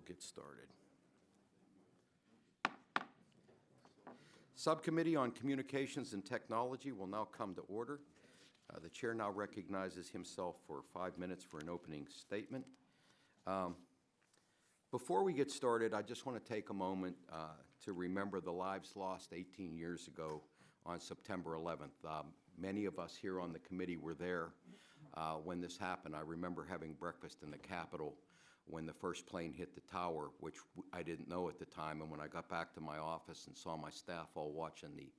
get started. Subcommittee on Communications and Technology will now come to order. The chair now recognizes himself for 5 minutes for an opening statement. Before we get started, I just want to take a moment to remember the lives lost 18 years ago on September 11th. Many of us here on the committee were there when this happened. I remember having breakfast in the Capitol when the first plane hit the tower, which I didn't know at the time. And when I got back to my office and saw my staff all watching the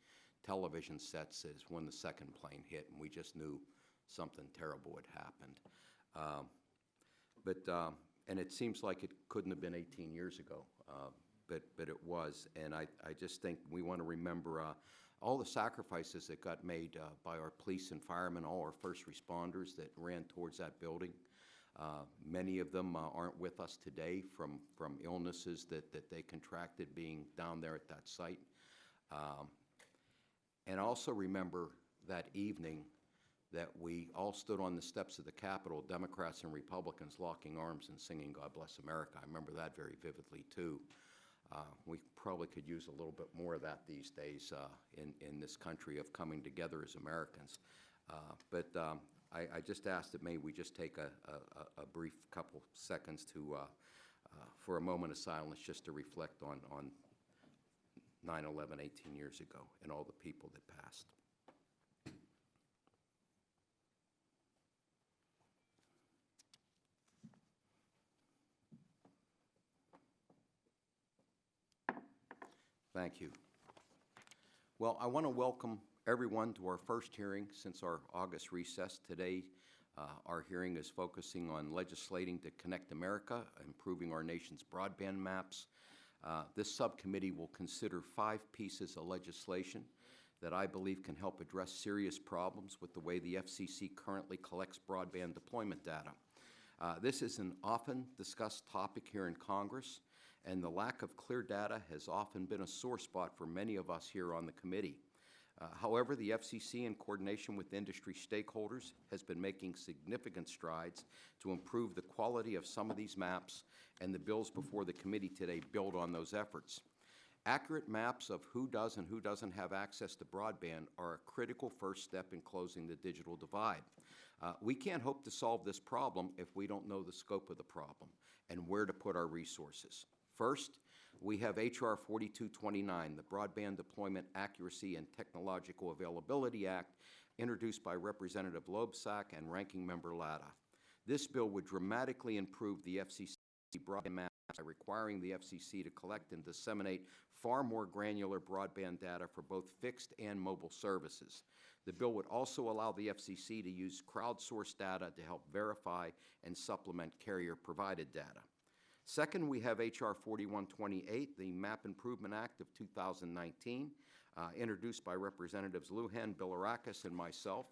television sets is when the second plane hit, and we just knew something terrible had happened. And it seems like it couldn't have been 18 years ago, but it was. And I just think we want to remember all the sacrifices that got made by our police and firemen, all our first responders that ran towards that building. Many of them aren't with us today from illnesses that they contracted being down there at that site. And also remember that evening that we all stood on the steps of the Capitol, Democrats and Republicans locking arms and singing God Bless America. I remember that very vividly too. We probably could use a little bit more of that these days in this country of coming together as Americans. I just ask that maybe we just take a brief couple seconds to for a moment of silence just to reflect on 9/11 18 years ago and all the people that passed. Thank you. Well, I want to welcome everyone to our first hearing since our August recess. Today, our hearing is focusing on legislating to connect America, improving our nation's broadband maps. This subcommittee will consider 5 pieces of legislation that I believe can help address serious problems with the way the FCC currently collects broadband deployment data. This is an often discussed topic here in Congress, and the lack of clear data has often been a sore spot for many of us here on the committee. However, the FCC, in coordination with industry stakeholders, has been making significant strides to improve the quality of some of these maps, and the bills before the committee today build on those efforts. Accurate maps of who does and who doesn't have access to broadband are a critical first step in closing the digital divide. We can't hope to solve this problem if we don't know the scope of the problem and where to put our resources. First, we have H.R. 4229, the Broadband Deployment Accuracy and Technological Availability Act, introduced by Representative Loebsack and Ranking Member Latta. This bill would dramatically improve the FCC broadband maps by requiring the FCC to collect and disseminate far more granular broadband data for both fixed and mobile services. The bill would also allow the FCC to use crowdsourced data to help verify and supplement carrier-provided data. Second, we have H.R. 4128, the Map Improvement Act of 2019, introduced by Representatives Lujan, Bilirakis, and myself.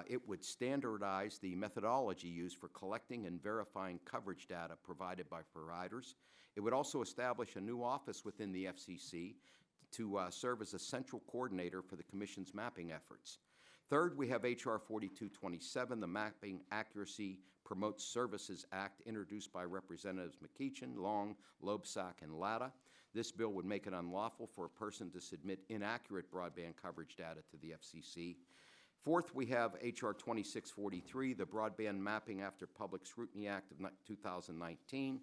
It would standardize the methodology used for collecting and verifying coverage data provided by providers. It would also establish a new office within the FCC to serve as a central coordinator for the Commission's mapping efforts. Third, we have H.R. 4227, the Mapping Accuracy Promotes Services Act, introduced by Representatives McEachin, Long, Loebsack, and Latta. This bill would make it unlawful for a person to submit inaccurate broadband coverage data to the FCC. Fourth, we have H.R. 2643, the Broadband Mapping After Public Scrutiny Act of 2019,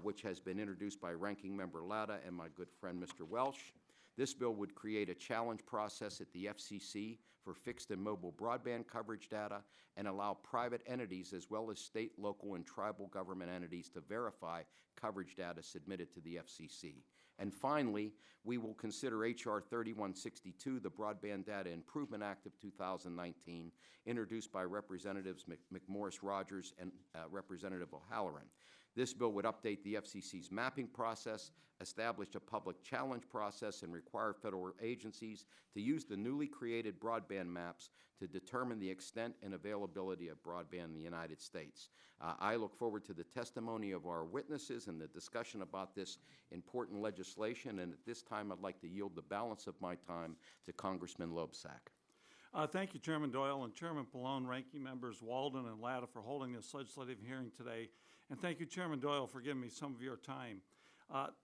which has been introduced by Ranking Member Latta and my good friend Mr. Welsh. This bill would create a challenge process at the FCC for fixed and mobile broadband coverage data and allow private entities as well as state, local, and tribal government entities to verify coverage data submitted to the FCC. And finally, we will consider H.R. 3162, the Broadband Data Improvement Act of 2019, introduced by Representatives McMorris-Rogers and Representative O'Halloran. This bill would update the FCC's mapping process, establish a public challenge process, and require federal agencies to use the newly created broadband maps to determine the extent and availability of broadband in the United States. I look forward to the testimony of our witnesses and the discussion about this important legislation, and at this time I'd like to yield the balance of my time to Congressman Loebsack. Thank you, Chairman Doyle and Chairman Pallone, Ranking Members Walden and Latta for holding this legislative hearing today, And thank you, Chairman Doyle, for giving me some of your time.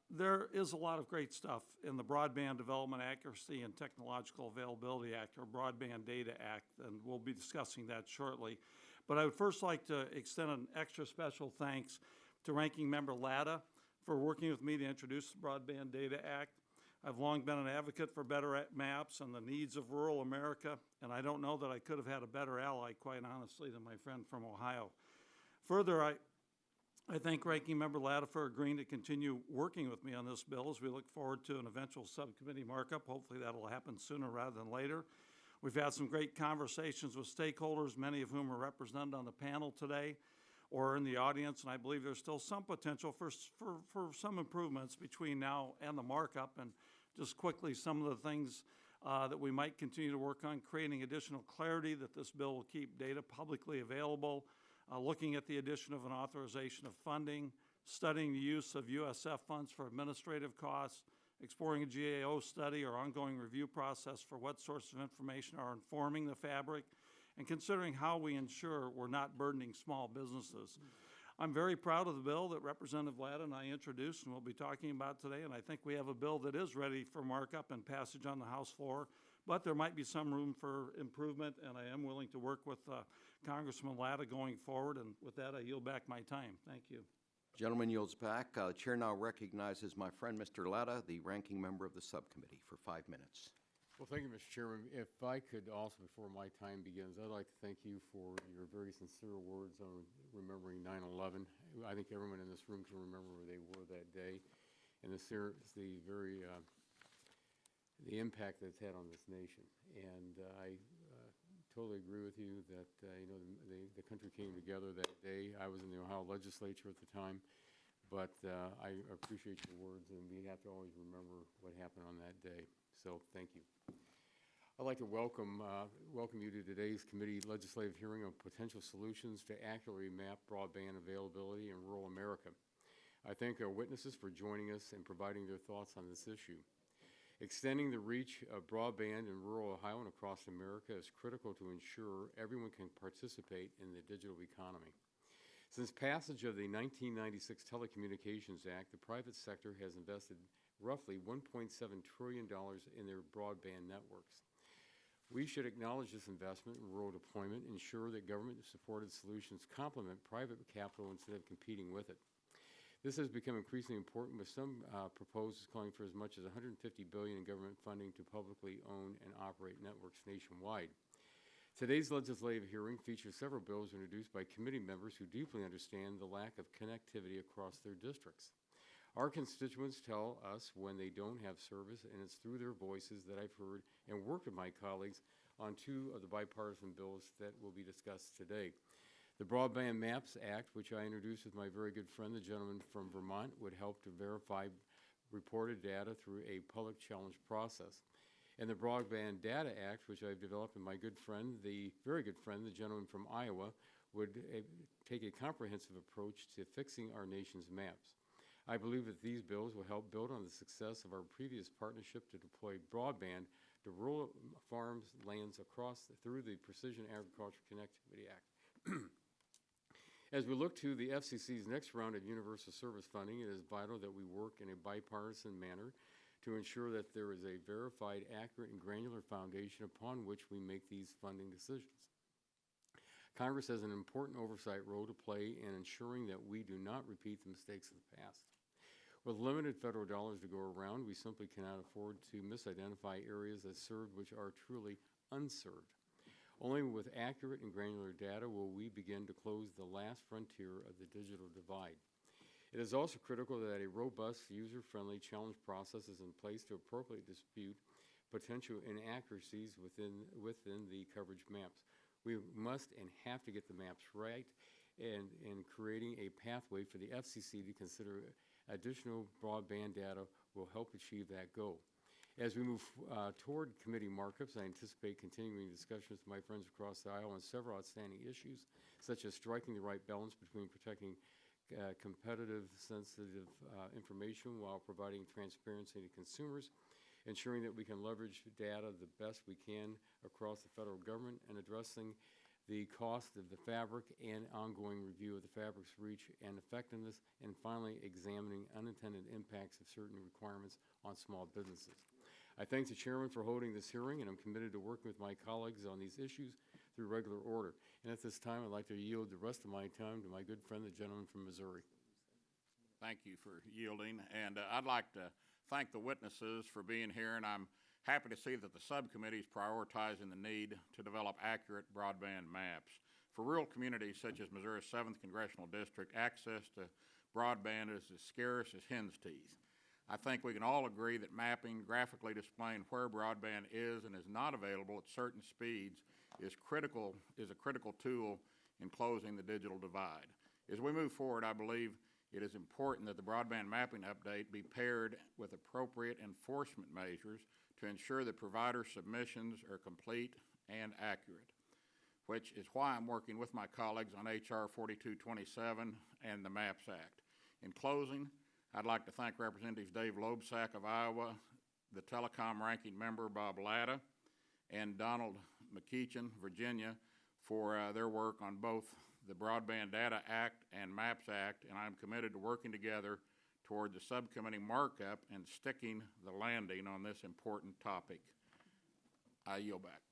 There is a lot of great stuff in the Broadband Development Accuracy and Technological Availability Act, or Broadband Data Act, and we'll be discussing that shortly. But I would first like to extend an extra special thanks to Ranking Member Latta for working with me to introduce the Broadband Data Act. I've long been an advocate for better maps and the needs of rural America, and I don't know that I could have had a better ally, quite honestly, than my friend from Ohio. Further, I thank Ranking Member Latta for agreeing to continue working with me on this bill as we look forward to an eventual subcommittee markup. Hopefully that'll happen sooner rather than later. We've had some great conversations with stakeholders, many of whom are represented on the panel today or in the audience, and I believe there's still some potential for some improvements between now and the markup. And just quickly, some of the things that we might continue to work on: creating additional clarity that this bill will keep data publicly available, looking at the addition of an authorization of funding, studying the use of USF funds for administrative costs, exploring a GAO study or ongoing review process for what sources of information are informing the fabric, and considering how we ensure we're not burdening small businesses. I'm very proud of the bill that Representative Latta and I introduced and we'll be talking about today, and I think we have a bill that is ready for markup and passage on the House floor, but there might be some room for improvement, and I am willing to work with Congressman Latta going forward, and with that I yield back my time. Thank you. Gentleman yields back. Chair now recognizes my friend Mr. Latta, the ranking member of the subcommittee, for 5 minutes. Well, thank you, Mr. Chairman. If I could also, before my time begins, I'd like to thank you for your very sincere words on remembering 9/11. I think everyone in this room can remember where they were that day, and the impact that's had on this nation. And I totally agree with you that the country came together that day. I was in the Ohio legislature at the time, but I appreciate your words, and we have to always remember what happened on that day. So thank you. I'd like to welcome you to today's committee legislative hearing on potential solutions to accurately map broadband availability in rural America. I thank our witnesses for joining us and providing their thoughts on this issue. Extending the reach of broadband in rural Ohio and across America is critical to ensure everyone can participate in the digital economy. Since passage of the 1996 Telecommunications Act, the private sector has invested roughly $1.7 trillion in their broadband networks. We should acknowledge this investment in rural deployment, ensure that government-supported solutions complement private capital instead of competing with it. This has become increasingly important, with some proposals calling for as much as $150 billion in government funding to publicly own and operate networks nationwide. Today's legislative hearing features several bills introduced by committee members who deeply understand the lack of connectivity across their districts. Our constituents tell us when they don't have service, and it's through their voices that I've heard and worked with my colleagues on two of the bipartisan bills that will be discussed today. The Broadband Maps Act, which I introduced with my very good friend, the gentleman from Vermont, would help to verify reported data through a public challenge process. And the Broadband Data Act, which I've developed with my good friend, the very good friend, the gentleman from Iowa, would take a comprehensive approach to fixing our nation's maps. I believe that these bills will help build on the success of our previous partnership to deploy broadband to rural farms, lands through the Precision Agriculture Connectivity Act. As we look to the FCC's next round of universal service funding, it is vital that we work in a bipartisan manner to ensure that there is a verified, accurate, and granular foundation upon which we make these funding decisions. Congress has an important oversight role to play in ensuring that we do not repeat the mistakes of the past. With limited federal dollars to go around, we simply cannot afford to misidentify areas that serve which are truly unserved. Only with accurate and granular data will we begin to close the last frontier of the digital divide. It is also critical that a robust, user-friendly challenge process is in place to appropriately dispute potential inaccuracies within the coverage maps. We must and have to get the maps right, and in creating a pathway for the FCC to consider additional broadband data will help achieve that goal. As we move toward committee markups, I anticipate continuing discussions with my friends across the aisle on several outstanding issues, such as striking the right balance between protecting competitive, sensitive information while providing transparency to consumers, ensuring that we can leverage data the best we can across the federal government, and addressing the cost of the fabric and ongoing review of the fabric's reach and effectiveness, and finally, examining unintended impacts of certain requirements on small businesses. I thank the chairman for holding this hearing, and I'm committed to working with my colleagues on these issues through regular order. And at this time, I'd like to yield the rest of my time to my good friend, the gentleman from Missouri. Thank you for yielding, and I'd like to thank the witnesses for being here, and I'm happy to see that the subcommittee is prioritizing the need to develop accurate broadband maps. For rural communities such as Missouri's 7th Congressional District, access to broadband is as scarce as hen's teeth. I think we can all agree that mapping, graphically displaying where broadband is and is not available at certain speeds is a critical tool in closing the digital divide. As we move forward, I believe it is important that the broadband mapping update be paired with appropriate enforcement measures to ensure that provider submissions are complete and accurate, which is why I'm working with my colleagues on H.R. 4227 and the Maps Act. In closing, I'd like to thank Representatives Dave Loebsack of Iowa, the Telecom Ranking Member Bob Latta, and Donald McEachin, Virginia, for their work on both the Broadband Data Act and Maps Act, and I'm committed to working together toward the subcommittee markup and sticking the landing on this important topic. I yield back.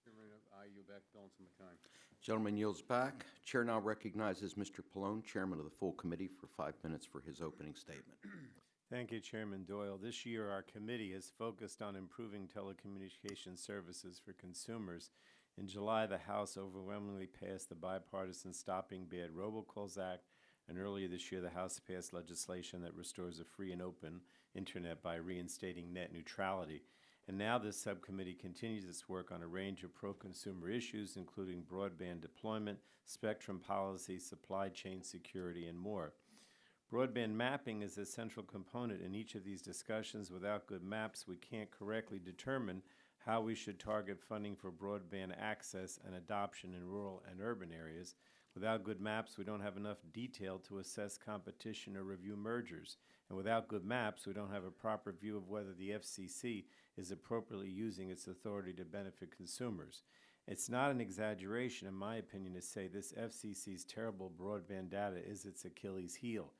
I yield back the balance of my time. Gentleman yields back. Chair now recognizes Mr. Pallone, Chairman of the full committee, for 5 minutes for his opening statement. Thank you, Chairman Doyle. This year, our committee has focused on improving telecommunications services for consumers. In July, the House overwhelmingly passed the bipartisan Stopping Bad Robocalls Act, and earlier this year, the House passed legislation that restores a free and open Internet by reinstating net neutrality. And now this subcommittee continues its work on a range of pro-consumer issues, including broadband deployment, spectrum policy, supply chain security, and more. Broadband mapping is a central component in each of these discussions. Without good maps, we can't correctly determine how we should target funding for broadband access and adoption in rural and urban areas. Without good maps, we don't have enough detail to assess competition or review mergers. And without good maps, we don't have a proper view of whether the FCC is appropriately using its authority to benefit consumers. It's not an exaggeration, in my opinion, to say this FCC's terrible broadband data is its Achilles heel.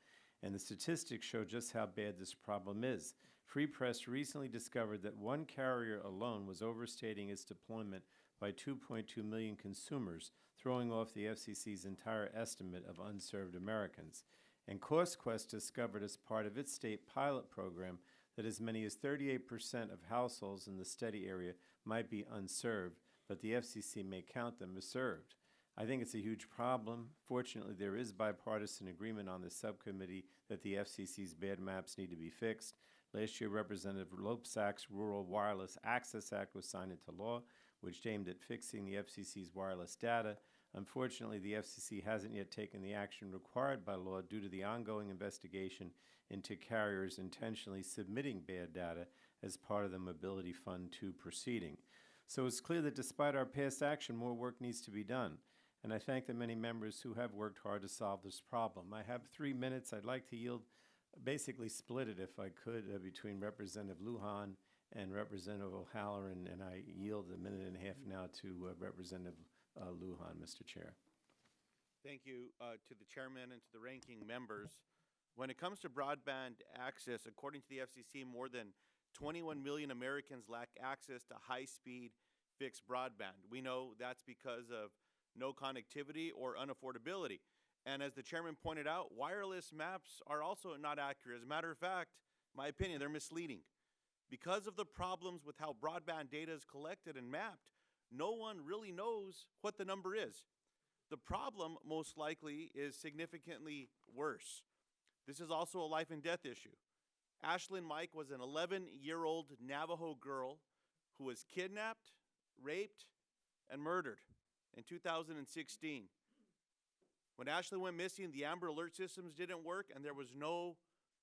And the statistics show just how bad this problem is. Free Press recently discovered that one carrier alone was overstating its deployment by 2.2 million consumers, throwing off the FCC's entire estimate of unserved Americans. And CostQuest discovered as part of its state pilot program that as many as 38% of households in the study area might be unserved, but the FCC may count them as served. I think it's a huge problem. Fortunately, there is bipartisan agreement on the subcommittee that the FCC's bad maps need to be fixed. Last year, Representative Loebsack's Rural Wireless Access Act was signed into law, which aimed at fixing the FCC's wireless data. Unfortunately, the FCC hasn't yet taken the action required by law due to the ongoing investigation into carriers intentionally submitting bad data as part of the Mobility Fund 2 proceeding. So it's clear that despite our past action, more work needs to be done. And I thank the many members who have worked hard to solve this problem. I have 3 minutes. I'd like to yield, basically split it if I could, between Representative Lujan and Representative O'Halloran, and I yield a minute and a half now to Representative Lujan, Mr. Chair. Thank you to the chairman and to the ranking members. When it comes to broadband access, according to the FCC, more than 21 million Americans lack access to high-speed fixed broadband. We know that's because of no connectivity or unaffordability. And as the chairman pointed out, wireless maps are also not accurate. As a matter of fact, in my opinion, they're misleading. Because of the problems with how broadband data is collected and mapped, no one really knows what the number is. The problem, most likely, is significantly worse. This is also a life and death issue. Ashlyn Mike was an 11-year-old Navajo girl who was kidnapped, raped, and murdered in 2016. When Ashley went missing, the Amber Alert systems didn't work and there was no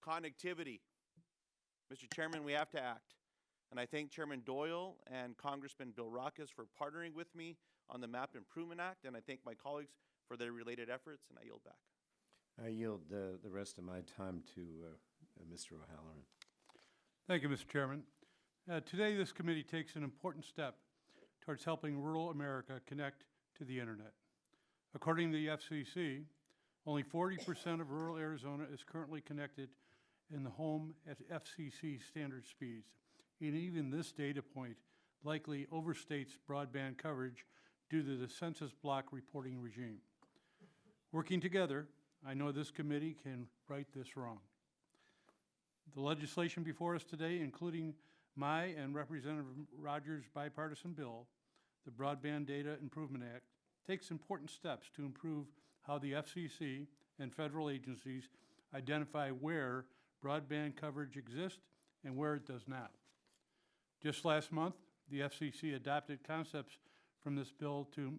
connectivity. Mr. Chairman, we have to act. And I thank Chairman Doyle and Congressman Bill Rackus for partnering with me on the Map Improvement Act, and I thank my colleagues for their related efforts, and I yield back. I yield the rest of my time to Mr. O'Halloran. Thank you, Mr. Chairman. Today, this committee takes an important step towards helping rural America connect to to the internet. According to the FCC, only 40% of rural Arizona is currently connected in the home at FCC standard speeds. And even this data point likely overstates broadband coverage due to the census block reporting regime. Working together, I know this committee can right this wrong. The legislation before us today, including my and Representative Rogers' bipartisan bill, the Broadband Data Improvement Act, takes important steps to improve how the FCC and federal agencies identify where broadband coverage exists and where it does not. Just last month, the FCC adopted concepts from this bill to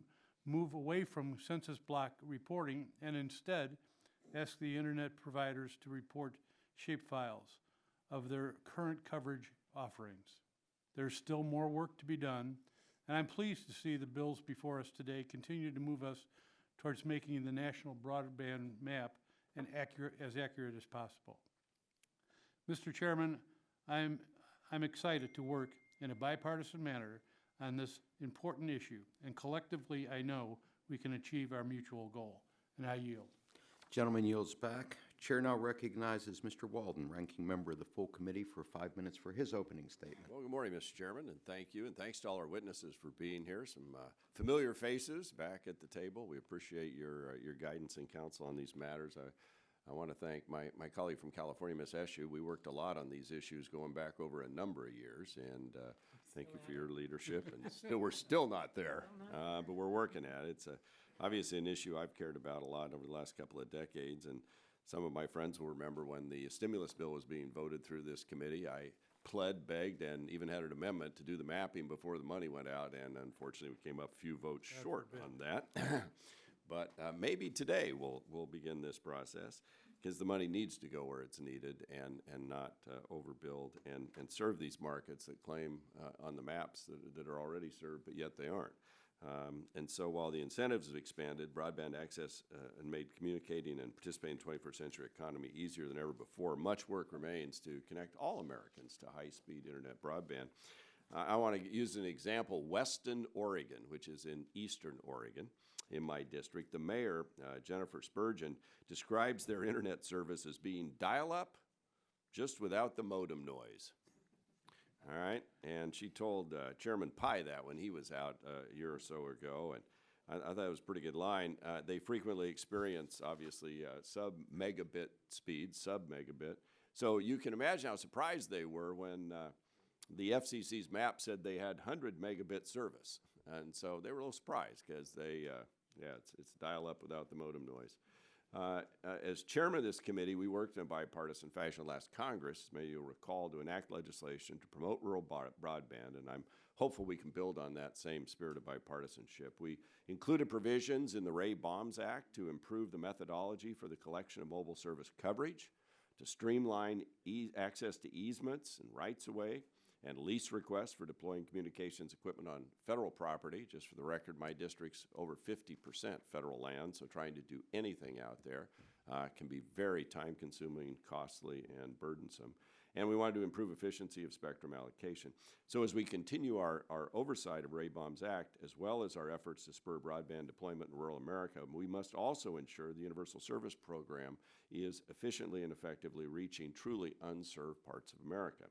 move away from census block reporting and instead ask the internet providers to report shapefiles of their current coverage offerings. There's still more work to be done, and I'm pleased to see the bills before us today continue to move us towards making the National Broadband Map as accurate as possible. Mr. Chairman, I'm excited to work in a bipartisan manner on this important issue, and collectively I know we can achieve our mutual goal, and I yield. Gentleman yields back. Chair now recognizes Mr. Walden, ranking member of the full committee, for 5 minutes for his opening statement. Well, good morning, Mr. Chairman, and thank you, and thanks to all our witnesses for being here. Some familiar faces back at the table. We appreciate your guidance and counsel on these matters. I want to thank my colleague from California, Ms. Eshu. We worked a lot on these issues going back over a number of years, and thank you for your leadership. And we're still not there, but we're working at it. It's obviously an issue I've cared about a lot over the last couple of decades, and some of my friends will remember when the stimulus bill was being voted through this committee, I pled, begged, and even had an amendment to do the mapping before the money went out, and unfortunately we came up a few votes short on that. But maybe today we'll begin this process, because the money needs to go where it's needed and not overbuild and serve these markets that claim on the maps that are already served, but yet they aren't. And so while the incentives have expanded, broadband access and made communicating and participating in the 21st century economy easier than ever before, much work remains to connect all Americans to high-speed internet broadband. I want to use an example, Weston, Oregon, which is in eastern Oregon, in my district. The mayor, Jennifer Spurgeon, describes their internet service as being dial-up just without the modem noise. All right, and she told Chairman Pai that when he was out a year or so ago, and I thought it was a pretty good line. They frequently experience, obviously, sub-megabit speeds, sub-megabit. So you can imagine how surprised they were when the FCC's map said they had 100 megabit service. And so they were a little surprised because they, it's dial-up without the modem noise. As chairman of this committee, we worked in a bipartisan fashion last Congress, as many of you will recall, to enact legislation to promote rural broadband, and I'm hopeful we can build on that same spirit of bipartisanship. We included provisions in the Ray Bombs Act to improve the methodology for the collection of mobile service coverage, to streamline access to easements and rights-of-way, and lease requests for deploying communications equipment on federal property. Just for the record, my district's over 50% federal land, so trying to do anything out there can be very time-consuming, costly, and burdensome. And we wanted to improve efficiency of spectrum allocation. So as we continue our oversight of Ray Bombs Act, as well as our efforts to spur broadband deployment in rural America, we must also ensure the Universal Service Program is efficiently and effectively reaching truly unserved parts of America.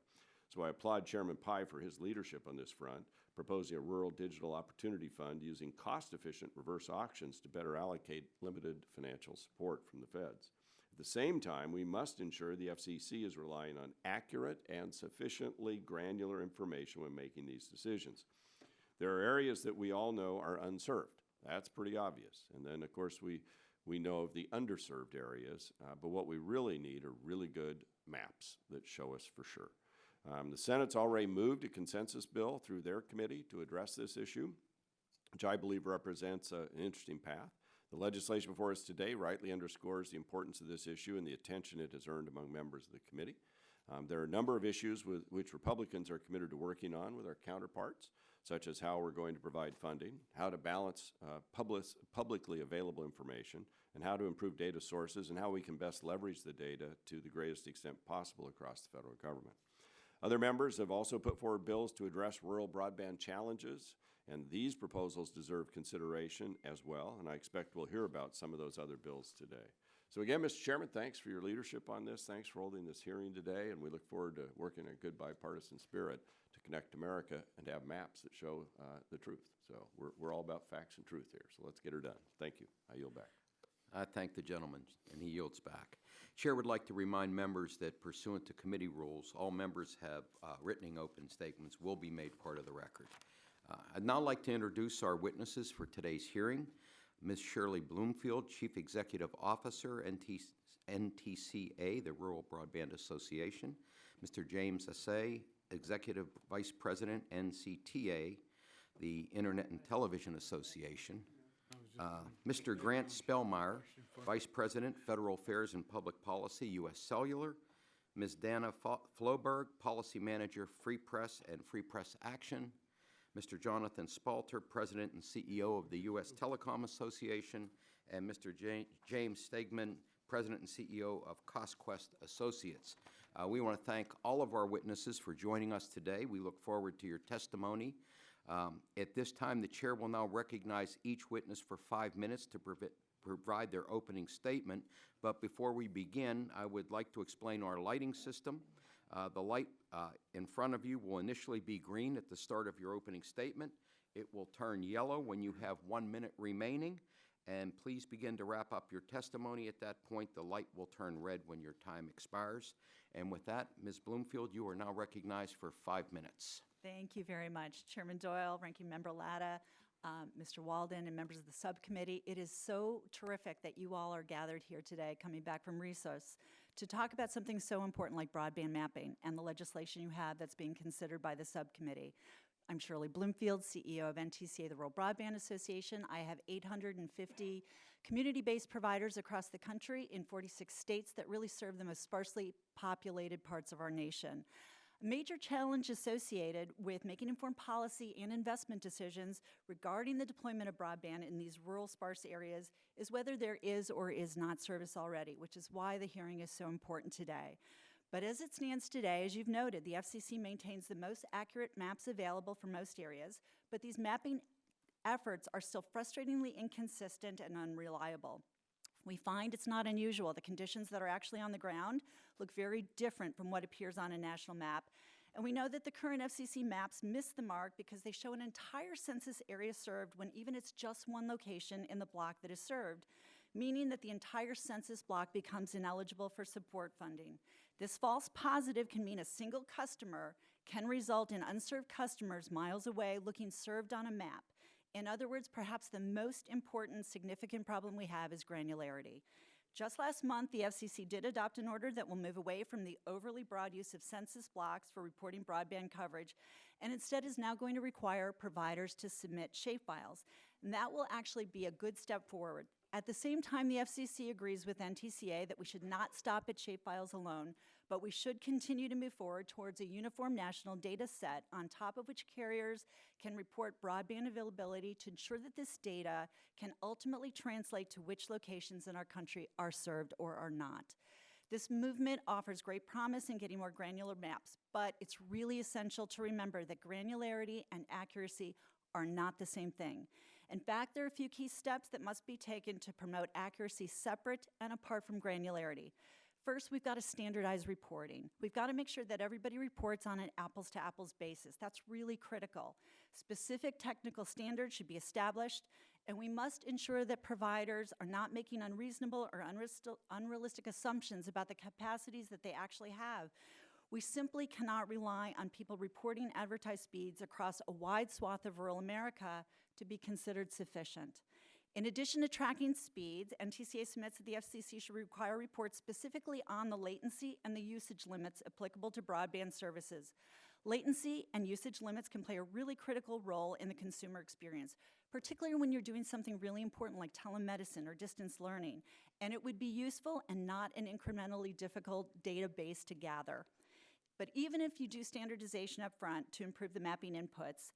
So I applaud Chairman Pai for his leadership on this front, proposing a Rural Digital Opportunity Fund using cost-efficient reverse auctions to better allocate limited financial support from the feds. At the same time, we must ensure the FCC is relying on accurate and sufficiently granular information when making these decisions. There are areas that we all know are unserved. That's pretty obvious. And then, of course, we know of the underserved areas, but what we really need are really good maps that show us for sure. The Senate's already moved a consensus bill through their committee to address this issue, which I believe represents an interesting path. The legislation before us today rightly underscores the importance of this issue and the attention it has earned among members of the committee. There are a number of issues with which Republicans are committed to working on with our counterparts, such as how we're going to provide funding, how to balance publicly available information, and how to improve data sources, and how we can best leverage the data to the greatest extent possible across the federal government. Other members have also put forward bills to address rural broadband challenges And these proposals deserve consideration as well, and I expect we'll hear about some of those other bills today. So again, Mr. Chairman, thanks for your leadership on this. Thanks for holding this hearing today, and we look forward to working in a good bipartisan spirit to connect America and have maps that show the truth. So we're all about facts and truth here, so let's get her done. Thank you. I yield back. I thank the gentleman, and he yields back. Chair would like to remind members that pursuant to committee rules, all members have written opening statements will be made part of the record. I'd now like to introduce our witnesses for today's hearing. Ms. Shirley Bloomfield, Chief Executive Officer, NTCA, the Rural Broadband Association. Mr. James Assay, Executive Vice President, NCTA, the Internet and Television Association. Mr. Grant Spellmeyer, Vice President, Federal Affairs and Public Policy, U.S. Cellular. Ms. Dana Floberg, Policy Manager, Free Press and Free Press Action. Mr. Jonathan Spalter, President and CEO of the U.S. Telecom Association, and Mr. James Stegman, President and CEO of CostQuest Associates. We want to thank all of our witnesses for joining us today. We look forward to your testimony. At this time, the chair will now recognize each witness for 5 minutes to provide their opening statement. But before we begin, I would like to explain our lighting system. The light in front of you will initially be green at the start of your opening statement. It will turn yellow when you have 1 minute remaining. And please begin to wrap up your testimony at that point. The light will turn red when your time expires. And with that, Ms. Bloomfield, you are now recognized for 5 minutes. Thank you very much, Chairman Doyle, Ranking Member Latta, Mr. Walden, and members of the subcommittee. It is so terrific that you all are gathered here today, coming back from recess, to talk about something so important like broadband mapping and the legislation you have that's being considered by the subcommittee. I'm Shirley Bloomfield, CEO of NTCA, the Rural Broadband Association. I have 850 community-based providers across the country in 46 states that really serve the most sparsely populated parts of our nation. A major challenge associated with making informed policy and investment decisions regarding the deployment of broadband in these rural sparse areas is whether there is or is not service already, which is why the hearing is so important today. But as it stands today, as you've noted, the FCC maintains the most accurate maps available for most areas, but these mapping efforts are still frustratingly inconsistent and unreliable. We find it's not unusual. The conditions that are actually on the ground look very different from what appears on a national map. And we know that the current FCC maps miss the mark because they show an entire census area served when even it's just one location in the block that is served, meaning that the entire census block becomes ineligible for support funding. This false positive can mean a single customer can result in unserved customers miles away looking served on a map. In other words, perhaps the most important significant problem we have is granularity. Just last month, the FCC did adopt an order that will move away from the overly broad use of census blocks for reporting broadband coverage, and instead is now going to require providers to submit shapefiles. And that will actually be a good step forward. At the same time, the FCC agrees with NTCA that we should not stop at shapefiles alone, but we should continue to move forward towards a uniform national data set on top of which carriers can report broadband availability to ensure that this data can ultimately translate to which locations in our country are served or are not. This movement offers great promise in getting more granular maps, but it's really essential to remember that granularity and accuracy are not the same thing. In fact, there are a few key steps that must be taken to promote accuracy separate and apart from granularity. First, we've got to standardize reporting. We've got to make sure that everybody reports on an apples-to-apples basis. That's really critical. Specific technical standards should be established, and we must ensure that providers are not making unreasonable or unrealistic assumptions about the capacities that they actually have. We simply cannot rely on people reporting advertised speeds across a wide swath of rural America to be considered sufficient. In addition to tracking speeds, NTCA submits that the FCC should require reports specifically on the latency and the usage limits applicable to broadband services. Latency and usage limits can play a really critical role in the consumer experience, particularly when you're doing something really important like telemedicine or distance learning, and it would be useful and not an incrementally difficult database to gather. But even if you do standardization up front to improve the mapping inputs,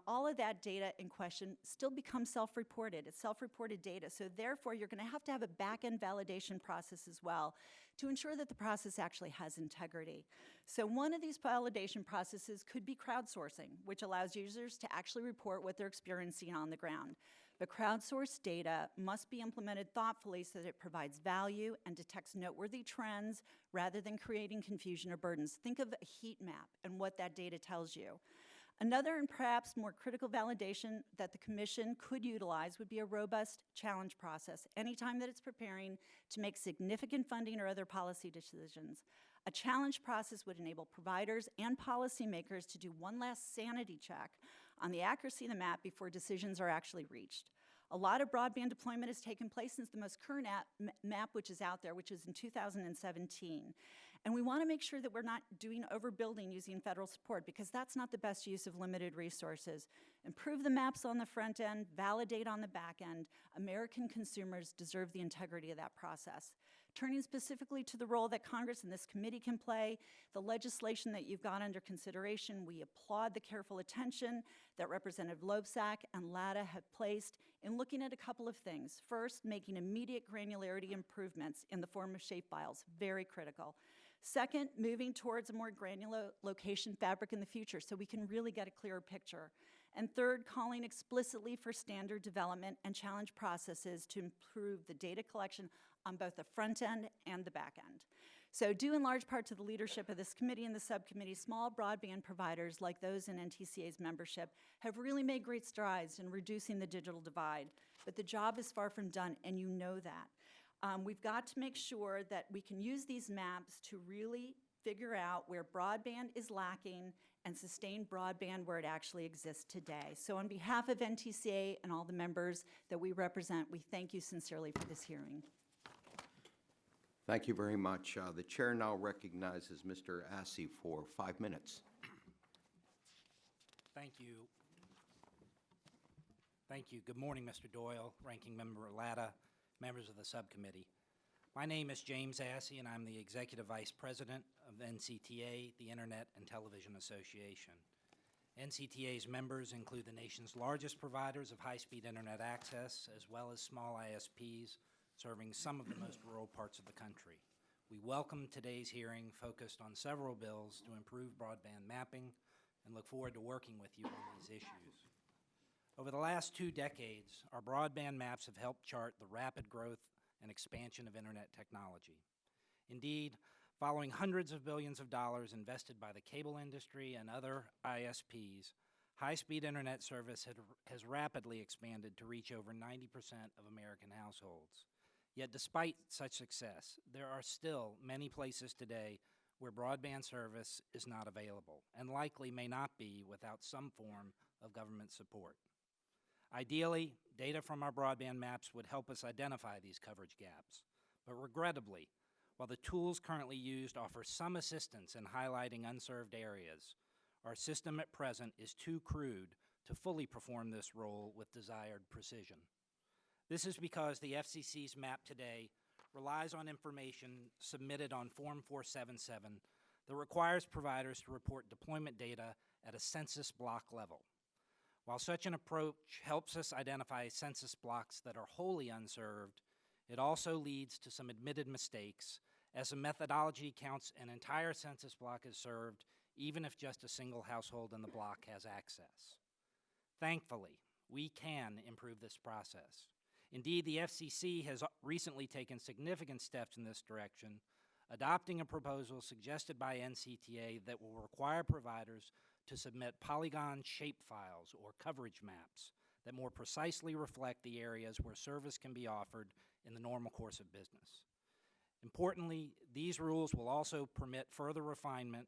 all of that data in question still becomes self-reported. It's self-reported data, so therefore you're going to have a back-end validation process as well to ensure that the process actually has integrity. So one of these validation processes could be crowdsourcing, which allows users to actually report what they're experiencing on the ground. But crowdsourced data must be implemented thoughtfully so that it provides value and detects noteworthy trends rather than creating confusion or burdens. Think of a heat map and what that data tells you. Another and perhaps more critical validation that the Commission could utilize would be a robust challenge process anytime that it's preparing to make significant funding or other policy decisions. A challenge process would enable providers and policymakers to do one last sanity check on the accuracy of the map before decisions are actually reached. A lot of broadband deployment has taken place since the most current map which is out there, which is in 2017. And we want to make sure that we're not doing overbuilding using federal support, because that's not the best use of limited resources. Improve the maps on the front end, validate on the back end. American consumers deserve the integrity of that process. Turning specifically to the role that Congress and this committee can play, the legislation that you've got under consideration, we applaud the careful attention that Representative Loebsack and Latta have placed in looking at a couple of things. First, making immediate granularity improvements in the form of shapefiles, very critical. Second, moving towards a more granular location fabric in the future so we can really get a clearer picture. And third, calling explicitly for standard development and challenge processes to improve the data collection on both the front end and the back end. So due in large part to the leadership of this committee and the subcommittee, small broadband providers like those in NTCA's membership have really made great strides in reducing the digital divide. But the job is far from done, and you know that. We've got to make sure that we can use these maps to really figure out where broadband is lacking and sustain broadband where it actually exists today. So on behalf of NTCA and all the members that we represent, we thank you sincerely for this hearing. Thank you very much. The chair now recognizes Mr. Assey for 5 minutes. Thank you. Thank you. Good morning, Mr. Doyle, Ranking Member Latta, members of the subcommittee. My name is James Assey, and I'm the Executive Vice President of NCTA, the Internet and Television Association. NCTA's members include the nation's largest providers of high-speed Internet access, as well as small ISPs, serving some of the most rural parts of the country. We welcome today's hearing focused on several bills to improve broadband mapping and look forward to working with you on these issues. Over the last 2 decades, our broadband maps have helped chart the rapid growth and expansion of Internet technology. Indeed, following hundreds of billions of dollars invested by the cable industry and other ISPs, high-speed Internet service has rapidly expanded to reach over 90% of American households. Yet despite such success, there are still many places today where broadband service is not available and likely may not be without some form of government support. Ideally, data from our broadband maps would help us identify these coverage gaps, but regrettably, while the tools currently used offer some assistance in highlighting unserved areas, our system at present is too crude to fully perform this role with desired precision. This is because the FCC's map today relies on information submitted on Form 477 that requires providers to report deployment data at a census block level. While such an approach helps us identify census blocks that are wholly unserved, it also leads to some admitted mistakes, as the methodology counts an entire census block as served, even if just a single household in the block has access. Thankfully, we can improve this process. Indeed, the FCC has recently taken significant steps in this direction, adopting a proposal suggested by NCTA that will require providers to submit polygon shapefiles or coverage maps that more precisely reflect the areas where service can be offered in the normal course of business. Importantly, these rules will also permit further refinement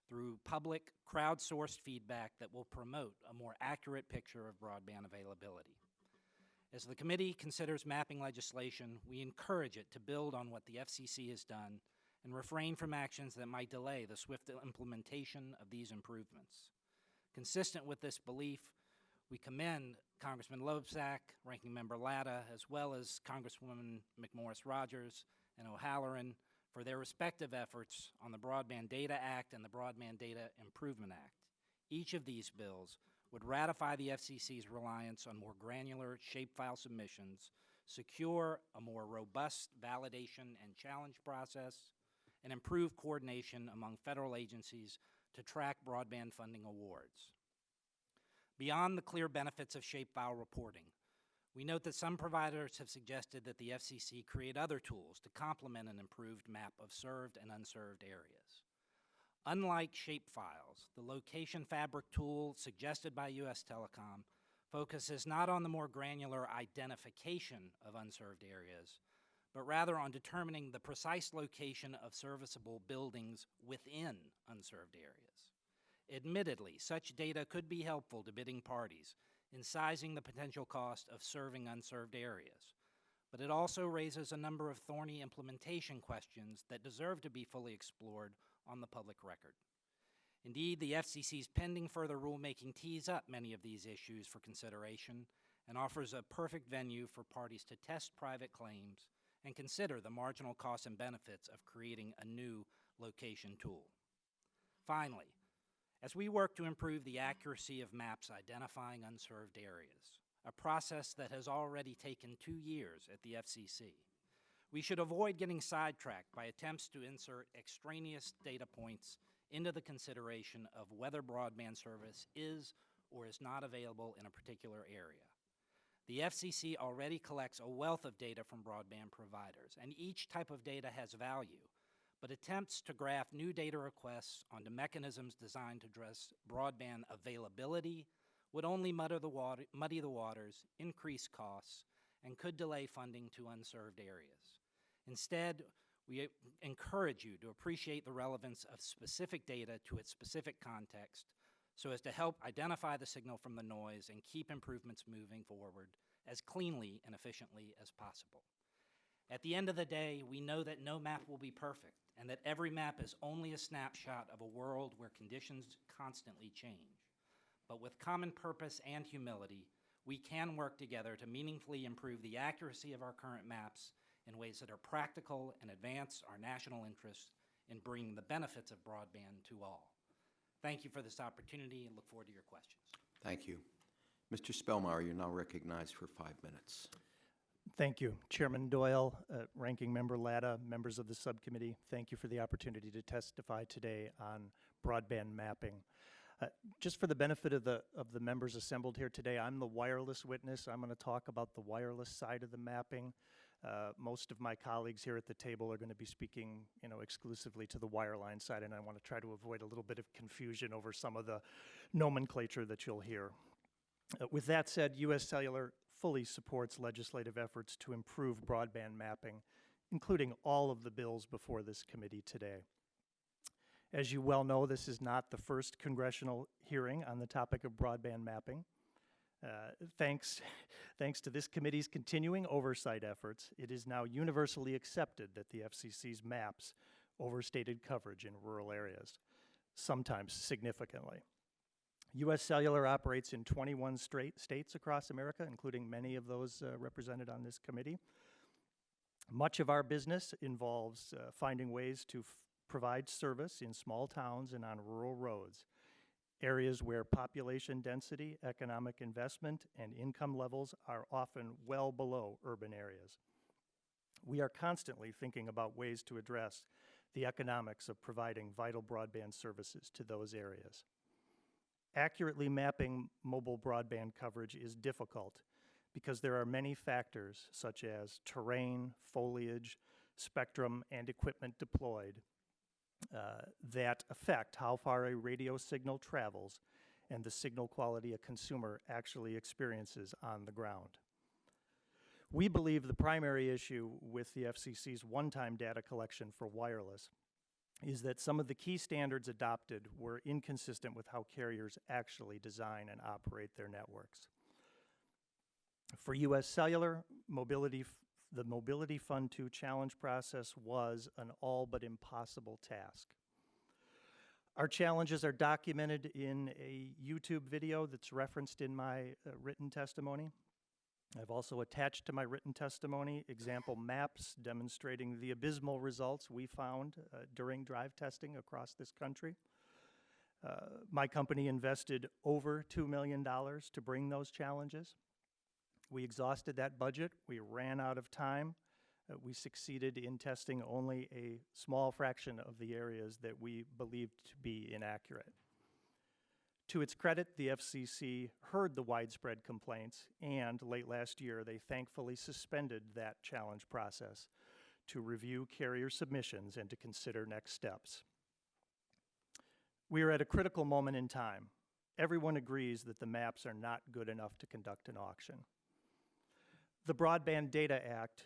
through public, crowdsourced feedback that will promote a more accurate picture of broadband availability. As the committee considers mapping legislation, we encourage it to build on what the FCC has done and refrain from actions that might delay the swift implementation of these improvements. Consistent with this belief, we commend Congressman Loebsack, Ranking Member Latta, as well as Congresswoman McMorris-Rodgers and O'Halloran for their respective efforts on the Broadband Data Act and the Broadband Data Improvement Act. Each of these bills would ratify the FCC's reliance on more granular shapefile submissions, secure a more robust validation and challenge process, and improve coordination among federal agencies to track broadband funding awards. Beyond the clear benefits of shapefile reporting, we note that some providers have suggested that the FCC create other tools to complement an improved map of served and unserved areas. Unlike shapefiles, the location fabric tool suggested by U.S. Telecom focuses not on the more granular identification of unserved areas, but rather on determining the precise location of serviceable buildings within unserved areas. Admittedly, such data could be helpful to bidding parties in sizing the potential cost of serving unserved areas, but it also raises a number of thorny implementation questions that deserve to be fully explored on the public record. Indeed, the FCC's pending further rulemaking tees up many of these issues for consideration and offers a perfect venue for parties to test private claims and consider the marginal costs and benefits of creating a new location tool. Finally, as we work to improve the accuracy of maps identifying unserved areas, a process that has already taken 2 years at the FCC, we should avoid getting sidetracked by attempts to insert extraneous data points into the consideration of whether broadband service is or is not available in a particular area. The FCC already collects a wealth of data from broadband providers, and each type of data has value, but attempts to graft new data requests onto mechanisms designed to address broadband availability would only muddy the waters, increase costs, and could delay funding to unserved areas. Instead, we encourage you to appreciate the relevance of specific data to its specific context so as to help identify the signal from the noise and keep improvements moving forward as cleanly and efficiently as possible. At the end of the day, we know that no map will be perfect and that every map is only a snapshot of a world where conditions constantly change. But with common purpose and humility, we can work together to meaningfully improve the accuracy of our current maps in ways that are practical and advance our national interests in bringing the benefits of broadband to all. Thank you for this opportunity and look forward to your questions. Thank you. Mr. Spellmeyer, you're now recognized for 5 minutes. Thank you. Chairman Doyle, Ranking Member Latta, members of the subcommittee, thank you for the opportunity to testify today on broadband mapping. Just for the benefit of the members assembled here today, I'm the wireless witness. I'm going to talk about the wireless side of the mapping. Most of my colleagues here at the table are going to be speaking, exclusively to the wireline side, and I want to try to avoid a little bit of confusion over some of the nomenclature that you'll hear. With that said, U.S. Cellular fully supports legislative efforts to improve broadband mapping, including all of the bills before this committee today. As you well know, this is not the first congressional hearing on the topic of broadband mapping. Thanks to this committee's continuing oversight efforts, it is now universally accepted that the FCC's maps overstated coverage in rural areas, sometimes significantly. U.S. Cellular operates in 21 states across America, including many of those represented on this committee. Much of our business involves finding ways to provide service in small towns and on rural roads, areas where population density, economic investment, and income levels are often well below urban areas. We are constantly thinking about ways to address the economics of providing vital broadband services to those areas. Accurately mapping mobile broadband coverage is difficult because there are many factors such as terrain, foliage, spectrum, and equipment deployed that affect how far a radio signal travels and the signal quality a consumer actually experiences on the ground. We believe the primary issue with the FCC's one-time data collection for wireless is that some of the key standards adopted were inconsistent with how carriers actually design and operate their networks. For U.S. Cellular, the Mobility Fund 2 challenge process was an all but impossible task. Our challenges are documented in a YouTube video that's referenced in my written testimony. I've also attached to my written testimony example maps demonstrating the abysmal results we found during drive testing across this country. My company invested over $2 million to bring those challenges. We exhausted that budget. We ran out of time. We succeeded in testing only a small fraction of the areas that we believed to be inaccurate. To its credit, the FCC heard the widespread complaints, and late last year, they thankfully suspended that challenge process to review carrier submissions and to consider next steps. We are at a critical moment in time. Everyone agrees that the maps are not good enough to conduct an auction. The Broadband Data Act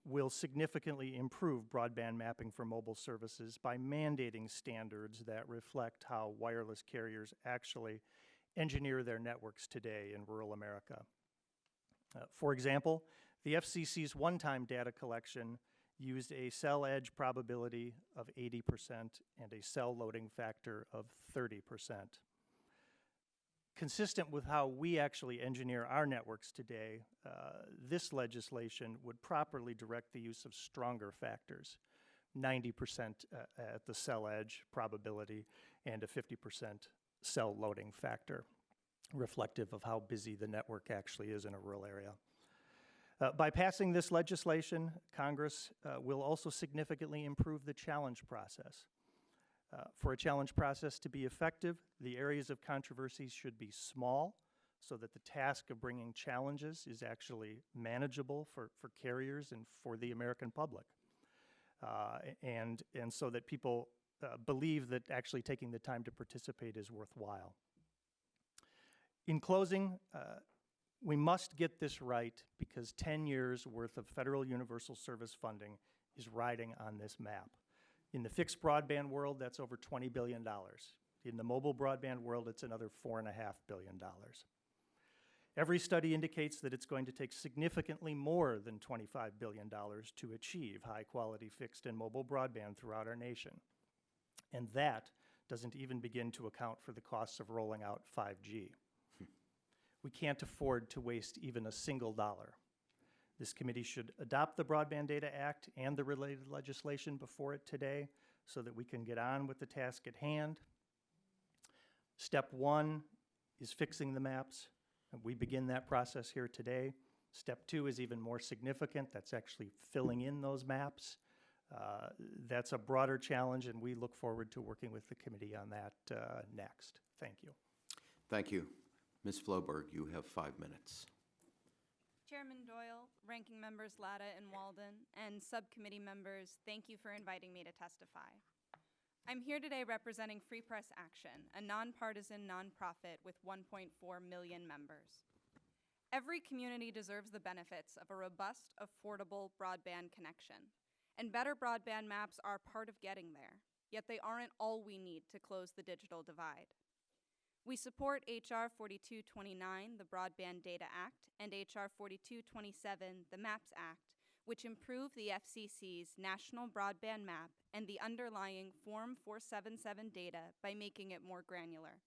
will significantly improve broadband mapping for mobile services by mandating standards that reflect how wireless carriers actually engineer their networks today in rural America. For example, the FCC's one-time data collection used a cell edge probability of 80% and a cell loading factor of 30%. Consistent with how we actually engineer our networks today, this legislation would properly direct the use of stronger factors, 90% at the cell edge probability and a 50% cell loading factor, reflective of how busy the network actually is in a rural area. By passing this legislation, Congress will also significantly improve the challenge process. For a challenge process to be effective, the areas of controversy should be small so that the task of bringing challenges is actually manageable for carriers and for the American public. And so that people believe that actually taking the time to participate is worthwhile. In closing, we must get this right because 10 years worth of federal universal service funding is riding on this map. In the fixed broadband world, that's over $20 billion. In the mobile broadband world, it's another $4.5 billion. Every study indicates that it's going to take significantly more than $25 billion to achieve high-quality fixed and mobile broadband throughout our nation. And that doesn't even begin to account for the costs of rolling out 5G. We can't afford to waste even a single dollar. This committee should adopt the Broadband Data Act and the related legislation before it today so that we can get on with the task at hand. Step one is fixing the maps, and we begin that process here today. Step two is even more significant. That's actually filling in those maps. That's a broader challenge, and we look forward to working with the committee on that next. Thank you. Thank you. Ms. Floberg, you have 5 minutes. Chairman Doyle, Ranking Members Latta and Walden, and subcommittee members, thank you for inviting me to testify. I'm here today representing Free Press Action, a nonpartisan nonprofit with 1.4 million members. Every community deserves the benefits of a robust, affordable broadband connection, and better broadband maps are part of getting there, yet they aren't all we need to close the digital divide. We support H.R. 4229, the Broadband Data Act, and H.R. 4227, the Maps Act, which improve the FCC's National Broadband Map and the underlying Form 477 data by making it more granular.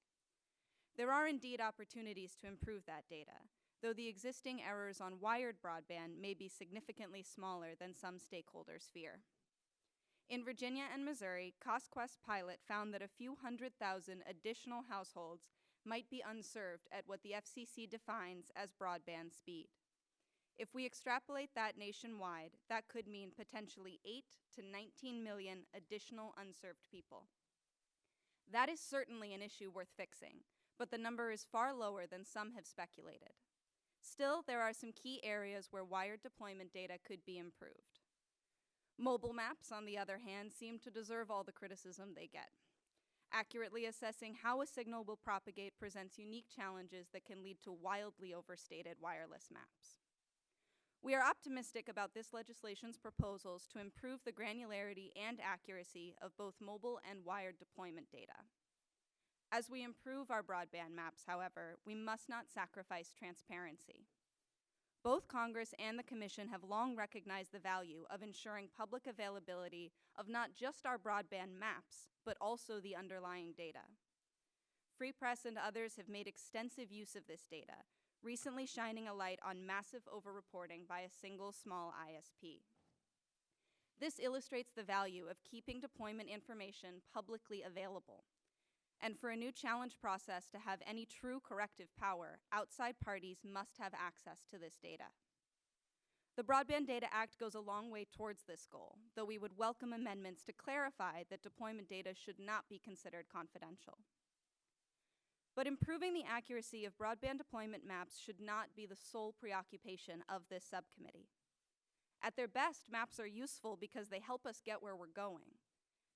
There are indeed opportunities to improve that data, though the existing errors on wired broadband may be significantly smaller than some stakeholders fear. In Virginia and Missouri, CostQuest pilot found that a few 100,000 additional households might be unserved at what the FCC defines as broadband speed. If we extrapolate that nationwide, that could mean potentially 8 to 19 million additional unserved people. That is certainly an issue worth fixing, but the number is far lower than some have speculated. Still, there are some key areas where wired deployment data could be improved. Mobile maps, on the other hand, seem to deserve all the criticism they get. Accurately assessing how a signal will propagate presents unique challenges that can lead to wildly overstated wireless maps. We are optimistic about this legislation's proposals to improve the granularity and accuracy of both mobile and wired deployment data. As we improve our broadband maps, however, we must not sacrifice transparency. Both Congress and the Commission have long recognized the value of ensuring public availability of not just our broadband maps, but also the underlying data. Free Press and others have made extensive use of this data, recently shining a light on massive overreporting by a single small ISP. This illustrates the value of keeping deployment information publicly available. And for a new challenge process to have any true corrective power, outside parties must have access to this data. The Broadband Data Act goes a long way towards this goal, though we would welcome amendments to clarify that deployment data should not be considered confidential. But improving the accuracy of broadband deployment maps should not be the sole preoccupation of this subcommittee. At their best, maps are useful because they help us get where we're going.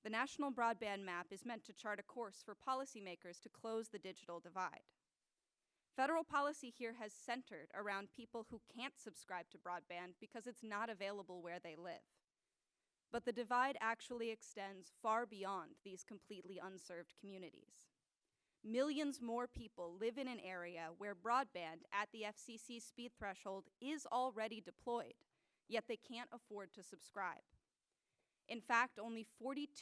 The National Broadband Map is meant to chart a course for policymakers to close the digital divide. Federal policy here has centered around people who can't subscribe to broadband because it's not available where they live. But the divide actually extends far beyond these completely unserved communities. Millions more people live in an area where broadband at the FCC speed threshold is already deployed, yet they can't afford to subscribe. In fact, only 42%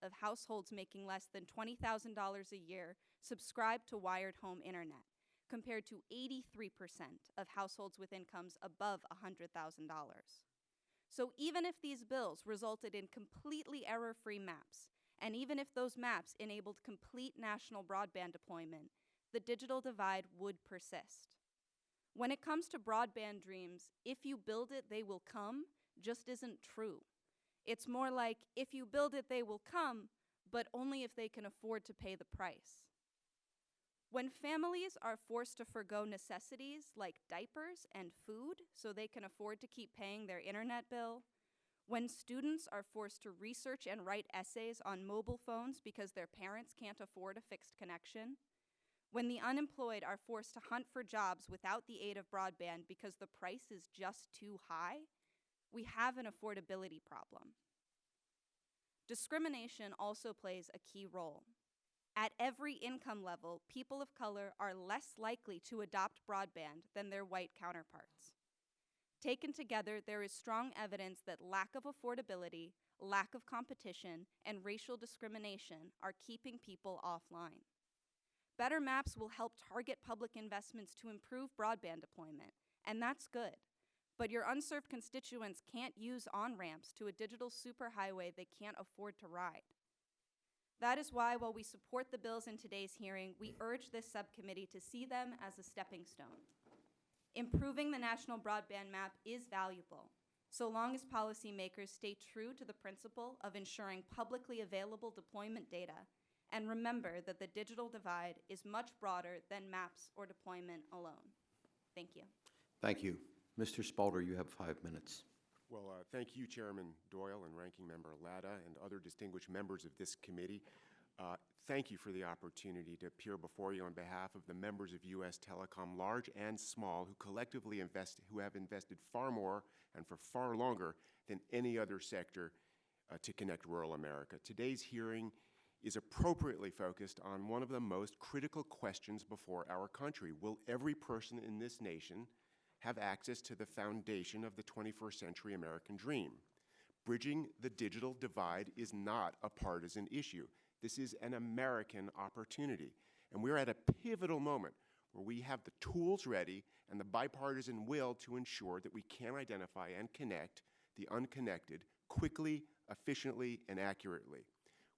of households making less than $20,000 a year subscribe to wired home internet, compared to 83% of households with incomes above $100,000. So even if these bills resulted in completely error-free maps, and even if those maps enabled complete national broadband deployment, the digital divide would persist. When it comes to broadband dreams, if you build it, they will come, just isn't true. It's more like, if you build it, they will come, but only if they can afford to pay the price. When families are forced to forgo necessities like diapers and food so they can afford to keep paying their internet bill, when students are forced to research and write essays on mobile phones because their parents can't afford a fixed connection, when the unemployed are forced to hunt for jobs without the aid of broadband because the price is just too high, we have an affordability problem. Discrimination also plays a key role. At every income level, people of color are less likely to adopt broadband than their white counterparts. Taken together, there is strong evidence that lack of affordability, lack of competition, and racial discrimination are keeping people offline. Better maps will help target public investments to improve broadband deployment, and that's good. But your unserved constituents can't use on-ramps to a digital superhighway they can't afford to ride. That is why, while we support the bills in today's hearing, we urge this subcommittee to see them as a stepping stone. Improving the National Broadband Map is valuable, so long as policymakers stay true to the principle of ensuring publicly available deployment data and remember that the digital divide is much broader than maps or deployment alone. Thank you. Thank you. Mr. Spalter, you have 5 minutes. Well, thank you, Chairman Doyle and Ranking Member Latta and other distinguished members of this committee. Thank you for the opportunity to appear before you on behalf of the members of U.S. Telecom, large and small, who collectively have invested far more and for far longer than any other sector to connect rural America. Today's hearing is appropriately focused on one of the most critical questions before our country. Will every person in this nation have access to the foundation of the 21st century American dream? Bridging the digital divide is not a partisan issue. This is an American opportunity. And we're at a pivotal moment where we have the tools ready and the bipartisan will to ensure that we can identify and connect the unconnected quickly, efficiently, and accurately.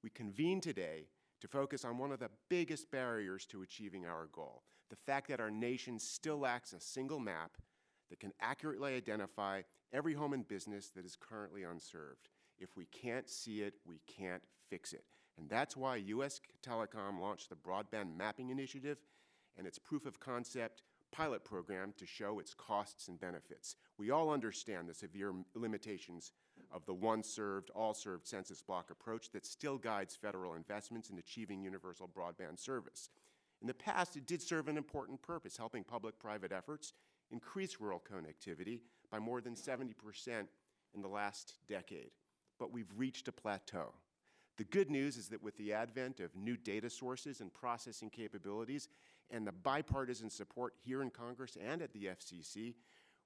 We convene today to focus on one of the biggest barriers to achieving our goal, the fact that our nation still lacks a single map that can accurately identify every home and business that is currently unserved. If we can't see it, we can't fix it. And that's why U.S. Telecom launched the Broadband Mapping Initiative and its proof of concept pilot program to show its costs and benefits. We all understand the severe limitations of the one-served, all-served census block approach that still guides federal investments in achieving universal broadband service. In the past, it did serve an important purpose, helping public-private efforts increase rural connectivity by more than 70% in the last decade. But we've reached a plateau. The good news is that with the advent of new data sources and processing capabilities and the bipartisan support here in Congress and at the FCC,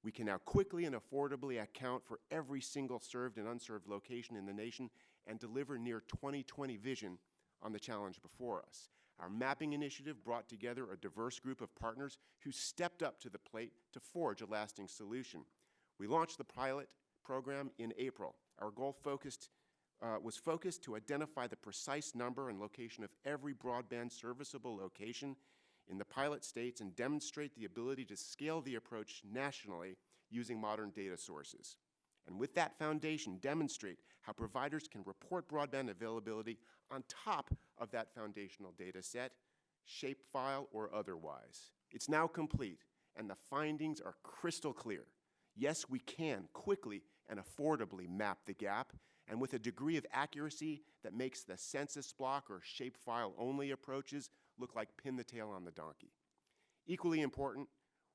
we can now quickly and affordably account for every single served and unserved location in the nation and deliver near 2020 vision on the challenge before us. Our mapping initiative brought together a diverse group of partners who stepped up to the plate to forge a lasting solution. We launched the pilot program in April. Our goal focused was focused to identify the precise number and location of every broadband serviceable location in the pilot states and demonstrate the ability to scale the approach nationally using modern data sources. And with that foundation, demonstrate how providers can report broadband availability on top of that foundational data set, shapefile or otherwise. It's now complete, and the findings are crystal clear. Yes, we can quickly and affordably map the gap, and with a degree of accuracy that makes the census block or shapefile only approaches look like pin the tail on the donkey. Equally important,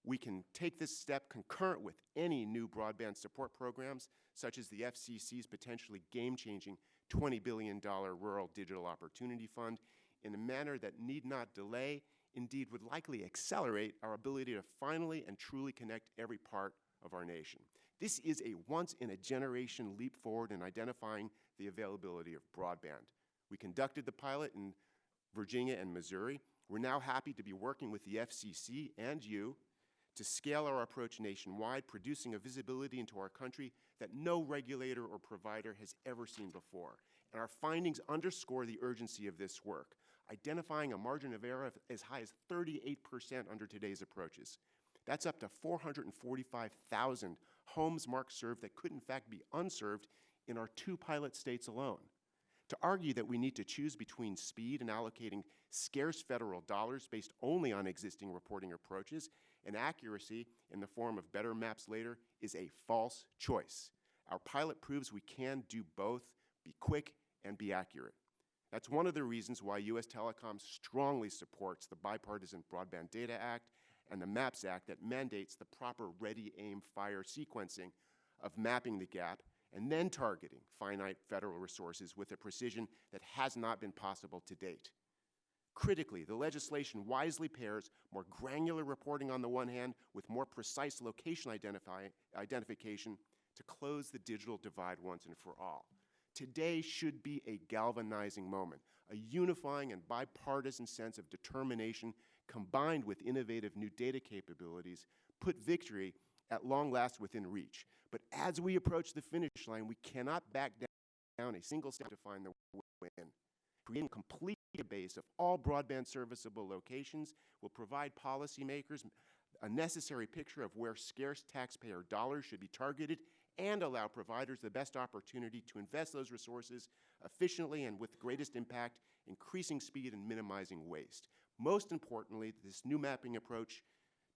we can take this step concurrent with any new broadband support programs, such as the FCC's potentially game-changing $20 billion Rural Digital Opportunity Fund, in a manner that need not delay, indeed would likely accelerate our ability to finally and truly connect every part of our nation. This is a once-in-a-generation leap forward in identifying the availability of broadband. We conducted the pilot in Virginia and Missouri. We're now happy to be working with the FCC and you to scale our approach nationwide, producing a visibility into our country that no regulator or provider has ever seen before. And our findings underscore the urgency of this work, identifying a margin of error of as high as 38% under today's approaches. That's up to 445,000 homes marked served that could in fact be unserved in our 2 pilot states alone. To argue that we need to choose between speed and allocating scarce federal dollars based only on existing reporting approaches and accuracy in the form of better maps later is a false choice. Our pilot proves we can do both, be quick and be accurate. That's one of the reasons why U.S. Telecom strongly supports the bipartisan Broadband Data Act and the Maps Act that mandates the proper ready, aim, fire sequencing of mapping the gap and then targeting finite federal resources with a precision that has not been possible to date. Critically, the legislation wisely pairs more granular reporting on the one hand with more precise location identification to close the digital divide once and for all. Today should be a galvanizing moment, a unifying and bipartisan sense of determination combined with innovative new data capabilities put victory at long last within reach. But as we approach the finish line, we cannot back down a single step to find the win. Creating a complete database of all broadband serviceable locations will provide policymakers a necessary picture of where scarce taxpayer dollars should be targeted and allow providers the best opportunity to invest those resources efficiently and with greatest impact, increasing speed and minimizing waste. Most importantly, this new mapping approach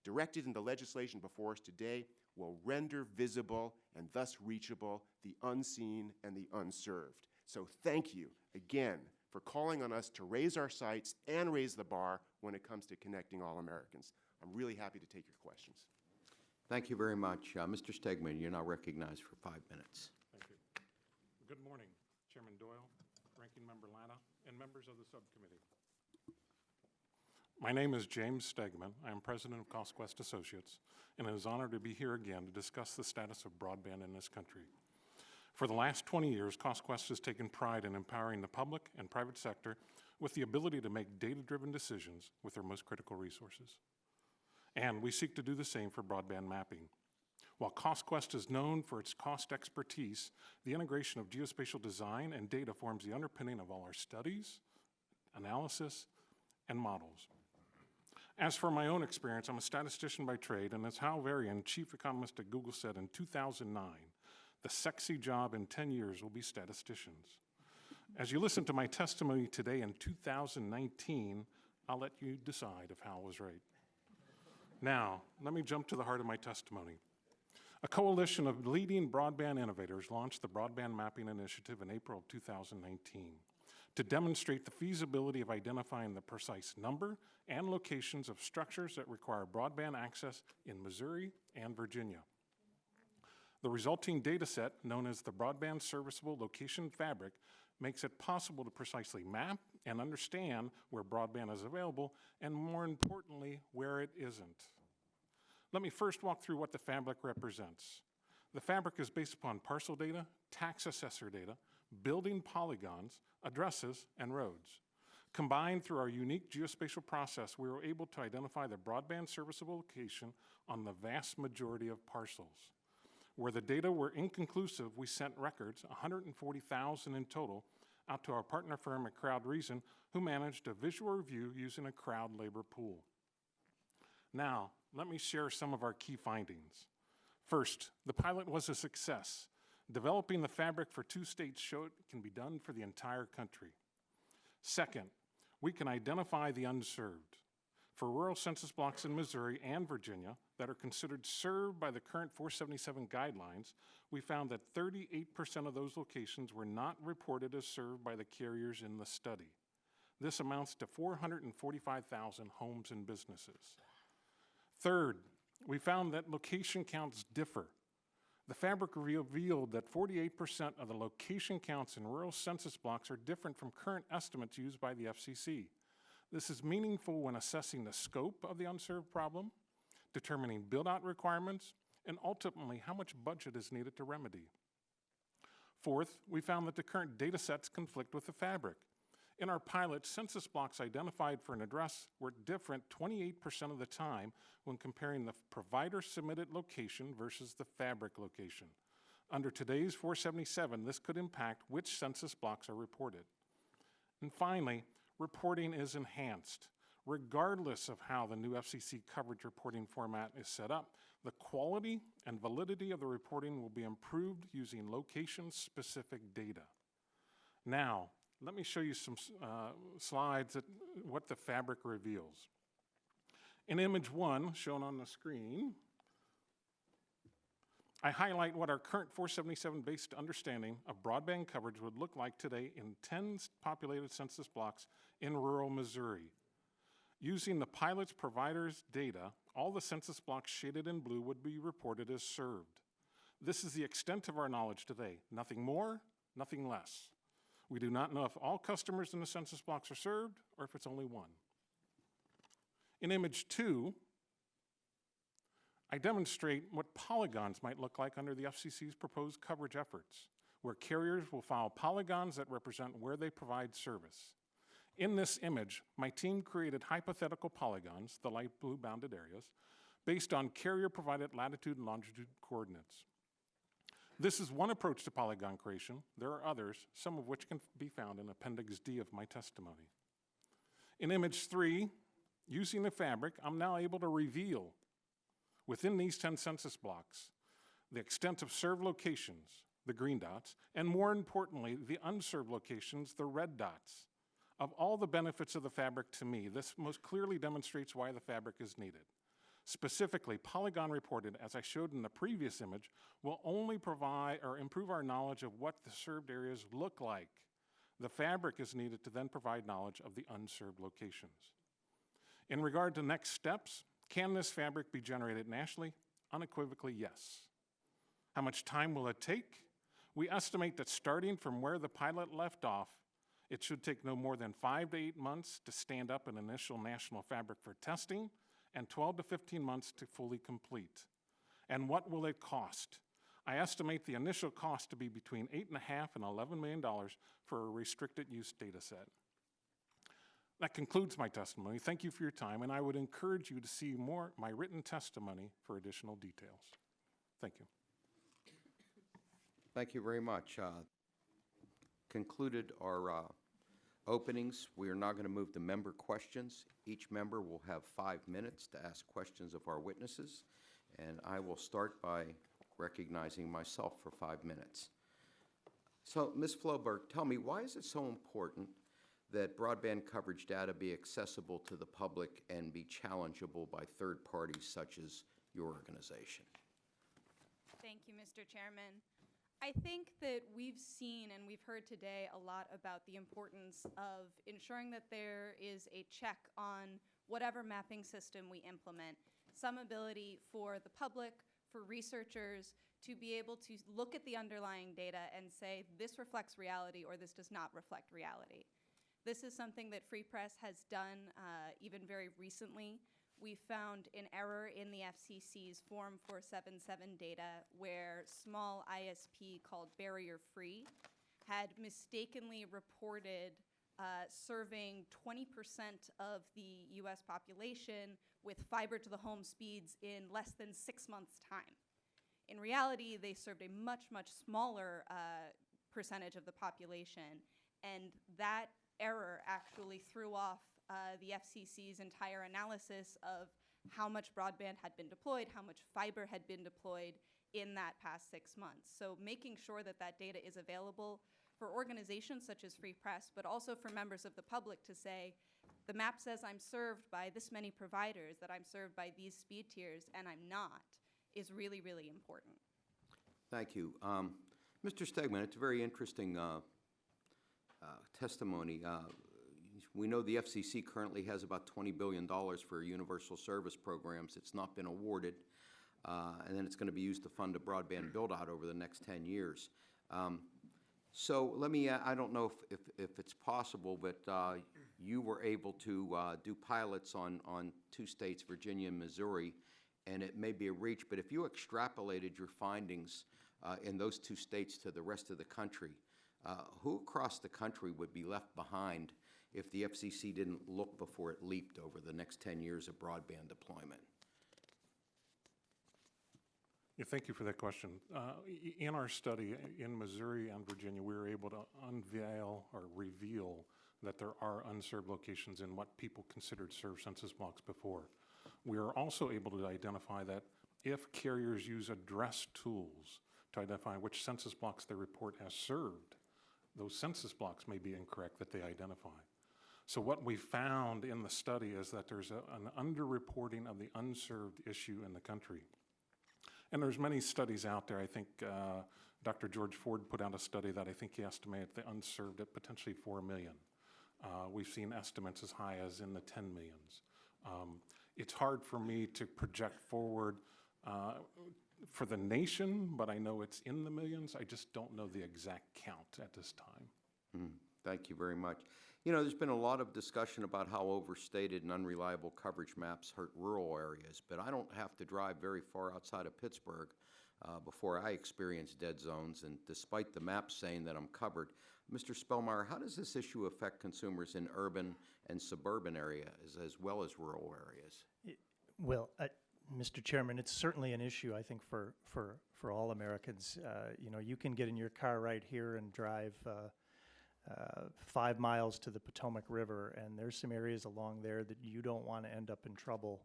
directed in the legislation before us today will render visible and thus reachable the unseen and the unserved. So thank you again for calling on us to raise our sights and raise the bar when it comes to connecting all Americans. I'm really happy to take your questions. Thank you very much. Mr. Stegman, you're now recognized for 5 minutes. Thank you. Good morning, Chairman Doyle, Ranking Member Latta, and members of the subcommittee. My name is James Stegman. I am president of CostQuest Associates, and it is an honor to be here again to discuss the status of broadband in this country. For the last 20 years, CostQuest has taken pride in empowering the public and private sector with the ability to make data-driven decisions with their most critical resources. And we seek to do the same for broadband mapping. While CostQuest is known for its cost expertise, the integration of geospatial design and data forms the underpinning of all our studies, analysis, and models. As for my own experience, I'm a statistician by trade, and as Hal Varian, chief economist at Google, said in 2009, the sexy job in 10 years will be statisticians. As you listen to my testimony today in 2019, I'll let you decide if Hal was right. Now, let me jump to the heart of my testimony. A coalition of leading broadband innovators launched the Broadband Mapping Initiative in April of 2019 to demonstrate the feasibility of identifying the precise number and locations of structures that require broadband access in Missouri and Virginia. The resulting data set, known as the Broadband Serviceable Location Fabric, makes it possible to precisely map and understand where broadband is available, and more importantly, where it isn't. Let me first walk through what the fabric represents. The fabric is based upon parcel data, tax assessor data, building polygons, addresses, and roads. Combined through our unique geospatial process, we were able to identify the broadband serviceable location on the vast majority of parcels. Where the data were inconclusive, we sent records, 140,000 in total, out to our partner firm at Crowd Reason, who managed a visual review using a crowd labor pool. Now, let me share some of our key findings. First, the pilot was a success. Developing the fabric for 2 states showed it can be done for the entire country. Second, we can identify the unserved. For rural census blocks in Missouri and Virginia that are considered served by the current 477 guidelines, we found that 38% of those locations were not reported as served by the carriers in the study. This amounts to 445,000 homes and businesses. Third, we found that location counts differ. The fabric revealed that 48% of the location counts in rural census blocks are different from current estimates used by the FCC. This is meaningful when assessing the scope of the unserved problem, determining build-out requirements, and ultimately how much budget is needed to remedy. Fourth, we found that the current data sets conflict with the fabric. In our pilot, census blocks identified for an address were different 28% of the time when comparing the provider-submitted location versus the fabric location. Under today's 477, this could impact which census blocks are reported. And finally, reporting is enhanced. Regardless of how the new FCC coverage reporting format is set up, the quality and validity of the reporting will be improved using location-specific data. Now, let me show you some slides that what the fabric reveals. In image 1, shown on the screen, I highlight what our current 477-based understanding of broadband coverage would look like today in 10 populated census blocks in rural Missouri. Using the pilot's provider's data, all the census blocks shaded in blue would be reported as served. This is the extent of our knowledge today. Nothing more, nothing less. We do not know if all customers in the census blocks are served or if it's only one. In image 2, I demonstrate what polygons might look like under the FCC's proposed coverage efforts, where carriers will file polygons that represent where they provide service. In this image, my team created hypothetical polygons, the light blue bounded areas, based on carrier-provided latitude and longitude coordinates. This is one approach to polygon creation. There are others, some of which can be found in Appendix D of my testimony. In image 3, using the fabric, I'm now able to reveal within these 10 census blocks the extent of served locations, the green dots, and more importantly, the unserved locations, the red dots. Of all the benefits of the fabric to me, this most clearly demonstrates why the fabric is needed. Specifically, polygon reported, as I showed in the previous image, will only provide or improve our knowledge of what the served areas look like. The fabric is needed to then provide knowledge of the unserved locations. In regard to next steps, can this fabric be generated nationally? Unequivocally, yes. How much time will it take? We estimate that starting from where the pilot left off, it should take no more than 5 to 8 months to stand up an initial national fabric for testing and 12 to 15 months to fully complete. And what will it cost? I estimate the initial cost to be between $8.5 and $11 million for a restricted use data set. That concludes my testimony. Thank you for your time, and I would encourage you to see more my written testimony for additional details. Thank you. Thank you very much. Concluded our openings. We are now going to move to member questions. Each member will have 5 minutes to ask questions of our witnesses, and I will start by recognizing myself for 5 minutes. So, Ms. Floberg, tell me, why is it so important that broadband coverage data be accessible to the public and be challengeable by third parties such as your organization? Thank you, Mr. Chairman. I think that we've seen and we've heard today a lot about the importance of ensuring that there is a check on whatever mapping system we implement. Some ability for the public, for researchers, to be able to look at the underlying data and say, this reflects reality or this does not reflect reality. This is something that Free Press has done even very recently. We found an error in the FCC's Form 477 data where small ISP called Barrier Free had mistakenly reported serving 20% of the US population with fiber to the home speeds in less than 6 months' time. In reality, they served a much, much smaller percentage of the population, and that error actually threw off the FCC's entire analysis of how much broadband had been deployed, how much fiber had been deployed in that past 6 months. So making sure that that data is available for organizations such as Free Press, but also for members of the public to say, the map says I'm served by this many providers, that I'm served by these speed tiers, and I'm not, is really, really important. Thank you. Mr. Stegman, it's a very interesting testimony. We know the FCC currently has about $20 billion for universal service programs. It's not been awarded, and then it's going to be used to fund a broadband build-out over the next 10 years. So let me, I don't know if it's possible, but you were able to do pilots on 2 states, Virginia and Missouri, and it may be a reach, but if you extrapolated your findings in those 2 states to the rest of the country, who across the country would be left behind if the FCC didn't look before it leaped over the next 10 years of broadband deployment? Yeah, thank you for that question. In our study in Missouri and Virginia, we were able to unveil or reveal that there are unserved locations in what people considered served census blocks before. We are also able to identify that if carriers use address tools to identify which census blocks they report as served, those census blocks may be incorrect that they identify. So what we found in the study is that there's an underreporting of the unserved issue in the country. And there's many studies out there. I think Dr. George Ford put out a study that I think he estimated the unserved at potentially 4 million. We've seen estimates as high as in the 10 millions. It's hard for me to project forward for the nation, but I know it's in the millions. I just don't know the exact count at this time. Thank you very much. You know, there's been a lot of discussion about how overstated and unreliable coverage maps hurt rural areas, but I don't have to drive very far outside of Pittsburgh before I experience dead zones, and despite the map saying that I'm covered. Mr. Spellmeyer, how does this issue affect consumers in urban and suburban areas as well as rural areas? Well, Mr. Chairman, it's certainly an issue, I think, for all Americans. You know, you can get in your car right here and drive 5 miles to the Potomac River, and there's some areas along there that you don't want to end up in trouble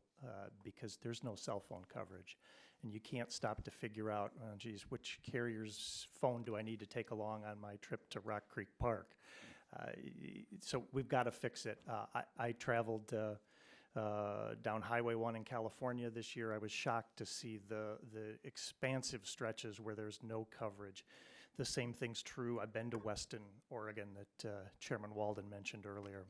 because there's no cell phone coverage. And you can't stop to figure out, oh, geez, which carrier's phone do I need to take along on my trip to Rock Creek Park? So we've got to fix it. I traveled down Highway 1 in California this year. I was shocked to see the expansive stretches where there's no coverage. The same thing's true. I've been to Weston, Oregon, that Chairman Walden mentioned earlier.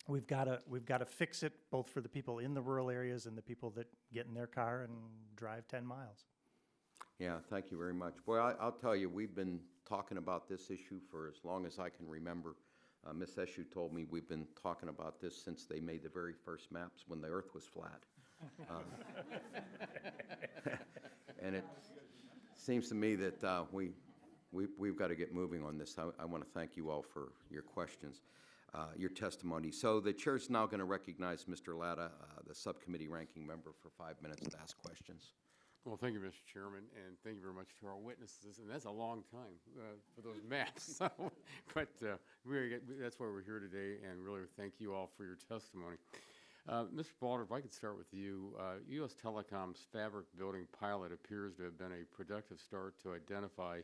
We've got to fix it, both for the people in the rural areas and the people that get in their car and drive 10 miles. Yeah, thank you very much. Boy, I'll tell you, we've been talking about this issue for as long as I can remember. Ms. Eshu told me we've been talking about this since they made the very first maps when the earth was flat. And it seems to me that we've got to get moving on this. I want to thank you all for your questions, your testimony. So the chair's now going to recognize Mr. Latta, the subcommittee ranking member, for 5 minutes to ask questions. Well, thank you, Mr. Chairman, and thank you very much to our witnesses. And that's a long time for those maps. But that's why we're here today, and really thank you all for your testimony. Mr. Balder, if I could start with you. U.S. Telecom's fabric building pilot appears to have been a productive start to identify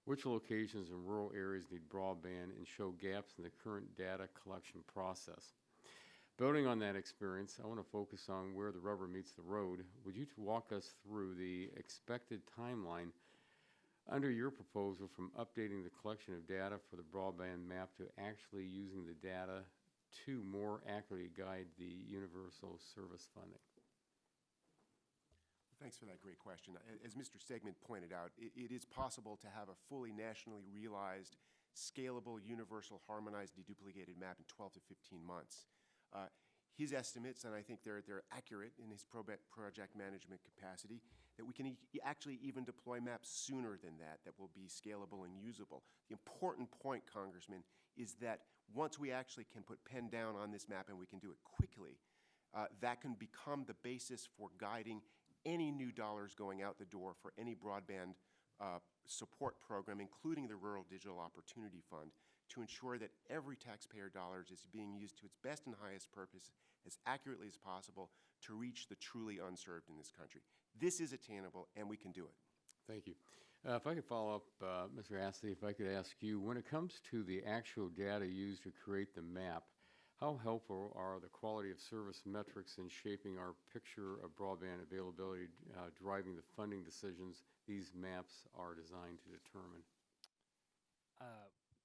which locations in rural areas need broadband and show gaps in the current data collection process. Building on that experience, I want to focus on where the rubber meets the road. Would you walk us through the expected timeline under your proposal from updating the collection of data for the broadband map to actually using the data to more accurately guide the universal service funding? Thanks for that great question. As Mr. Stegman pointed out, it is possible to have a fully nationally realized, scalable, universal, harmonized, deduplicated map in 12 to 15 months. His estimates, and I think they're accurate in his project management capacity, that we can actually even deploy maps sooner than that will be scalable and usable. The important point, Congressman, is that once we actually can put pen down on this map and we can do it quickly, that can become the basis for guiding any new dollars going out the door for any broadband support program, including the Rural Digital Opportunity Fund, to ensure that every taxpayer dollar is being used to its best and highest purpose as accurately as possible to reach the truly unserved in this country. This is attainable, and we can do it. Thank you. If I could follow up, Mr. Astley, if I could ask you, when it comes to the actual data used to create the map, how helpful are the quality of service metrics in shaping our picture of broadband availability, driving the funding decisions these maps are designed to determine?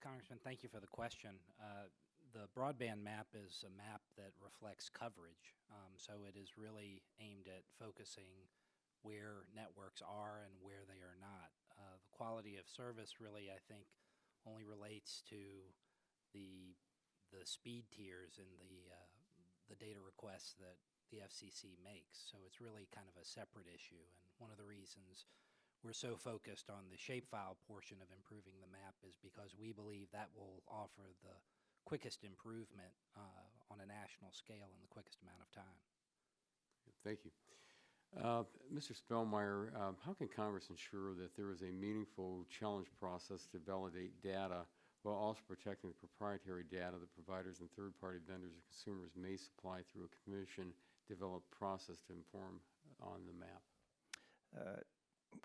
Congressman, thank you for the question. The broadband map is a map that reflects coverage, so it is really aimed at focusing where networks are and where they are not. The quality of service really, I think, only relates to the speed tiers in the data requests that the FCC makes. So it's really kind of a separate issue. And one of the reasons we're so focused on the shapefile portion of improving the map is because we believe that will offer the quickest improvement on a national scale in the quickest amount of time. Thank you. Mr. Spellmeyer, how can Congress ensure that there is a meaningful challenge process to validate data while also protecting the proprietary data that providers and third-party vendors and consumers may supply through a commission-developed process to inform on the map?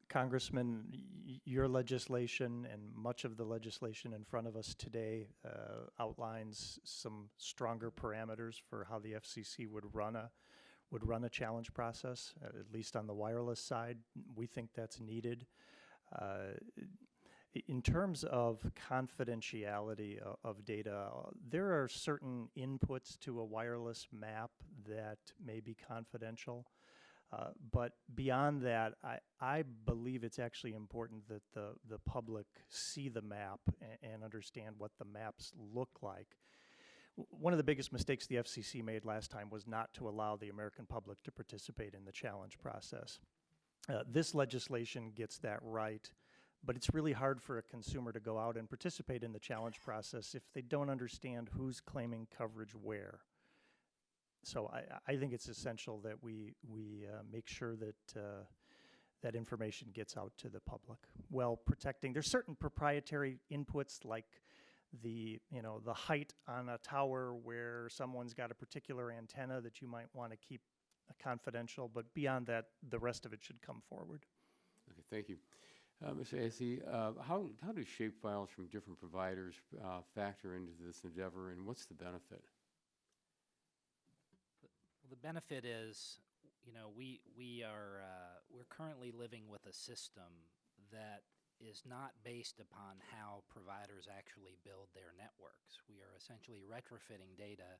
Congressman, your legislation and much of the legislation in front of us today outlines some stronger parameters for how the FCC would run a challenge process, at least on the wireless side. We think that's needed. In terms of confidentiality of data, there are certain inputs to a wireless map that may be confidential. But beyond that, I believe it's actually important that the public see the map and understand what the maps look like. One of the biggest mistakes the FCC made last time was not to allow the American public to participate in the challenge process. This legislation gets that right, but it's really hard for a consumer to go out and participate in the challenge process if they don't understand who's claiming coverage where. So I think it's essential that we make sure that that information gets out to the public while protecting. There's certain proprietary inputs like the height on a tower where someone's got a particular antenna that you might want to keep confidential, but beyond that, the rest of it should come forward. Okay, thank you. Mr. Astley, how do shapefiles from different providers factor into this endeavor, and what's the benefit? The benefit is, we're currently living with a system that is not based upon how providers actually build their networks. We are essentially retrofitting data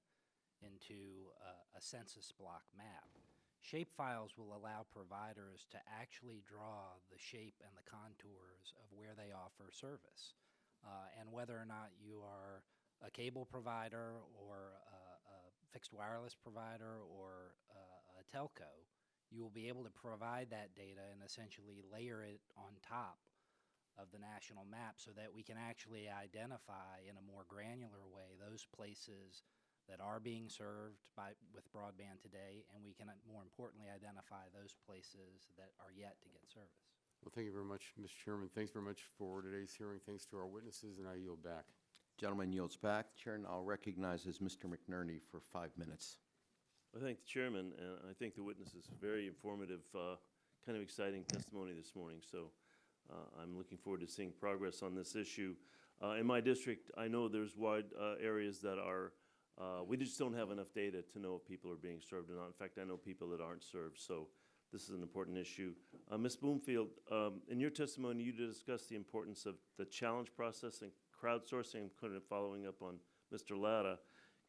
into a census block map. Shapefiles will allow providers to actually draw the shape and the contours of where they offer service. And whether or not you are a cable provider or a fixed wireless provider or a telco, you will be able to provide that data and essentially layer it on top of the national map so that we can actually identify in a more granular way those places that are being served with broadband today, and we can, more importantly, identify those places that are yet to get service. Well, thank you very much, Mr. Chairman. Thanks very much for today's hearing. Thanks to our witnesses, and I yield back. Gentleman yields back. Chair, and I'll recognize Mr. McNerney for 5 minutes. I thank the chairman, and I thank the witnesses. Very informative, kind of exciting testimony this morning. So I'm looking forward to seeing progress on this issue. In my district, I know there's wide areas that are, we just don't have enough data to know if people are being served or not. In fact, I know people that aren't served. So this is an important issue. Ms. Bloomfield, in your testimony, you discussed the importance of the challenge process and crowdsourcing. I'm kind of following up on Mr. Latta.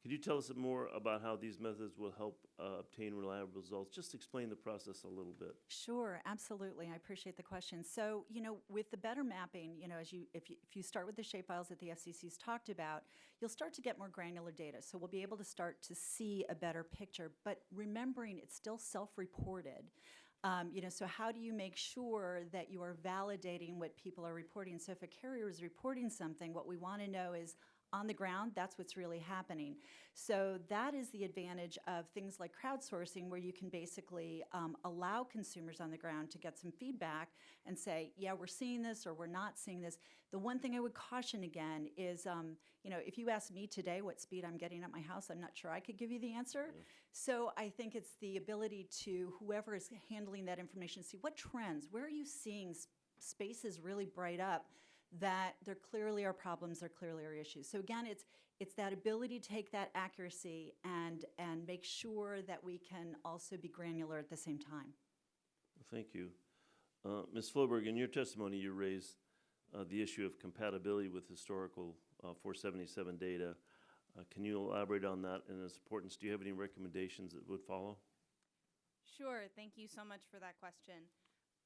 Could you tell us more about how these methods will help obtain reliable results? Just explain the process a little bit. Sure, absolutely. I appreciate the question. So, with the better mapping, if you start with the shapefiles that the FCC's talked about, you'll start to get more granular data. So we'll be able to start to see a better picture. But remembering it's still self-reported. So how do you make sure that you are validating what people are reporting? So if a carrier is reporting something, what we want to know is, on the ground, that's what's really happening. So that is the advantage of things like crowdsourcing, where you can basically allow consumers on the ground to get some feedback and say, yeah, we're seeing this or we're not seeing this. The one thing I would caution again is, if you ask me today what speed I'm getting at my house, I'm not sure I could give you the answer. Yeah. So I think it's the ability to, whoever is handling that information, see what trends, where are you seeing spaces really bright up, that there clearly are problems, there clearly are issues. So again, it's that ability to take that accuracy and make sure that we can also be granular at the same time. Thank you. Ms. Floberg, in your testimony, you raised the issue of compatibility with historical 477 data. Can you elaborate on that and its importance? Do you have any recommendations that would follow? Sure. Thank you so much for that question.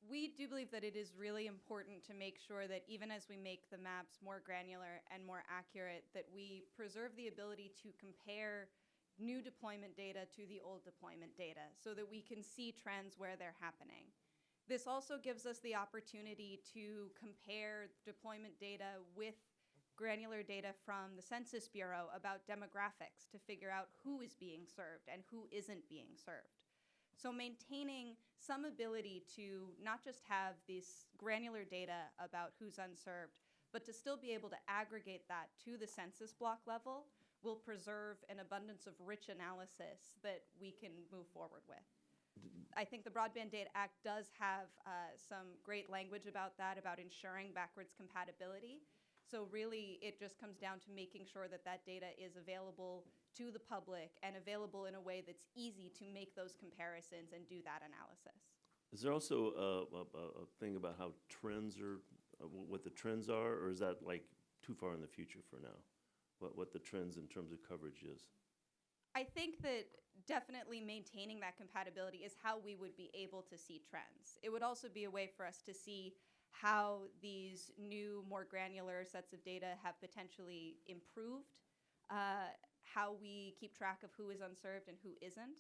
We do believe that it is really important to make sure that even as we make the maps more granular and more accurate, that we preserve the ability to compare new deployment data to the old deployment data so that we can see trends where they're happening. This also gives us the opportunity to compare deployment data with granular data from the Census Bureau about demographics to figure out who is being served and who isn't being served. So maintaining some ability to not just have this granular data about who's unserved, but to still be able to aggregate that to the census block level will preserve an abundance of rich analysis that we can move forward with. I think the Broadband Data Act does have some great language about that, about ensuring backwards compatibility. So really, it just comes down to making sure that that data is available to the public and available in a way that's easy to make those comparisons and do that analysis. Is there also a thing about how trends are, what the trends are, or is that like too far in the future for now? What the trends in terms of coverage is? I think that definitely maintaining that compatibility is how we would be able to see trends. It would also be a way for us to see how these new, more granular sets of data have potentially improved, how we keep track of who is unserved and who isn't.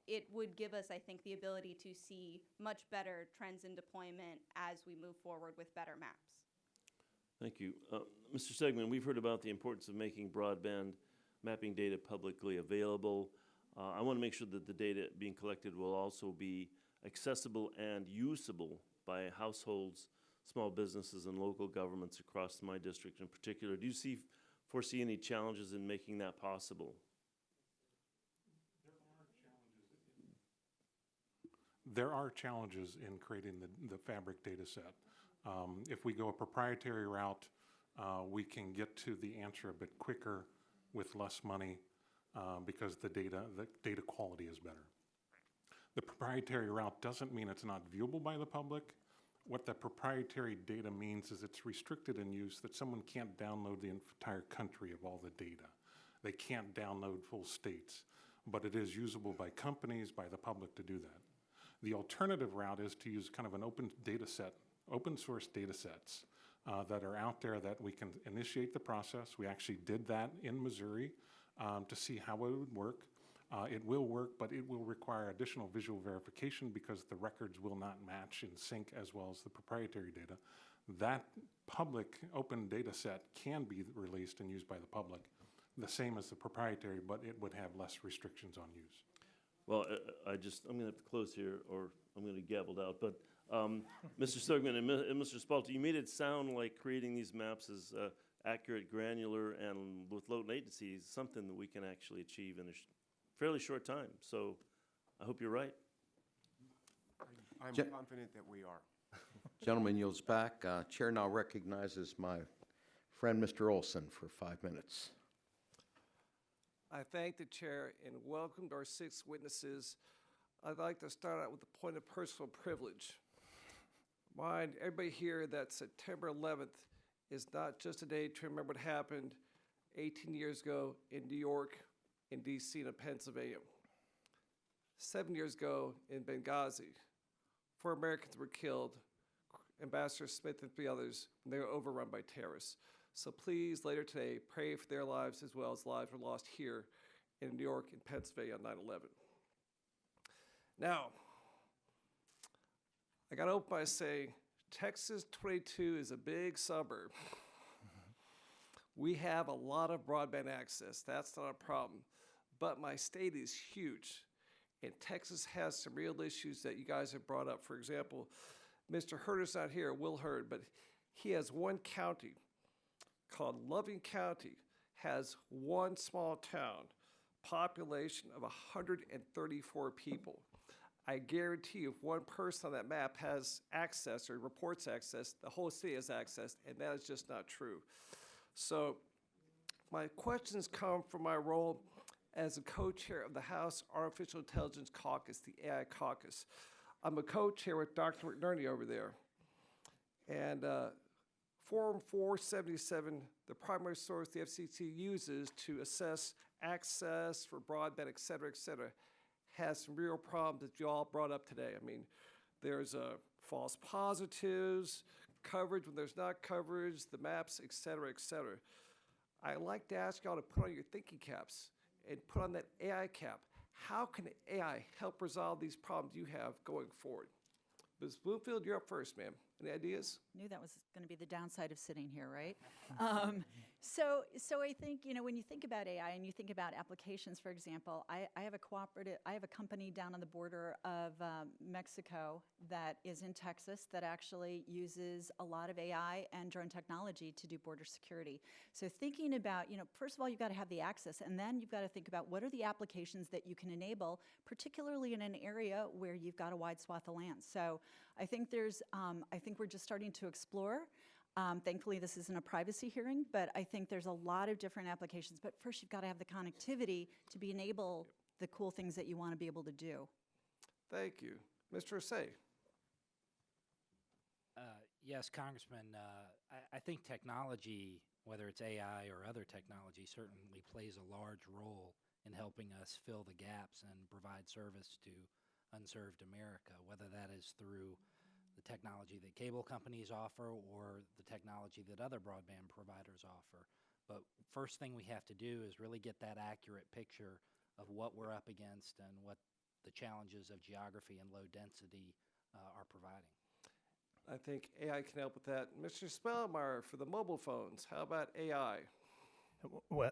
It would give us, I think, the ability to see much better trends in deployment as we move forward with better maps. Thank you. Mr. Stegman, we've heard about the importance of making broadband mapping data publicly available. I want to make sure that the data being collected will also be accessible and usable by households, small businesses, and local governments across my district in particular. Do you foresee any challenges in making that possible? There are challenges in creating the fabric data set. If we go a proprietary route, we can get to the answer a bit quicker with less money because the data quality is better. The proprietary route doesn't mean it's not viewable by the public. What that proprietary data means is it's restricted in use, that someone can't download the entire country of all the data. They can't download full states, but it is usable by companies, by the public to do that. The alternative route is to use kind of an open data set, open source data sets that are out there that we can initiate the process. We actually did that in Missouri to see how it would work. It will work, but it will require additional visual verification because the records will not match in sync as well as the proprietary data. That public open data set can be released and used by the public, the same as the proprietary, but it would have less restrictions on use. Well, I'm going to have to close here, or I'm going to be gabbled out. But Mr. Stegman and Mr. Spalter, you made it sound like creating these maps is accurate, granular, and with low latency is something that we can actually achieve in a fairly short time. So I hope you're right. I'm confident that we are. Gentleman yields back. Chair now recognizes my friend, Mr. Olson, for 5 minutes. I thank the chair and welcome our 6 witnesses. I'd like to start out with a point of personal privilege. Remind everybody here that September 11th is not just a day to remember what happened 18 years ago in New York, in D.C., and in Pennsylvania. 7 years ago in Benghazi, 4 Americans were killed, Ambassador Smith and 3 others, when they were overrun by terrorists. So please, later today, pray for their lives as well as lives were lost here in New York and Pennsylvania on 9/11. Now, I got to open by saying Texas 22 is a big suburb. We have a lot of broadband access. That's not a problem. But my state is huge, and Texas has some real issues that you guys have brought up. For example, Mr. Hurd not here, Will Hurd, but he has one county called Loving County, has one small town, population of 134 people. I guarantee you, if one person on that map has access or reports access, the whole city has access, and that is just not true. So my questions come from my role as a co-chair of the House Artificial Intelligence Caucus, the AI Caucus. I'm a co-chair with Dr. McNerney over there. And Form 477, the primary source the FCC uses to assess access for broadband, et cetera, has some real problems that you all brought up today. I mean, there's false positives, coverage when there's not coverage, the maps, et cetera, et cetera. I'd like to ask y'all to put on your thinking caps and put on that AI cap. How can AI help resolve these problems you have going forward? Ms. Bloomfield, you're up first, ma'am. Any ideas? Knew that was going to be the downside of sitting here, right? So I think, when you think about AI and you think about applications, for example, I have a company down on the border of Mexico that is in Texas that actually uses a lot of AI and drone technology to do border security. So thinking about, first of all, you've got to have the access, and then you've got to think about what are the applications that you can enable, particularly in an area where you've got a wide swath of land. So I think I think we're just starting to explore. Thankfully, this isn't a privacy hearing, but I think there's a lot of different applications. But first, you've got to have the connectivity to enable the cool things that you want to be able to do. Thank you. Mr. Asay. Yes, Congressman, I think technology, whether it's AI or other technology, certainly plays a large role in helping us fill the gaps and provide service to unserved America, whether that is through the technology that cable companies offer or the technology that other broadband providers offer. But first thing we have to do is really get that accurate picture of what we're up against and what the challenges of geography and low density are providing. I think AI can help with that. Mr. Spellmeyer, for the mobile phones, how about AI? Well,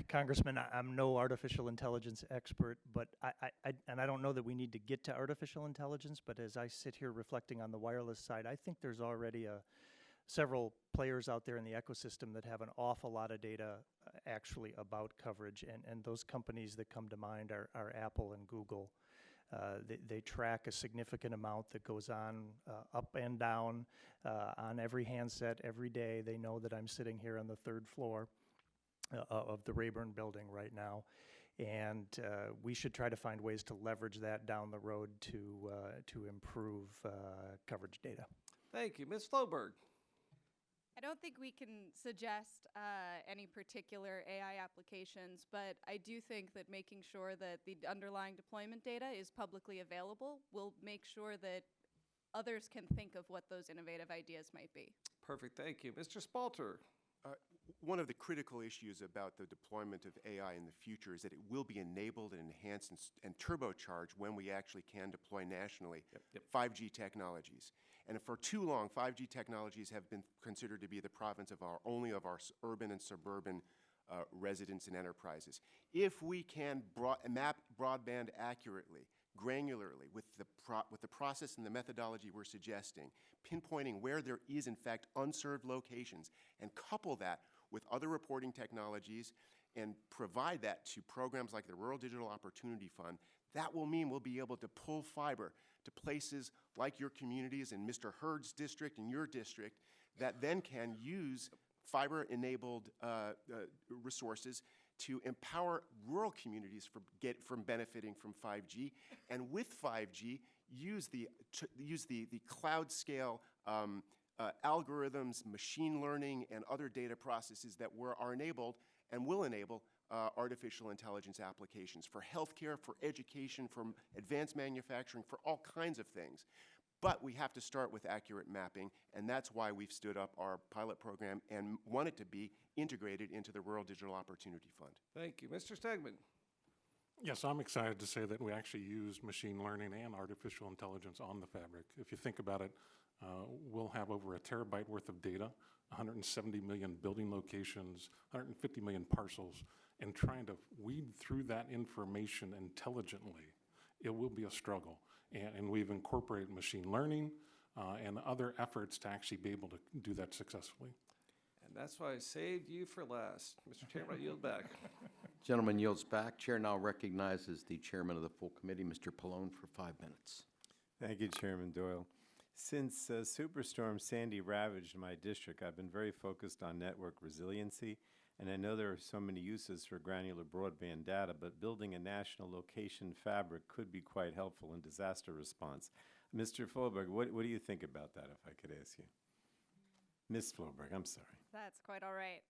Congressman, I'm no artificial intelligence expert, but I don't know that we need to get to artificial intelligence, but as I sit here reflecting on the wireless side, I think there's already several players out there in the ecosystem that have an awful lot of data actually about coverage, and those companies that come to mind are Apple and Google. They track a significant amount that goes on up and down on every handset every day. They know that I'm sitting here on the third floor of the Rayburn building right now, and we should try to find ways to leverage that down the road to improve coverage data. Thank you. Ms. Floberg. I don't think we can suggest any particular AI applications, but I do think that making sure that the underlying deployment data is publicly available will make sure that others can think of what those innovative ideas might be. Perfect. Thank you. Mr. Spalter. One of the critical issues about the deployment of AI in the future is that it will be enabled and enhanced and turbocharged when we actually can deploy nationally 5G technologies. And for too long, 5G technologies have been considered to be the province of only of our urban and suburban residents and enterprises. If we can map broadband accurately, granularly, with the process and the methodology we're suggesting, pinpointing where there is in fact unserved locations, and couple that with other reporting technologies and provide that to programs like the Rural Digital Opportunity Fund, that will mean we'll be able to pull fiber to places like your communities in Mr. Hurd's district and your district that then can use fiber-enabled resources to empower rural communities from benefiting from 5G, and with 5G, use the cloud scale algorithms, machine learning, and other data processes that are enabled and will enable artificial intelligence applications for healthcare, for education, for advanced manufacturing, for all kinds of things. But we have to start with accurate mapping, and that's why we've stood up our pilot program and want it to be integrated into the Rural Digital Opportunity Fund. Thank you. Mr. Stegman. Yes, I'm excited to say that we actually use machine learning and artificial intelligence on the fabric. If you think about it, We'll have over a terabyte worth of data, 170 million building locations, 150 million parcels, and trying to weed through that information intelligently, it will be a struggle. And we've incorporated machine learning and other efforts to actually be able to do that successfully. And that's why I saved you for last. Mr. Chairman, I yield back. Gentleman yields back. Chair now recognizes the chairman of the full committee, Mr. Pallone, for 5 minutes. Thank you, Chairman Doyle. Since Superstorm Sandy ravaged my district, I've been very focused on network resiliency, and I know there are so many uses for granular broadband data, but building a national location fabric could be quite helpful in disaster response. Mr. Floberg, what do you think about that, if I could ask you? Ms. Floberg, I'm sorry. That's quite all right.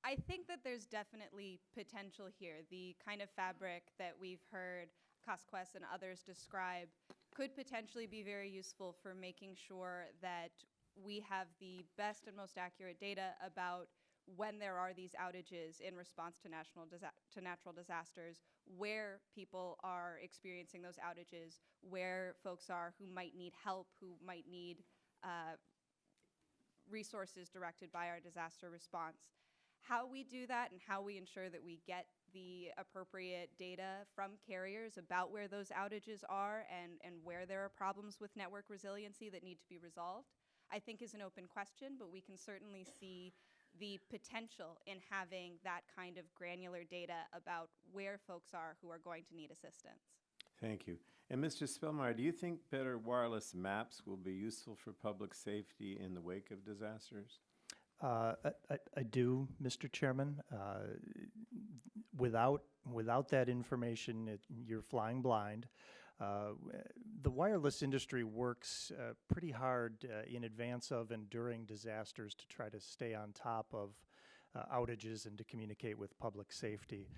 I think that there's definitely potential here. The kind of fabric that we've heard CostQuest and others describe could potentially be very useful for making sure that we have the best and most accurate data about when there are these outages in response to natural disasters, where people are experiencing those outages, where folks are who might need help, who might need resources directed by our disaster response. How we do that and how we ensure that we get the appropriate data from carriers about where those outages are and where there are problems with network resiliency that need to be resolved, I think is an open question, but we can certainly see the potential in having that kind of granular data about where folks are who are going to need assistance. Thank you. And Mr. Spellmeyer, do you think better wireless maps will be useful for public safety in the wake of disasters? I do, Mr. Chairman. Without that information, you're flying blind. The wireless industry works pretty hard in advance of and during disasters to try to stay on top of outages and to communicate with public safety.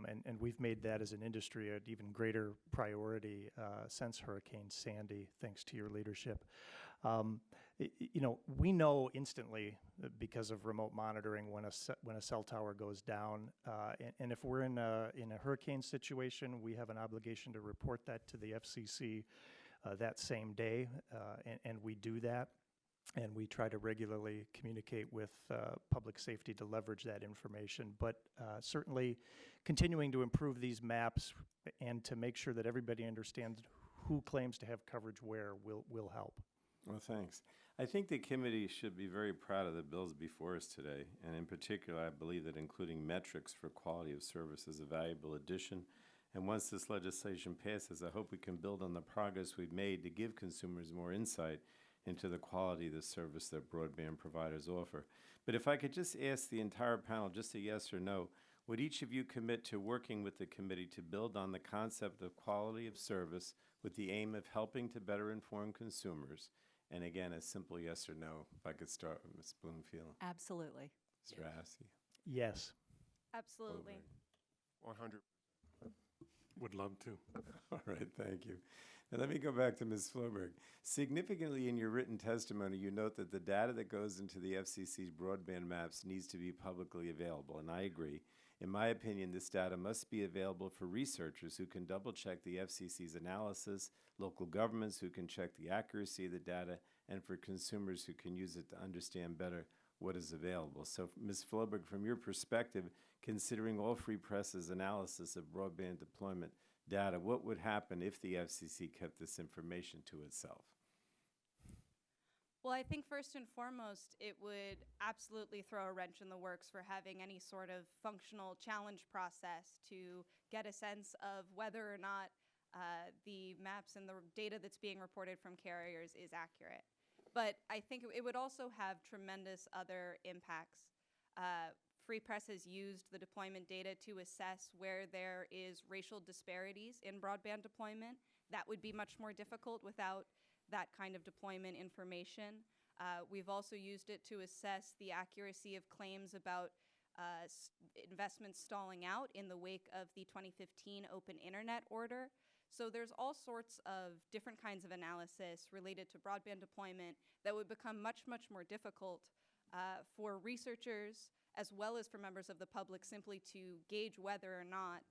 And we've made that as an industry an even greater priority since Hurricane Sandy, thanks to your leadership. We know instantly because of remote monitoring when a cell tower goes down, and if we're in a hurricane situation, we have an obligation to report that to the FCC that same day, and we do that, and we try to regularly communicate with public safety to leverage that information. But certainly, continuing to improve these maps and to make sure that everybody understands who claims to have coverage where will help. Well, thanks. I think the committee should be very proud of the bills before us today, and in particular, I believe that including metrics for quality of service is a valuable addition. And once this legislation passes, I hope we can build on the progress we've made to give consumers more insight into the quality of the service that broadband providers offer. But if I could just ask the entire panel just a yes or no, would each of you commit to working with the committee to build on the concept of quality of service with the aim of helping to better inform consumers? And again, a simple yes or no, if I could start with Ms. Bloomfield. Absolutely. Mr. Assey. Yes. Absolutely. 100. Would love to. All right, thank you. Now let me go back to Ms. Floberg. Significantly in your written testimony, you note that the data that goes into the FCC's broadband maps needs to be publicly available, and I agree. In my opinion, this data must be available for researchers who can double-check the FCC's analysis, local governments who can check the accuracy of the data, and for consumers who can use it to understand better what is available. So, Ms. Floberg, from your perspective, considering all free press's analysis of broadband deployment data, what would happen if the FCC kept this information to itself? Well, I think first and foremost, it would absolutely throw a wrench in the works for having any sort of functional challenge process to get a sense of whether or not the maps and the data that's being reported from carriers is accurate. But I think it would also have tremendous other impacts. Free Press has used the deployment data to assess where there is racial disparities in broadband deployment. That would be much more difficult without that kind of deployment information. We've also used it to assess the accuracy of claims about investments stalling out in the wake of the 2015 Open Internet Order. So there's all sorts of different kinds of analysis related to broadband deployment that would become much, much more difficult for researchers as well as for members of the public simply to gauge whether or not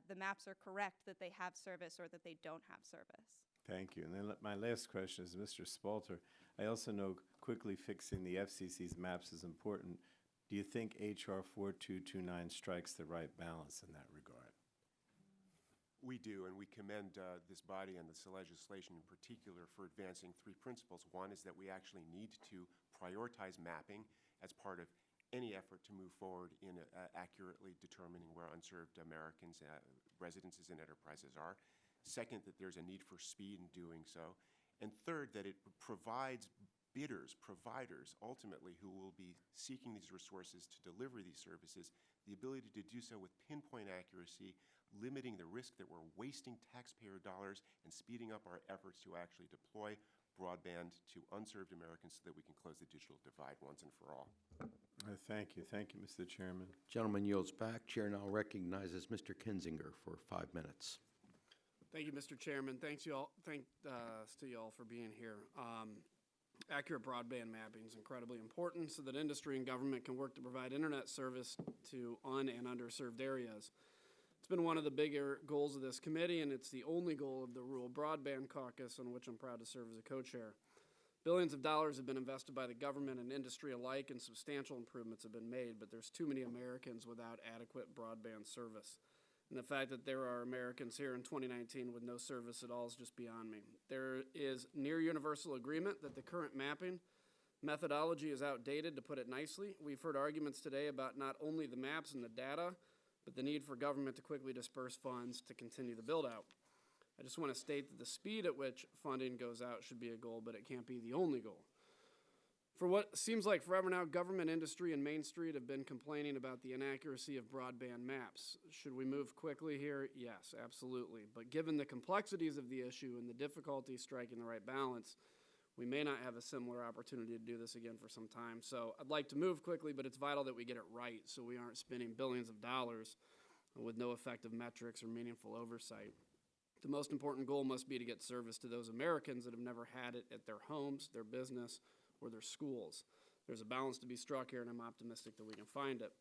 the maps are correct, that they have service or that they don't have service. Thank you. And then my last question is, Mr. Spalter, I also know quickly fixing the FCC's maps is important. Do you think H.R. 4229 strikes the right balance in that regard? We do, and we commend this body and this legislation in particular for advancing three principles. One is that we actually need to prioritize mapping as part of any effort to move forward in accurately determining where unserved Americans, residences, and enterprises are. Second, that there's a need for speed in doing so. And third, that it provides bidders, providers, ultimately, who will be seeking these resources to deliver these services, the ability to do so with pinpoint accuracy, limiting the risk that we're wasting taxpayer dollars and speeding up our efforts to actually deploy broadband to unserved Americans so that we can close the digital divide once and for all. Thank you. Thank you, Mr. Chairman. Gentleman yields back. Chair now recognizes Mr. Kinzinger for 5 minutes. Thank you, Mr. Chairman. Thanks to you all for being here. Accurate broadband mapping is incredibly important so that industry and government can work to provide internet service to un- and underserved areas. It's been one of the bigger goals of this committee, and it's the only goal of the Rural Broadband Caucus, on which I'm proud to serve as a co-chair. Billions of dollars have been invested by the government and industry alike, and substantial improvements have been made, but there's too many Americans without adequate broadband service. And the fact that there are Americans here in 2019 with no service at all is just beyond me. There is near universal agreement that the current mapping methodology is outdated, to put it nicely. We've heard arguments today about not only the maps and the data, but the need for government to quickly disperse funds to continue the build-out. I just want to state that the speed at which funding goes out should be a goal, but it can't be the only goal. For what seems like forever now, government, industry, and Main Street have been complaining about the inaccuracy of broadband maps. Should we move quickly here? Yes, absolutely. But given the complexities of the issue and the difficulty striking the right balance, we may not have a similar opportunity to do this again for some time. So I'd like to move quickly, but it's vital that we get it right so we aren't spending billions of dollars with no effective metrics or meaningful oversight. The most important goal must be to get service to those Americans that have never had it at their homes, their business, or their schools. There's a balance to be struck here, and I'm optimistic that we can find it.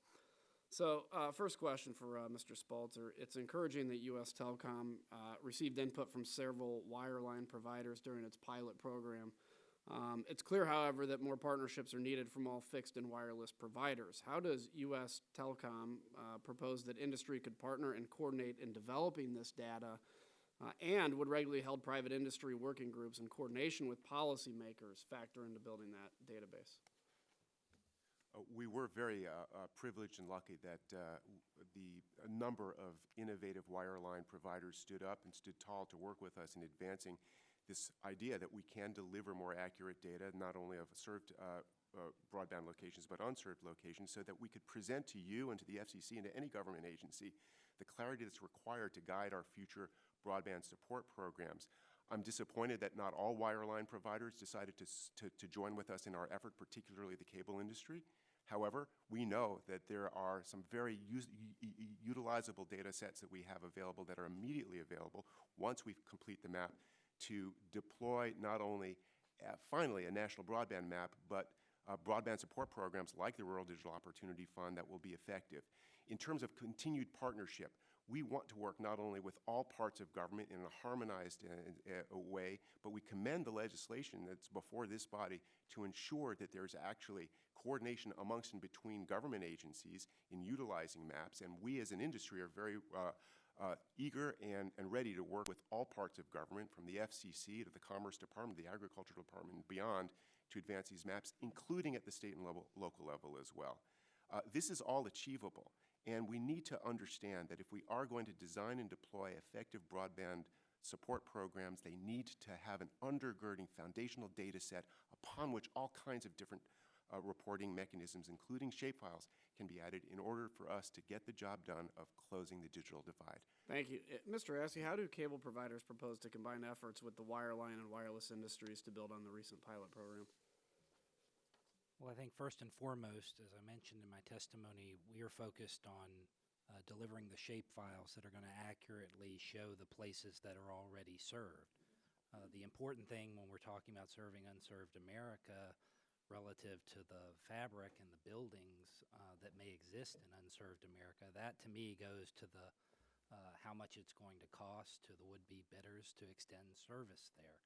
So first question for Mr. Spalter. It's encouraging that U.S. Telecom received input from several wireline providers during its pilot program. It's clear, however, that more partnerships are needed from all fixed and wireless providers. How does U.S. Telecom propose that industry could partner and coordinate in developing this data, and would regularly held private industry working groups in coordination with policymakers factor into building that database? We were very privileged and lucky that a number of innovative wireline providers stood up and stood tall to work with us in advancing this idea that we can deliver more accurate data, not only of served broadband locations, but unserved locations, so that we could present to you and to the FCC and to any government agency the clarity that's required to guide our future broadband support programs. I'm disappointed that not all wireline providers decided to join with us in our effort, particularly the cable industry. However, we know that there are some very utilizable data sets that we have available that are immediately available once we complete the map to deploy not only finally a national broadband map, but broadband support programs like the Rural Digital Opportunity Fund that will be effective. In terms of continued partnership, we want to work not only with all parts of government in a harmonized way, but we commend the legislation that's before this body to ensure that there's actually coordination amongst and between government agencies in utilizing maps. And we as an industry are very eager and ready to work with all parts of government, from the FCC to the Commerce Department, the Agriculture Department, and beyond, to advance these maps, including at the state and local level as well. This is all achievable. And we need to understand that if we are going to design and deploy effective broadband support programs, they need to have an undergirding foundational data set upon which all kinds of different reporting mechanisms, including shapefiles, can be added in order for us to get the job done of closing the digital divide. Thank you. Mr. Assey, how do cable providers propose to combine efforts with the wireline and wireless industries to build on the recent pilot program? Well, I think first and foremost, as I mentioned in my testimony, we are focused on delivering the shape files that are going to accurately show the places that are already served. The important thing when we're talking about serving unserved America relative to the fabric and the buildings that may exist in unserved America, that to me goes to the how much it's going to cost to the would-be bidders to extend service there.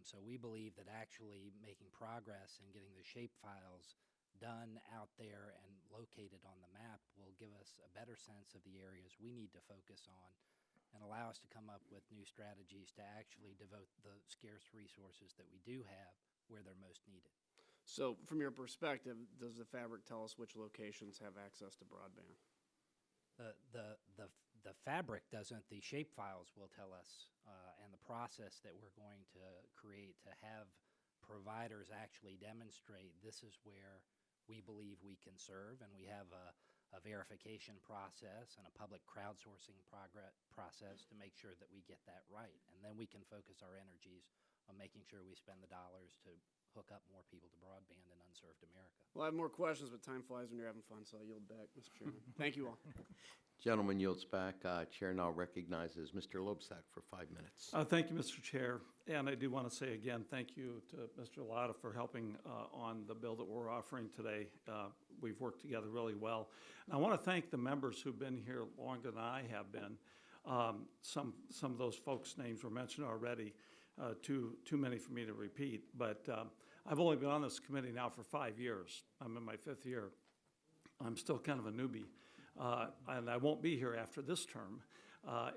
So we believe that actually making progress and getting the shapefiles done out there and located on the map will give us a better sense of the areas we need to focus on and allow us to come up with new strategies to actually devote the scarce resources that we do have where they're most needed. So from your perspective, does the fabric tell us which locations have access to broadband? The fabric doesn't, the shapefiles will tell us, and the process that we're going to create to have providers actually demonstrate this is where we believe we can serve, and we have a verification process and a public crowdsourcing process to make sure that we get that right. And then we can focus our energies on making sure we spend the dollars to hook up more people to broadband in unserved America. Well, I have more questions, but time flies when you're having fun, so I yield back, Mr. Chairman. Thank you all. Gentleman yields back. Chair now recognizes Mr. Lobsack for 5 minutes. Thank you, Mr. Chair. And I do want to say again, thank you to Mr. Latta for helping on the bill that we're offering today. We've worked together really well. And I want to thank the members who've been here longer than I have been. Some of those folks' names were mentioned already, too many for me to repeat. But I've only been on this committee now for 5 years. I'm in my 5th year. I'm still kind of a newbie. And I won't be here after this term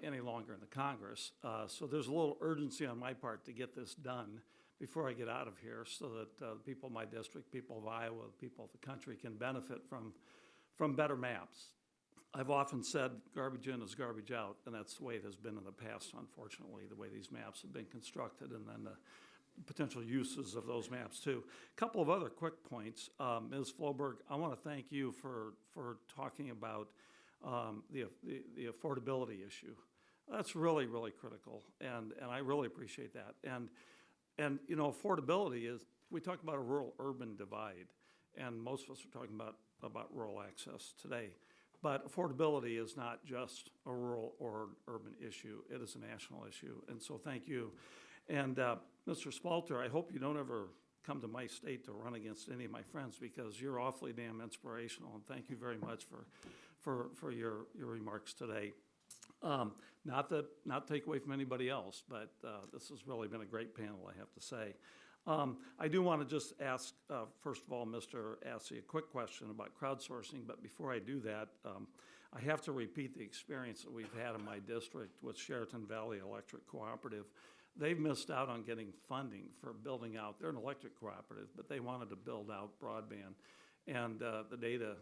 any longer in the Congress. So there's a little urgency on my part to get this done before I get out of here so that people in my district, people of Iowa, people of the country can benefit from better maps. I've often said garbage in is garbage out, and that's the way it has been in the past, unfortunately, the way these maps have been constructed and then the potential uses of those maps too. A couple of other quick points. Ms. Floberg, I want to thank you for talking about the affordability issue. That's really, really critical, and I really appreciate that. And you know, affordability is, we talk about a rural-urban divide, and most of us are talking about rural access today. But affordability is not just a rural or urban issue. It is a national issue, and so thank you. And Mr. Spalter, I hope you don't ever come to my state to run against any of my friends because you're awfully damn inspirational, and thank you very much for your remarks today. Not to take away from anybody else, but this has really been a great panel, I have to say. I do want to just ask, first of all, Mr. Assey, a quick question about crowdsourcing, but before I do that, I have to repeat the experience that we've had in my district with Sheraton Valley Electric Cooperative. They've missed out on getting funding for building out. They're an electric cooperative, but they wanted to build out broadband. And the data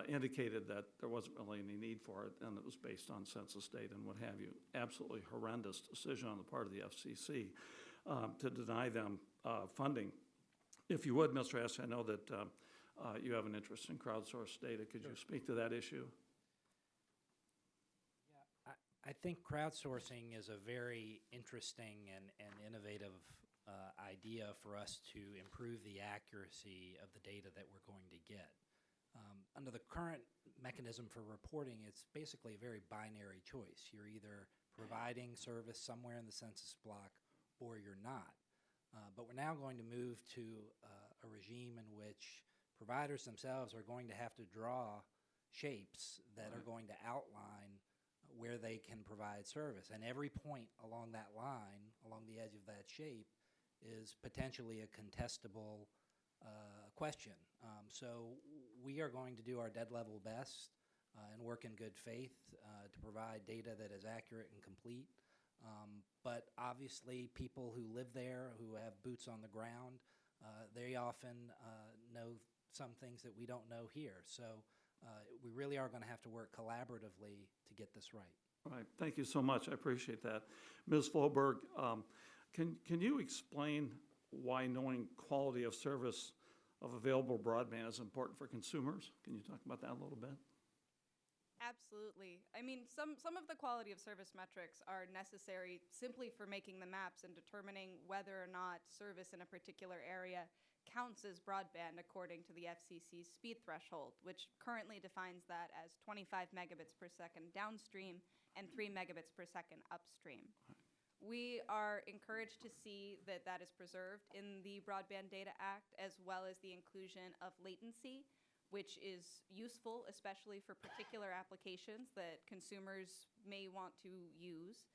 indicated that there wasn't really any need for it, and it was based on census data and what have you. Absolutely horrendous decision on the part of the FCC to deny them funding. If you would, Mr. Assey, I know that you have an interest in crowdsourced data. Could you speak to that issue? I think crowdsourcing is a very interesting and innovative idea for us to improve the accuracy of the data that we're going to get. Under the current mechanism for reporting, it's basically a very binary choice. You're either providing service somewhere in the census block or you're not. But we're now going to move to a regime in which providers themselves are going to have to draw shapes that are going to outline where they can provide service. And every point along that line, along the edge of that shape, is potentially a contestable question. So we are going to do our dead level best and work in good faith to provide data that is accurate and complete. But obviously people who live there, who have boots on the ground, they often know some things that we don't know here. So we really are going to have to work collaboratively to get this right. All right, thank you so much. I appreciate that. Ms. Floberg, can you explain why knowing quality of service of available broadband is important for consumers? Can you talk about that a little bit? Absolutely. I mean, some of the quality of service metrics are necessary simply for making the maps and determining whether or not service in a particular area counts as broadband according to the FCC's speed threshold, which currently defines that as 25 megabits per second downstream and 3 megabits per second upstream. We are encouraged to see that that is preserved in the Broadband Data Act, as well as the inclusion of latency, which is useful, especially for particular applications that consumers may want to use.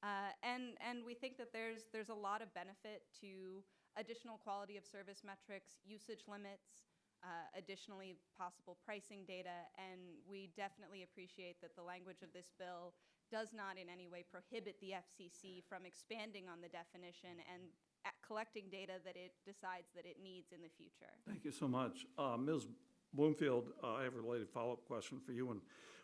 And we think that there's a lot of benefit to additional quality of service metrics, usage limits, additionally possible pricing data, and we definitely appreciate that the language of this bill does not in any way prohibit the FCC from expanding on the definition and collecting data that it decides that it needs in the future. Thank you so much. Ms. Bloomfield, I have a related follow-up question for you.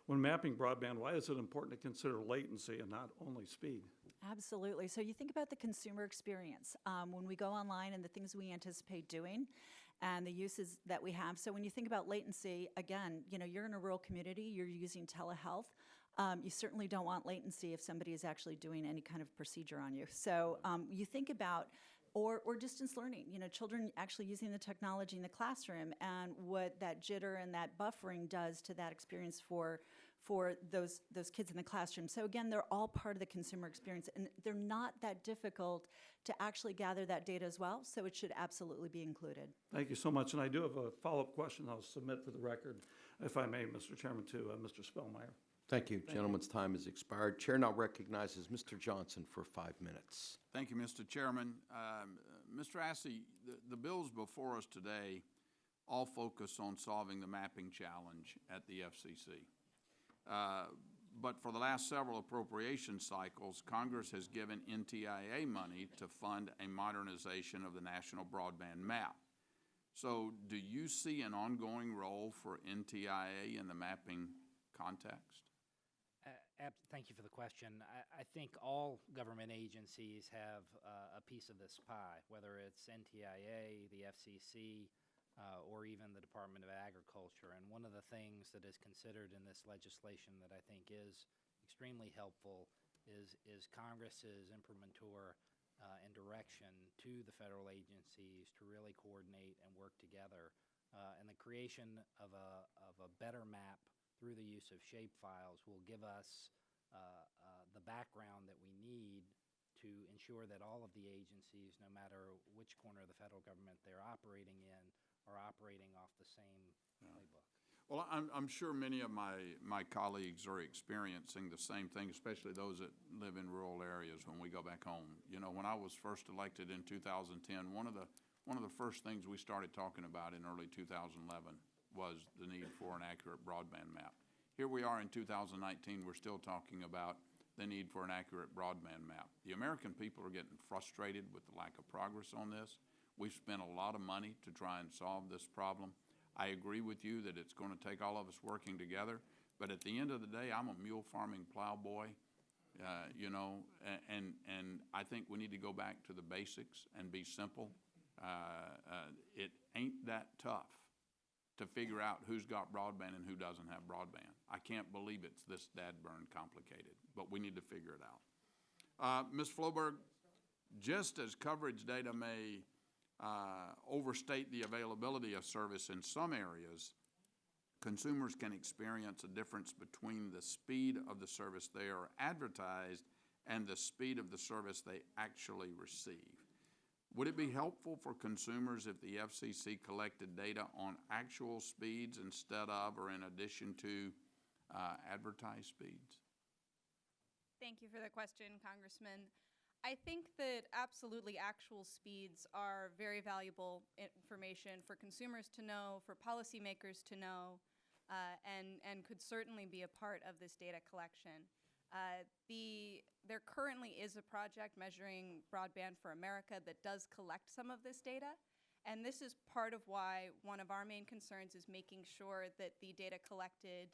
When mapping broadband, why is it important to consider latency and not only speed? Absolutely. So you think about the consumer experience when we go online and the things we anticipate doing and the uses that we have. So when you think about latency, again, you know, you're in a rural community, you're using telehealth. You certainly don't want latency if somebody is actually doing any kind of procedure on you. So you think about, or distance learning, you know, children actually using the technology in the classroom and what that jitter and that buffering does to that experience for those kids in the classroom. So again, they're all part of the consumer experience, and they're not that difficult to actually gather that data as well, so it should absolutely be included. Thank you so much, and I do have a follow-up question I'll submit for the record, if I may, Mr. Chairman, to Mr. Spellmeyer. Thank you. Gentleman's time has expired. Chair now recognizes Mr. Johnson for 5 minutes. Thank you, Mr. Chairman. Mr. Assey, the bills before us today all focus on solving the mapping challenge at the FCC. But for the last several appropriation cycles, Congress has given NTIA money to fund a modernization of the National Broadband Map. So do you see an ongoing role for NTIA in the mapping context? Thank you for the question. I think all government agencies have a piece of this pie, whether it's NTIA, the FCC, or even the Department of Agriculture. And one of the things that is considered in this legislation that I think is extremely helpful is Congress's imprimatur and direction to the federal agencies to really coordinate and work together. And the creation of a better map through the use of shapefiles will give us the background that we need to ensure that all of the agencies, no matter which corner of the federal government they're operating in, are operating off the same playbook. Well, I'm sure many of my colleagues are experiencing the same thing, especially those that live in rural areas when we go back home. You know, when I was first elected in 2010, one of the first things we started talking about in early 2011 was the need for an accurate broadband map. Here we are in 2019, we're still talking about the need for an accurate broadband map. The American people are getting frustrated with the lack of progress on this. We've spent a lot of money to try and solve this problem. I agree with you that it's going to take all of us working together, but at the end of the day, I'm a mule farming plowboy, you know, and I think we need to go back to the basics and be simple. It ain't that tough to figure out who's got broadband and who doesn't have broadband. I can't believe it's this dadburn complicated, but we need to figure it out. Ms. Floberg, just as coverage data may overstate the availability of service in some areas, consumers can experience a difference between the speed of the service they are advertised and the speed of the service they actually receive. Would it be helpful for consumers if the FCC collected data on actual speeds instead of or in addition to advertised speeds? Thank you for the question, Congressman. I think that absolutely actual speeds are very valuable information for consumers to know, for policymakers to know, and could certainly be a part of this data collection. There currently is a project measuring Broadband for America that does collect some of this data, and this is part of why one of our main concerns is making sure that the data collected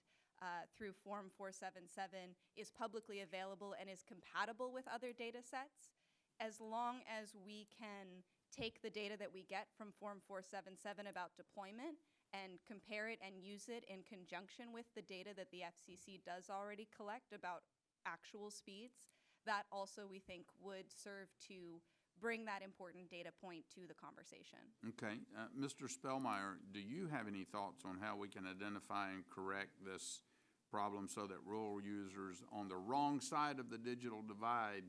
through Form 477 is publicly available and is compatible with other data sets. As long as we can take the data that we get from Form 477 about deployment and compare it and use it in conjunction with the data that the FCC does already collect about actual speeds, that also we think would serve to bring that important data point to the conversation. Okay. Mr. Spellmeyer, do you have any thoughts on how we can identify and correct this problem so that rural users on the wrong side of the digital divide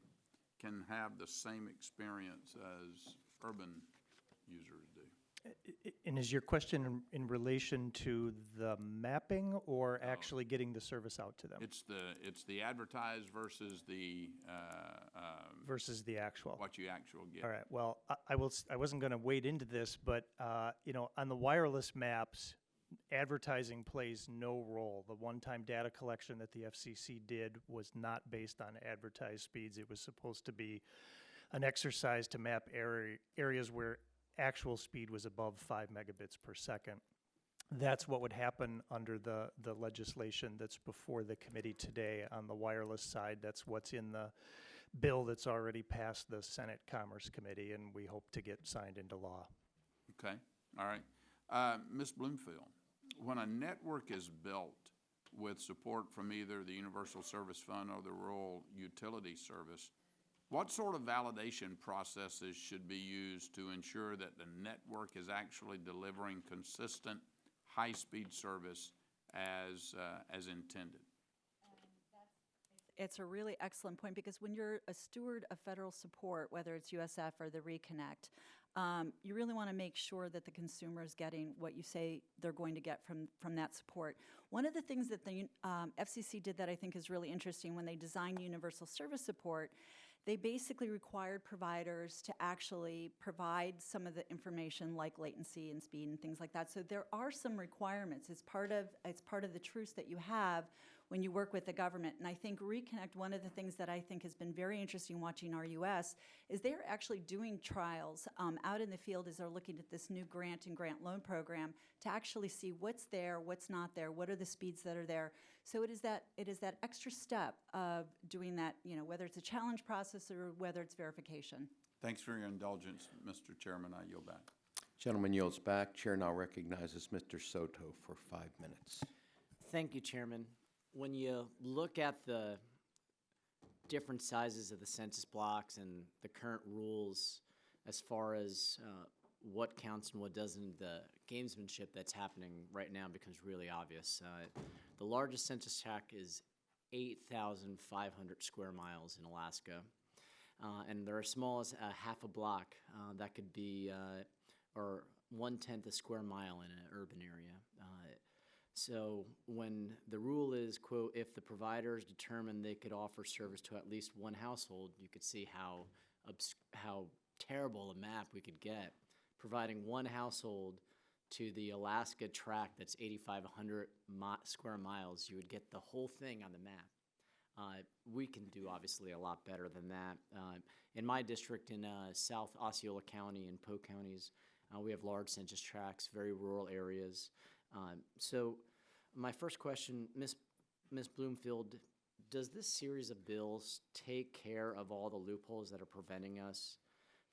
can have the same experience as urban users do? And is your question in relation to the mapping or actually getting the service out to them? It's the advertised versus the, Versus the actual? what you actually get. All right, well, I wasn't going to wade into this, but, you know, on the wireless maps, advertising plays no role. The one-time data collection that the FCC did was not based on advertised speeds. It was supposed to be an exercise to map areas where actual speed was above 5 megabits per second. That's what would happen under the legislation that's before the committee today on the wireless side. That's what's in the bill that's already passed the Senate Commerce Committee, and we hope to get signed into law. Okay, all right. Ms. Bloomfield, when a network is built with support from either the Universal Service Fund or the Rural Utility Service, what sort of validation processes should be used to ensure that the network is actually delivering consistent, high-speed service as intended? It's a really excellent point, because when you're a steward of federal support, whether it's USF or the Reconnect, you really want to make sure that the consumer is getting what you say they're going to get from that support. One of the things that the FCC did that I think is really interesting, when they designed universal service support, they basically required providers to actually provide some of the information like latency and speed and things like that. So there are some requirements. It's part of the truce that you have when you work with the government. And I think Reconnect, one of the things that I think has been very interesting watching RUS is they're actually doing trials out in the field as they're looking at this new grant and grant loan program to actually see what's there, what's not there, what are the speeds that are there. So it is that extra step of doing that, you know, whether it's a challenge process or whether it's verification. Thanks for your indulgence, Mr. Chairman. I yield back. Gentleman yields back. Chair now recognizes Mr. Soto for 5 minutes. Thank you, Chairman. When you look at the different sizes of the census blocks and the current rules as far as what counts and what doesn't, the gamesmanship that's happening right now becomes really obvious. The largest census tract is 8,500 square miles in Alaska, and they're as small as half a block. That could be, or 1/10 a square mile in an urban area. So when the rule is, quote, if the providers determined they could offer service to at least one household, you could see how terrible a map we could get. Providing one household to the Alaska tract that's 8,500 square miles, you would get the whole thing on the map. We can do obviously a lot better than that. In my district in South Osceola County and Polk counties, we have large census tracts, very rural areas. So my first question, Ms. Bloomfield, does this series of bills take care of all the loopholes that are preventing us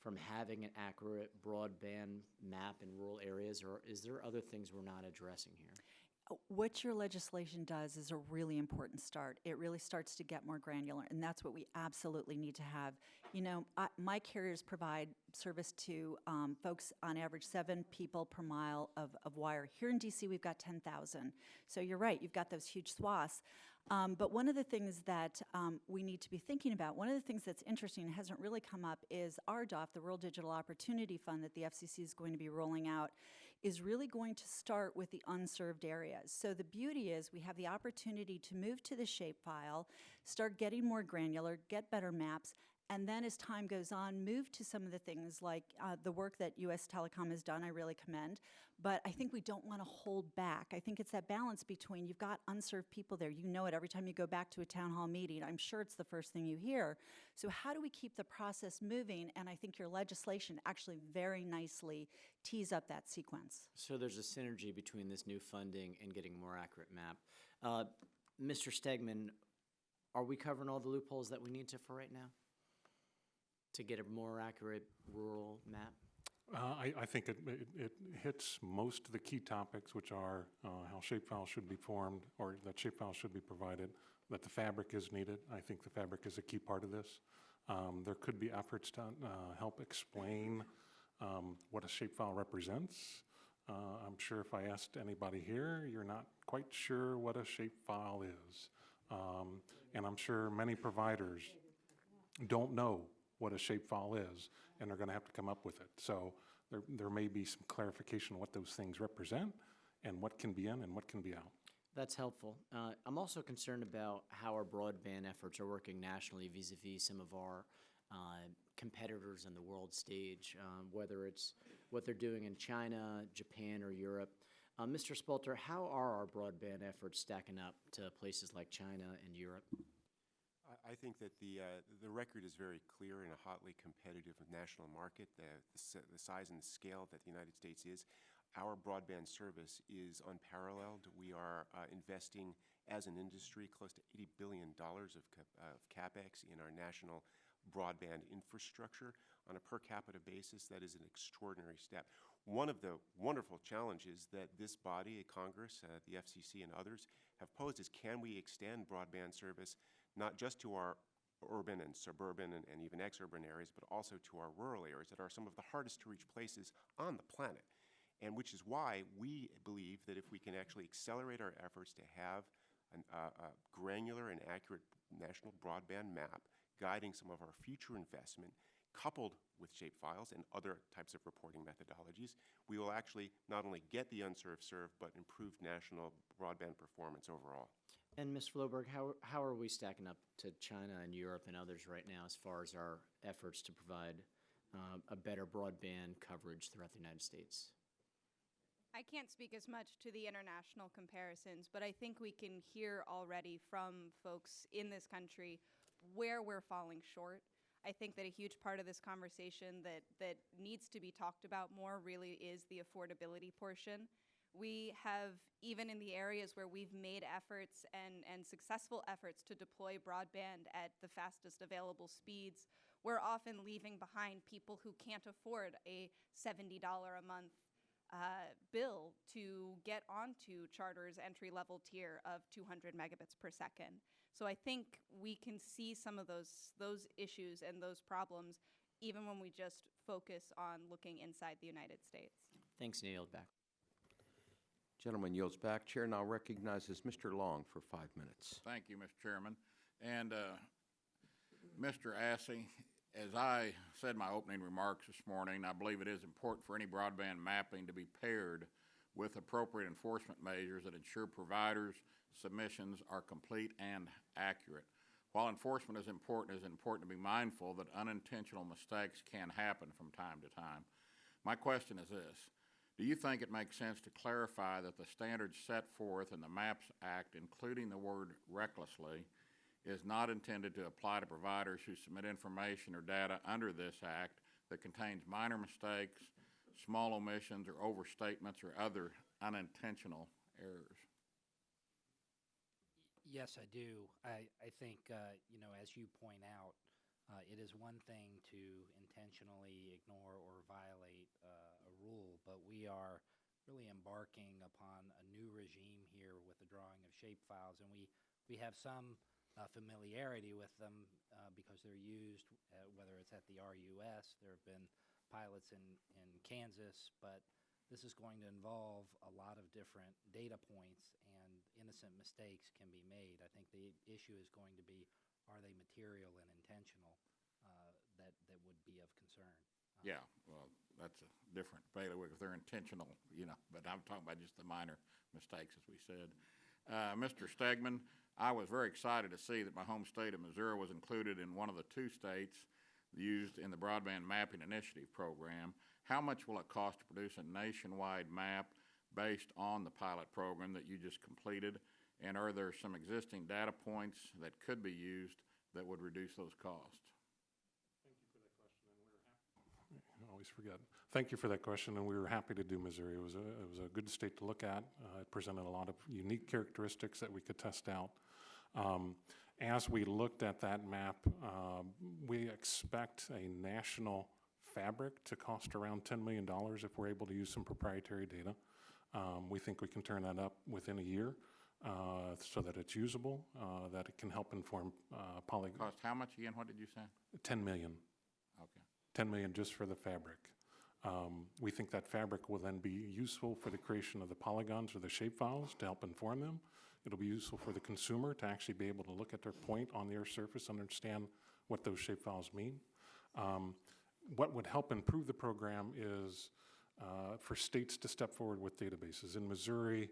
from having an accurate broadband map in rural areas, or is there other things we're not addressing here? What your legislation does is a really important start. It really starts to get more granular, and that's what we absolutely need to have. You know, my carriers provide service to folks on average 7 people per mile of wire. Here in DC, we've got 10,000. So you're right, you've got those huge swaths. But one of the things that we need to be thinking about, one of the things that's interesting and hasn't really come up is RDOF, the Rural Digital Opportunity Fund that the FCC is going to be rolling out, is really going to start with the unserved areas. So the beauty is we have the opportunity to move to the shapefile, start getting more granular, get better maps, and then as time goes on, move to some of the things like the work that US Telecom has done, I really commend. But I think we don't want to hold back. I think it's that balance between you've got unserved people there. You know it every time you go back to a town hall meeting. I'm sure it's the first thing you hear. So how do we keep the process moving? And I think your legislation actually very nicely tees up that sequence. So there's a synergy between this new funding and getting a more accurate map. Mr. Stegman, are we covering all the loopholes that we need to for right now to get a more accurate rural map? I think it hits most of the key topics, which are how shapefiles should be formed, or that shapefiles should be provided, that the fabric is needed. I think the fabric is a key part of this. There could be efforts to help explain what a shapefile represents. I'm sure if I asked anybody here, you're not quite sure what a shapefile is. And I'm sure many providers don't know what a shapefile is, and they're going to have to come up with it. So there may be some clarification on what those things represent and what can be in and what can be out. That's helpful. I'm also concerned about how our broadband efforts are working nationally vis-a-vis some of our competitors on the world stage, whether it's what they're doing in China, Japan, or Europe. Mr. Spalter, how are our broadband efforts stacking up to places like China and Europe? I think that the record is very clear in a hotly competitive national market. The size and the scale that the United States is, our broadband service is unparalleled. We are investing as an industry close to $80 billion of CapEx in our national broadband infrastructure. On a per capita basis, that is an extraordinary step. One of the wonderful challenges that this body, Congress, the FCC, and others have posed is, can we extend broadband service not just to our urban and suburban and even exurban areas, but also to our rural areas that are some of the hardest to reach places on the planet? And which is why we believe that if we can actually accelerate our efforts to have a granular and accurate national broadband map guiding some of our future investment, coupled with shapefiles and other types of reporting methodologies, we will actually not only get the unserved served, but improve national broadband performance overall. And Ms. Floberg, how are we stacking up to China and Europe and others right now as far as our efforts to provide a better broadband coverage throughout the United States? I can't speak as much to the international comparisons, but I think we can hear already from folks in this country where we're falling short. I think that a huge part of this conversation that needs to be talked about more really is the affordability portion. We have, even in the areas where we've made efforts and successful efforts to deploy broadband at the fastest available speeds, we're often leaving behind people who can't afford a $70 a month bill to get onto Charter's entry-level tier of 200 megabits per second. So I think we can see some of those issues and those problems even when we just focus on looking inside the United States. Thanks, and I yield back. Gentleman yields back. Chair now recognizes Mr. Long for 5 minutes. Thank you, Mr. Chairman. And Mr. Assey, as I said in my opening remarks this morning, I believe it is important for any broadband mapping to be paired with appropriate enforcement measures that ensure providers' submissions are complete and accurate. While enforcement is important to be mindful that unintentional mistakes can happen from time to time. My question is this: do you think it makes sense to clarify that the standards set forth in the Maps Act, including the word recklessly, is not intended to apply to providers who submit information or data under this Act that contains minor mistakes, small omissions, or overstatements, or other unintentional errors? Yes, I do. I think, as you point out, it is one thing to intentionally ignore or violate a rule, but we are really embarking upon a new regime here with the drawing of shapefiles, and we have some familiarity with them because they're used, whether it's at the RUS. There have been pilots in Kansas, but this is going to involve a lot of different data points, and innocent mistakes can be made. I think the issue is going to be, are they material and intentional that would be of concern? Yeah, well, that's a different bailiwick if they're intentional, but I'm talking about just the minor mistakes, as we said. Mr. Stegman, I was very excited to see that my home state of Missouri was included in one of the 2 states used in the Broadband Mapping Initiative program. How much will it cost to produce a nationwide map based on the pilot program that you just completed? And are there some existing data points that could be used that would reduce those costs? Always forget. Thank you for that question, and we were happy to do Missouri. It was a good state to look at. It presented a lot of unique characteristics that we could test out. As we looked at that map, we expect a national fabric to cost around $10 million if we're able to use some proprietary data. We think we can turn that up within a year so that it's usable, that it can help inform polygon. Cost how much again? What did you say? 10 million. Okay. 10 million just for the fabric. We think that fabric will then be useful for the creation of the polygons or the shapefiles to help inform them. It'll be useful for the consumer to actually be able to look at their point on the Earth's surface and understand what those shapefiles mean. what would help improve the program is for states to step forward with databases. In Missouri,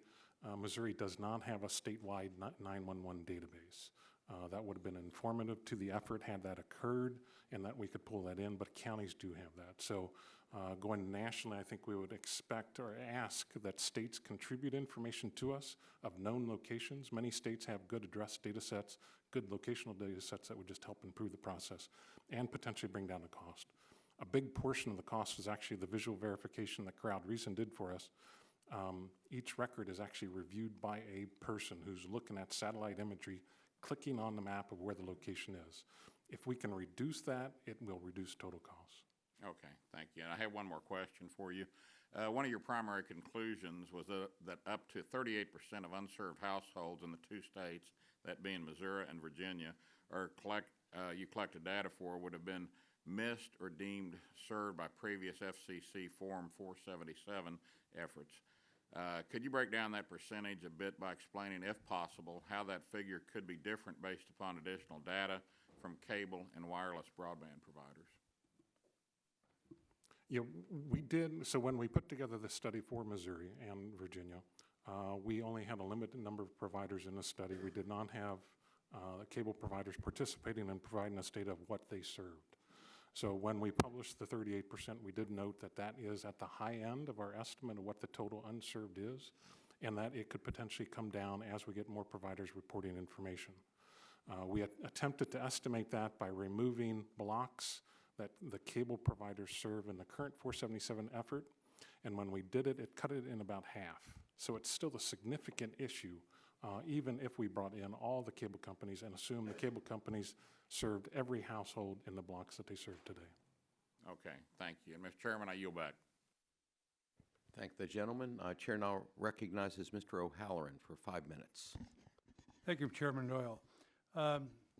Missouri does not have a statewide 911 database. That would have been informative to the effort had that occurred, and that we could pull that in, but counties do have that. So going nationally, I think we would expect or ask that states contribute information to us of known locations. Many states have good address data sets, good locational data sets that would just help improve the process and potentially bring down the cost. A big portion of the cost is actually the visual verification that Crowd Reason did for us. Each record is actually reviewed by a person who's looking at satellite imagery, clicking on the map of where the location is. If we can reduce that, it will reduce total costs. Okay, thank you. And I have one more question for you. One of your primary conclusions was that up to 38% of unserved households in the two states, that being Missouri and Virginia, you collected data for would have been missed or deemed served by previous FCC Form 477 efforts. Could you break down that percentage a bit by explaining, if possible, how that figure could be different based upon additional data from cable and wireless broadband providers? Yeah, we did. So when we put together the study for Missouri and Virginia, we only had a limited number of providers in the study. We did not have cable providers participating and providing us data of what they served. So when we published the 38%, we did note that that is at the high end of our estimate of what the total unserved is, and that it could potentially come down as we get more providers reporting information. We attempted to estimate that by removing blocks that the cable providers serve in the current 477 effort, and when we did it, it cut it in about half. So it's still a significant issue, even if we brought in all the cable companies and assume the cable companies served every household in the blocks that they serve today. Okay, thank you. And Mr. Chairman, I yield back. Thank the gentleman. Chair now recognizes Mr. O'Halloran for 5 minutes. Thank you, Chairman Doyle.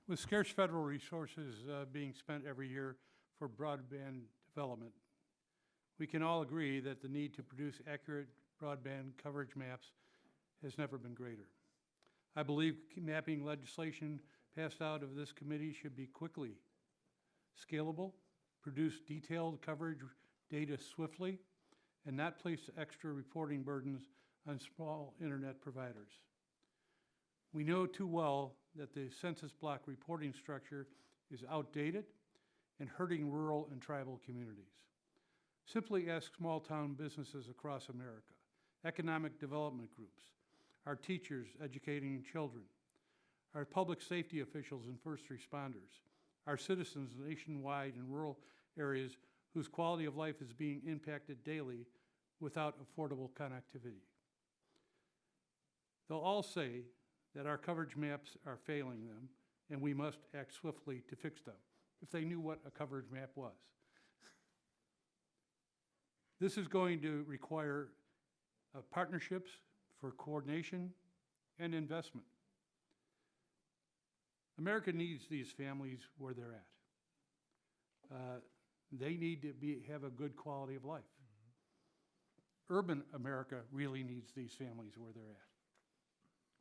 With scarce federal resources being spent every year for broadband development, we can all agree that the need to produce accurate broadband coverage maps has never been greater. I believe mapping legislation passed out of this committee should be quickly scalable, produce detailed coverage data swiftly, and not place extra reporting burdens on small internet providers. We know too well that the census block reporting structure is outdated and hurting rural and tribal communities. Simply ask small town businesses across America, economic development groups, our teachers educating children, our public safety officials and first responders, our citizens nationwide in rural areas whose quality of life is being impacted daily without affordable connectivity. They'll all say that our coverage maps are failing them and we must act swiftly to fix them, if they knew what a coverage map was. This is going to require partnerships for coordination and investment. America needs these families where they're at. They need to have a good quality of life. Urban America really needs these families where they're at,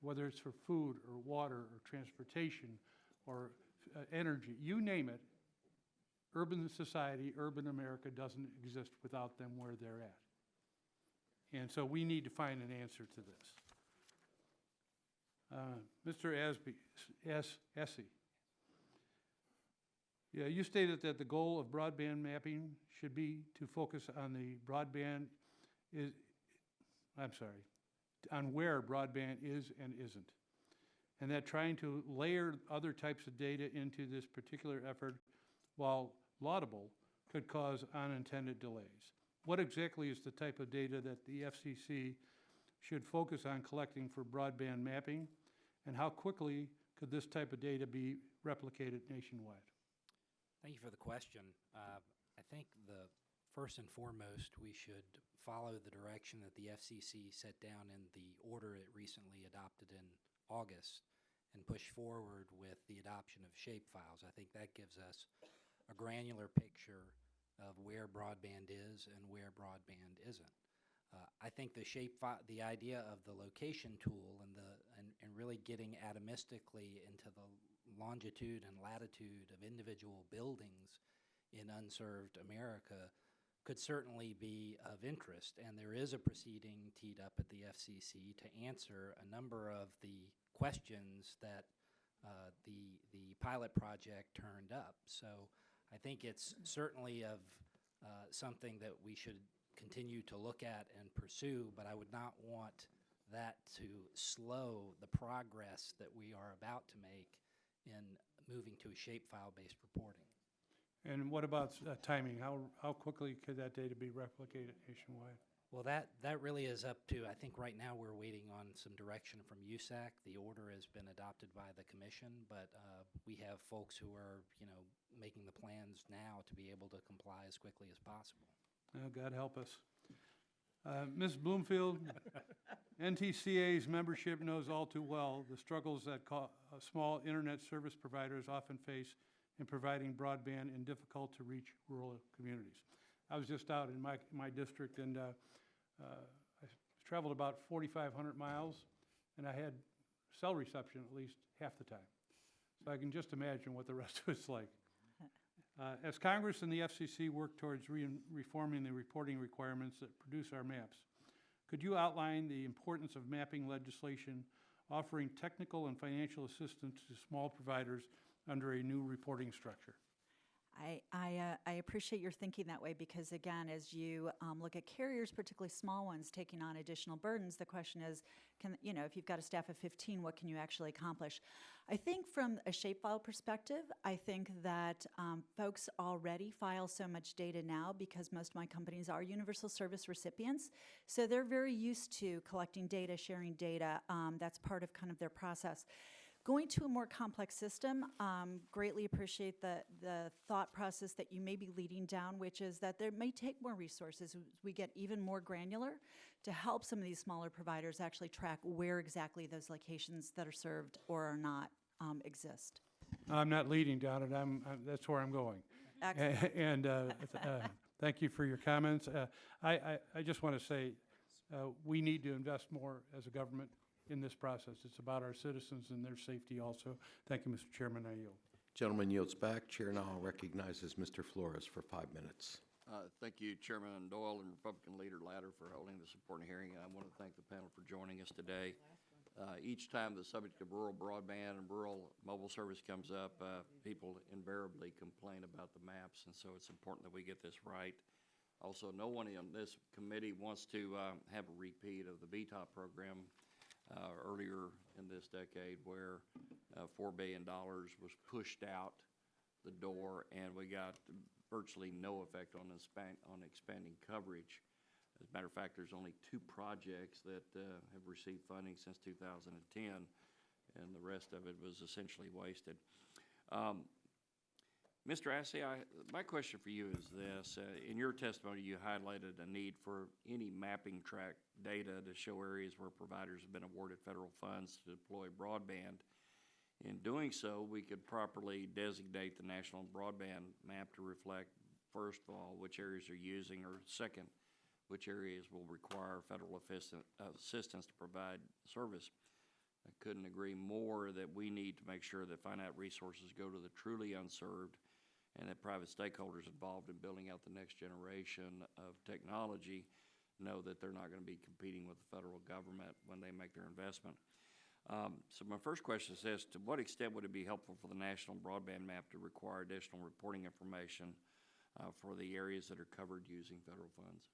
whether it's for food or water or transportation or energy, you name it. Urban society, urban America doesn't exist without them where they're at. And so we need to find an answer to this. Mr. Essie, yeah, you stated that the goal of broadband mapping should be to focus on the broadband on where broadband is and isn't. And that trying to layer other types of data into this particular effort, while laudable, could cause unintended delays. What exactly is the type of data that the FCC should focus on collecting for broadband mapping, and how quickly could this type of data be replicated nationwide? Thank you for the question. I think first and foremost, we should follow the direction that the FCC set down in the order it recently adopted in August and push forward with the adoption of shapefiles. I think that gives us a granular picture of where broadband is and where broadband isn't. I think the idea of the location tool and really getting atomistically into the longitude and latitude of individual buildings in unserved America could certainly be of interest. And there is a proceeding teed up at the FCC to answer a number of the questions that the pilot project turned up. So I think it's certainly of something that we should continue to look at and pursue, but I would not want that to slow the progress that we are about to make in moving to shapefile-based reporting. And what about timing? How quickly could that data be replicated nationwide? Well, that really is up to, I think right now we're waiting on some direction from USAC. The order has been adopted by the commission, but we have folks who are, making the plans now to be able to comply as quickly as possible. God help us. Ms. Bloomfield, NTCA's membership knows all too well the struggles that small internet service providers often face in providing broadband in difficult-to-reach rural communities. I was just out in my district, and I traveled about 4,500 miles, and I had cell reception at least half the time. So I can just imagine what the rest of it's like. As Congress and the FCC work towards reforming the reporting requirements that produce our maps, could you outline the importance of mapping legislation offering technical and financial assistance to small providers under a new reporting structure? I appreciate your thinking that way because, again, as you look at carriers, particularly small ones, taking on additional burdens, the question is, if you've got a staff of 15, what can you actually accomplish? I think from a shapefile perspective, I think that folks already file so much data now because most of my companies are universal service recipients. So they're very used to collecting data, sharing data. That's part of kind of their process. Going to a more complex system, greatly appreciate the thought process that you may be leading down, which is that there may take more resources as we get even more granular to help some of these smaller providers actually track where exactly those locations that are served or are not exist. I'm not leading down it. That's where I'm going. Excellent. And thank you for your comments. I just want to say we need to invest more as a government in this process. It's about our citizens and their safety also. Thank you, Mr. Chairman. I yield. Gentleman yields back. Chair now recognizes Mr. Flores for 5 minutes. Thank you, Chairman Doyle and Republican Leader Latter for holding this important hearing. I want to thank the panel for joining us today. Each time the subject of rural broadband and rural mobile service comes up, people invariably complain about the maps, and so it's important that we get this right. Also, no one in this committee wants to have a repeat of the VTOP program earlier in this decade where $4 billion was pushed out the door and we got virtually no effect on expanding coverage. As a matter of fact, there's only 2 projects that have received funding since 2010, and the rest of it was essentially wasted. Mr. Assay, my question for you is this. In your testimony, you highlighted a need for any mapping track data to show areas where providers have been awarded federal funds to deploy broadband. In doing so, we could properly designate the National Broadband Map to reflect, first of all, which areas are using, or second, which areas will require federal assistance to provide service. I couldn't agree more that we need to make sure that finite resources go to the truly unserved and that private stakeholders involved in building out the next generation of technology know that they're not going to be competing with the federal government when they make their investment. So my first question is this: to what extent would it be helpful for the National Broadband Map to require additional reporting information for the areas that are covered using federal funds?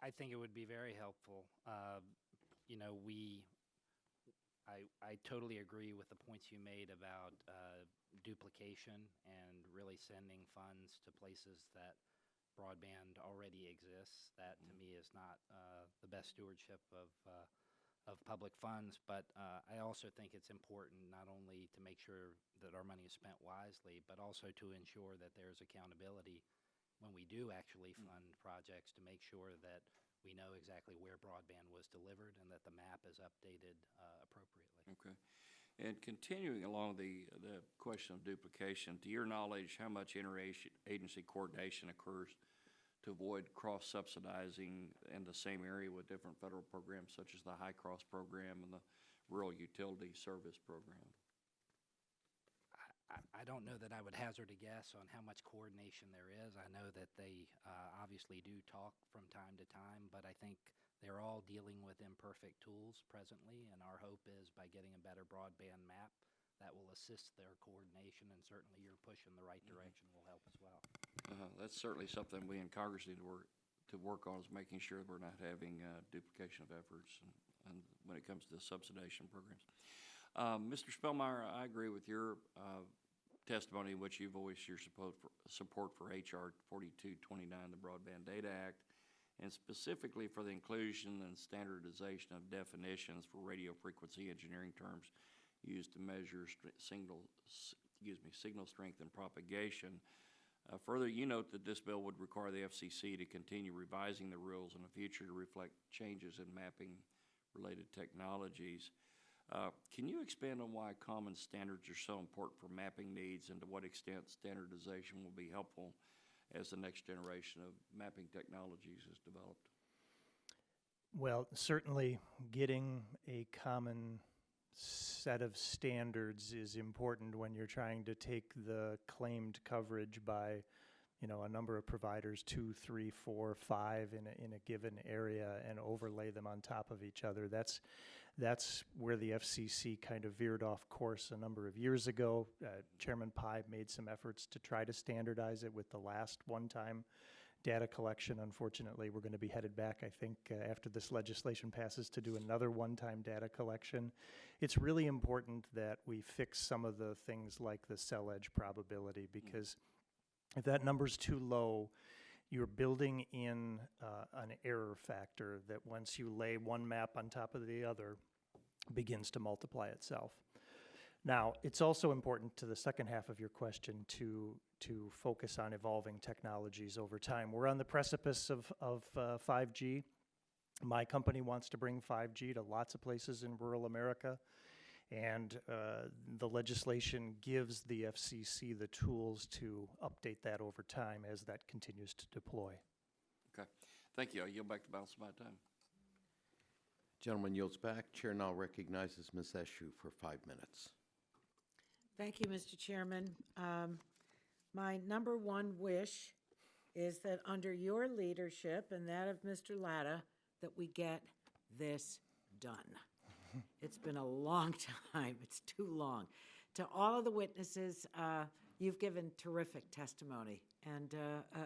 I think it would be very helpful. I totally agree with the points you made about duplication and really sending funds to places that broadband already exists. That to me is not the best stewardship of public funds, but I also think it's important not only to make sure that our money is spent wisely, but also to ensure that there's accountability when we do actually fund projects, to make sure that we know exactly where broadband was delivered and that the map is updated appropriately. Okay. And continuing along the question of duplication, to your knowledge, how much interagency coordination occurs to avoid cross-subsidizing in the same area with different federal programs, such as the High Cross program and the Rural Utility Service program? I don't know that I would hazard a guess on how much coordination there is. I know that they obviously do talk from time to time, but I think they're all dealing with imperfect tools presently, and our hope is by getting a better broadband map, that will assist their coordination, and certainly your push in the right direction will help as well. That's certainly something we in Congress need to work on, is making sure we're not having duplication of efforts and when it comes to the subsidization programs. Mr. Spellmeyer, I agree with your testimony, in which you've voiced your support for H.R. 4229, the Broadband Data Act, and specifically for the inclusion and standardization of definitions for radio frequency engineering terms used to measure signal strength and propagation. Further, you note that this bill would require the FCC to continue revising the rules in the future to reflect changes in mapping-related technologies. Can you expand on why common standards are so important for mapping needs, and to what extent standardization will be helpful as the next generation of mapping technologies is developed? Well, certainly getting a common set of standards is important when you're trying to take the claimed coverage by, a number of providers, 2, 3, 4, 5 in a given area, and overlay them on top of each other. That's where the FCC kind of veered off course a number of years ago. Chairman Pai made some efforts to try to standardize it with the last one-time data collection. Unfortunately, we're going to be headed back, I think, after this legislation passes, to do another one-time data collection. It's really important that we fix some of the things like the cell edge probability, because if that number's too low, you're building in an error factor that, once you lay one map on top of the other, begins to multiply itself. Now, it's also important, to the second half of your question, to focus on evolving technologies over time. We're on the precipice of 5G. My company wants to bring 5G to lots of places in rural America, and the legislation gives the FCC the tools to update that over time as that continues to deploy. Okay, thank you. I yield back the balance of my time. Gentleman yields back. Chair now recognizes Ms. Eshoo for 5 minutes. Thank you, Mr. Chairman. My number one wish is that under your leadership and that of Mr. Latta, that we get this done. It's been a long time. It's too long. To all of the witnesses, you've given terrific testimony, and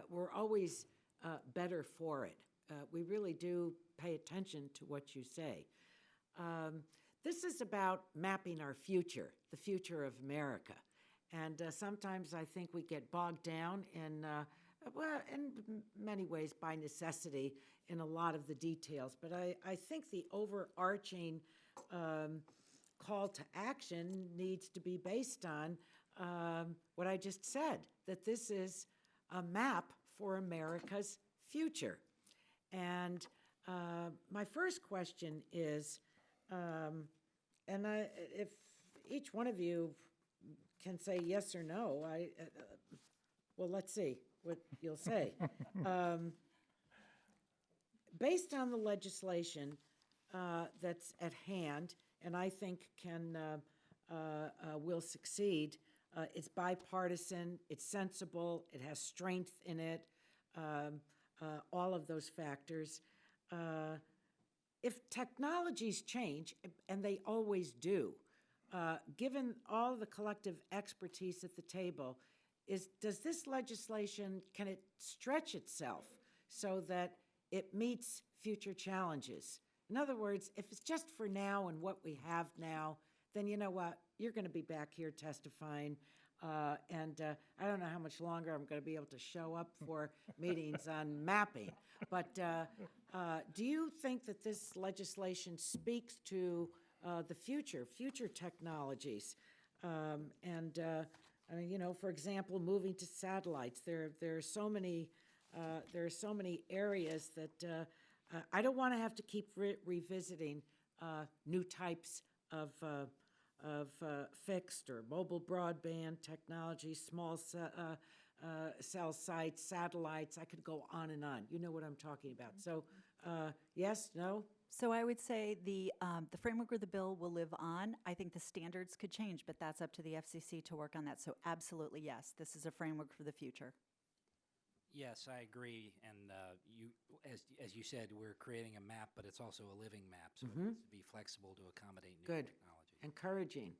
we're always better for it. We really do pay attention to what you say. This is about mapping our future, the future of America. And sometimes I think we get bogged down in, in many ways by necessity, in a lot of the details. But I think the overarching call to action needs to be based on what I just said, that this is a map for America's future. And my first question is, if each one of you can say yes or no, well, let's see what you'll say. Based on the legislation that's at hand, and I think will succeed, it's bipartisan, it's sensible, it has strength in it, all of those factors. If technologies change, and they always do, given all the collective expertise at the table, does this legislation, can it stretch itself so that it meets future challenges? In other words, if it's just for now and what we have now, then you know what? You're going to be back here testifying, and I don't know how much longer I'm going to be able to show up for meetings on mapping. But do you think that this legislation speaks to the future technologies? For example, moving to satellites. There are so many areas that I don't want to have to keep revisiting new types of fixed or mobile broadband technology, small cell sites, satellites. I could go on and on. You know what I'm talking about. So Yes, no? So I would say the framework of the bill will live on. I think the standards could change, but that's up to the FCC to work on that. So absolutely, yes, this is a framework for the future. Yes, I agree. And as you said, we're creating a map, but it's also a living map, so it needs to be flexible to accommodate new Good. technology. Encouraging.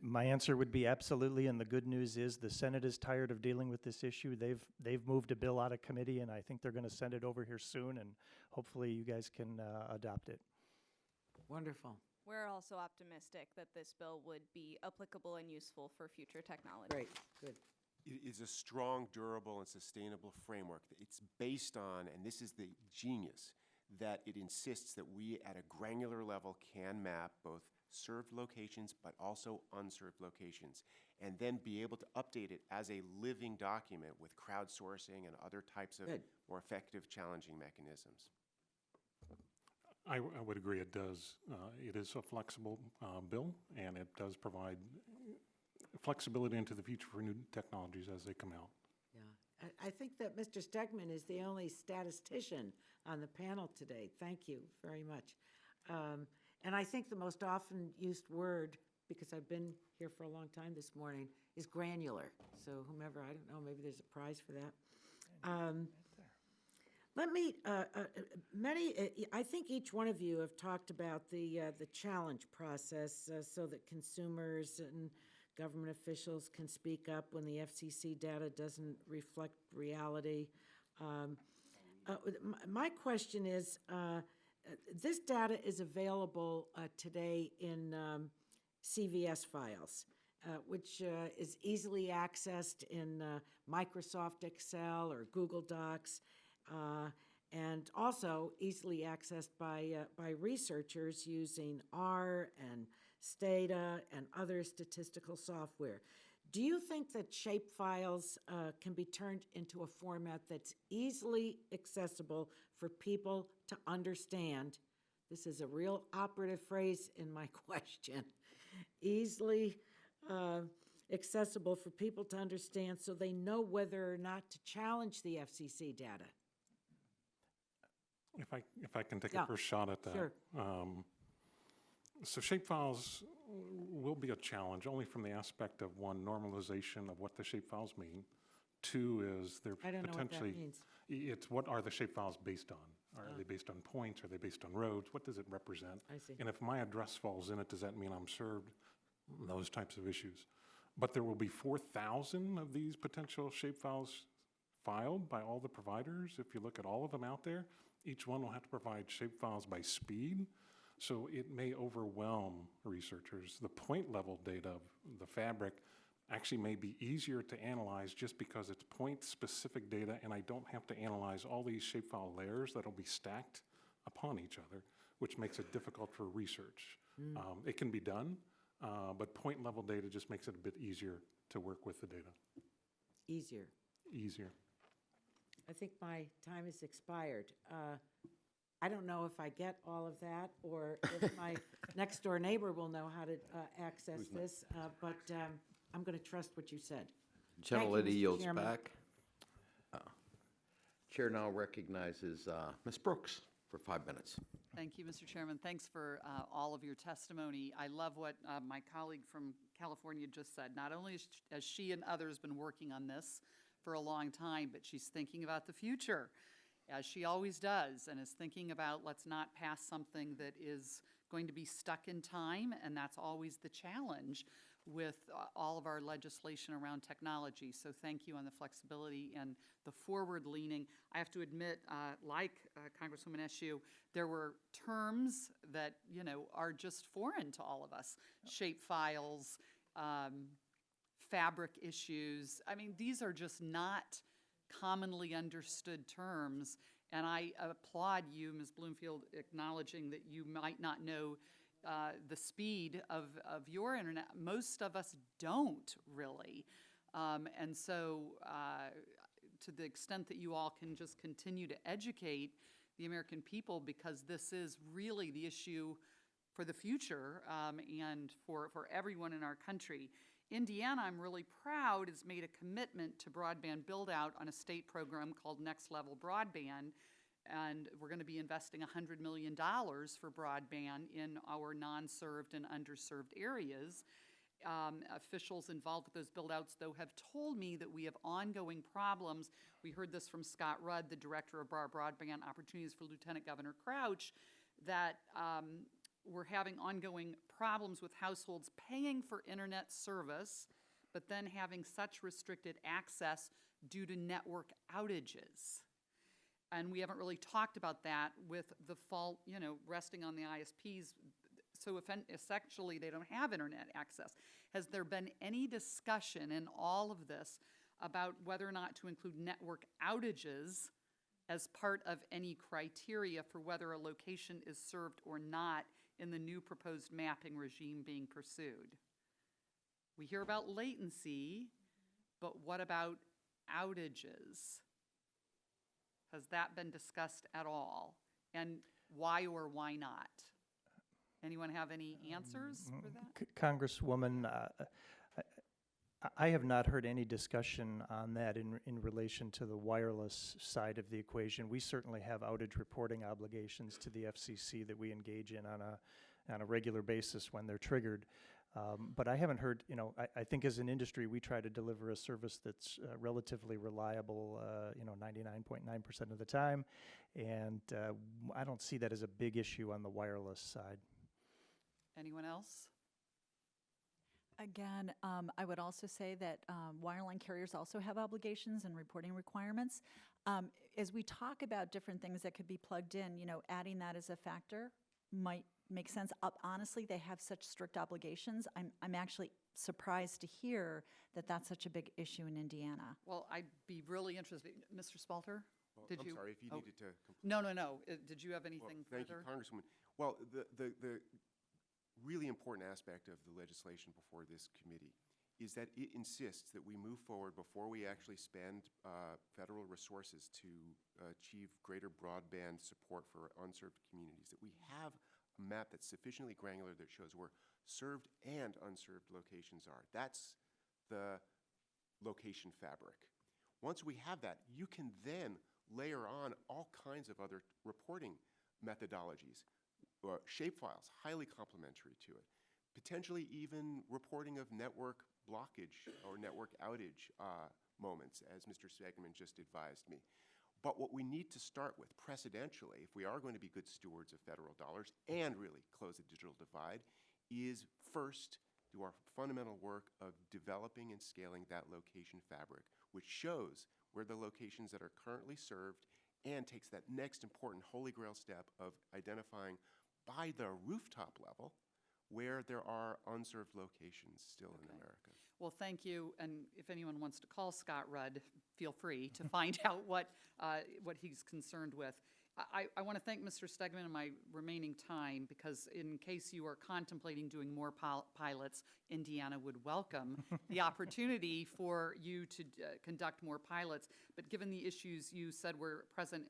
My answer would be absolutely, and the good news is the Senate is tired of dealing with this issue. They've moved a bill out of committee, and I think they're going to send it over here soon, and hopefully you guys can adopt it. Wonderful. We're also optimistic that this bill would be applicable and useful for future technology. Great, good. It is a strong, durable, and sustainable framework. It's based on, and this is the genius, that it insists that we at a granular level can map both served locations but also unserved locations, and then be able to update it as a living document with crowdsourcing and other types of more effective challenging mechanisms. I would agree it does. It is a flexible bill, and it does provide flexibility into the future for new technologies as they come out. Yeah. I think that Mr. Stegman is the only statistician on the panel today. Thank you very much. And I think the most often used word, because I've been here for a long time this morning, is granular. So whomever, I don't know, maybe there's a prize for that. Let me, I think each one of you have talked about the challenge process so that consumers and government officials can speak up when the FCC data doesn't reflect reality. My question is, this data is available today in CVS files, which is easily accessed in Microsoft Excel or Google Docs, and also easily accessed by researchers using R and Stata and other statistical software. Do you think that shapefiles can be turned into a format that's easily accessible for people to understand? This is a real operative phrase in my question. Easily accessible for people to understand so they know whether or not to challenge the FCC data. If I can take a first shot at that. Sure. So shapefiles will be a challenge, only from the aspect of one, normalization of what the shapefiles mean. Two is they're I don't know what that potentially, means. it's what are the shapefiles based on? Are they based on points? Are they based on roads? What does it represent? I see. And if my address falls in it, does that mean I'm served? Those types of issues. But there will be 4,000 of these potential shapefiles filed by all the providers. If you look at all of them out there, each one will have to provide shapefiles by speed. So it may overwhelm researchers. The point level data of the fabric actually may be easier to analyze just because it's point specific data and I don't have to analyze all these shapefile layers that'll be stacked upon each other, which makes it difficult for research. It can be done, but point level data just makes it a bit easier to work with the data. Easier. Easier. I think my time has expired. I don't know if I get all of that or if my next door neighbor will know how to access this, but I'm going to trust what you said. Gentlelady Mr. yields Chairman. back. Chair now recognizes Ms. Brooks for 5 minutes. Thank you, Mr. Chairman. Thanks for all of your testimony. I love what my colleague from California just said. Not only has she and others been working on this for a long time, but she's thinking about the future, as she always does, and is thinking about let's not pass something that is going to be stuck in time, and that's always the challenge with all of our legislation around technology. So thank you on the flexibility and the forward-leaning. I have to admit, like Congresswoman Eshoo, there were terms that, you know, are just foreign to all of us. Shape files, fabric issues. I mean, these are just not commonly understood terms, and I applaud you, Ms. Bloomfield, acknowledging that you might not know the speed of your internet. Most of us don't really. And so to the extent that you all can just continue to educate the American people, because this is really the issue for the future and for everyone in our country. Indiana, I'm really proud, has made a commitment to broadband build-out on a state program called Next Level Broadband. And we're going to be investing $100 million for broadband in our non-served and underserved areas. Officials involved with those build-outs, though, have told me that we have ongoing problems. We heard this from Scott Rudd, the director of Broadband Opportunities for Lieutenant Governor Crouch, that we're having ongoing problems with households paying for internet service, but then having such restricted access due to network outages. And we haven't really talked about that with the fault, resting on the ISPs. So essentially, they don't have internet access. Has there been any discussion in all of this about whether or not to include network outages as part of any criteria for whether a location is served or not in the new proposed mapping regime being pursued? We hear about latency, but what about outages? Has that been discussed at all? And why or why not? Anyone have any answers for that? Congresswoman, I have not heard any discussion on that in relation to the wireless side of the equation. We certainly have outage reporting obligations to the FCC that we engage in on a regular basis when they're triggered. But I haven't heard, I think as an industry, we try to deliver a service that's relatively reliable, 99.9% of the time. And I don't see that as a big issue on the wireless side. Anyone else? Again, I would also say that wireline carriers also have obligations and reporting requirements. As we talk about different things that could be plugged in, adding that as a factor might make sense. Honestly, they have such strict obligations. I'm actually surprised to hear that that's such a big issue in Indiana. Well, I'd be really interested. Mr. Spalter? Well, I'm sorry, if you needed to complete. No. Did you have anything Thank further? you, Congresswoman. Well, the really important aspect of the legislation before this committee is that it insists that we move forward before we actually spend federal resources to achieve greater broadband support for unserved communities, that we have a map that's sufficiently granular that shows where served and unserved locations are. That's the location fabric. Once we have that, you can then layer on all kinds of other reporting methodologies, shapefiles, highly complementary to it, potentially even reporting of network blockage or network outage moments, as Mr. Stegman just advised me. But what we need to start with precedentially, if we are going to be good stewards of federal dollars and really close the digital divide, is first do our fundamental work of developing and scaling that location fabric, which shows where the locations that are currently served and takes that next important holy grail step of identifying by the rooftop level where there are unserved locations still in America. Well, thank you. And if anyone wants to call Scott Rudd, feel free to find out what he's concerned with. I want to thank Mr. Stegman in my remaining time, because in case you are contemplating doing more pilots, Indiana would welcome the opportunity for you to conduct more pilots. But given the issues you said were present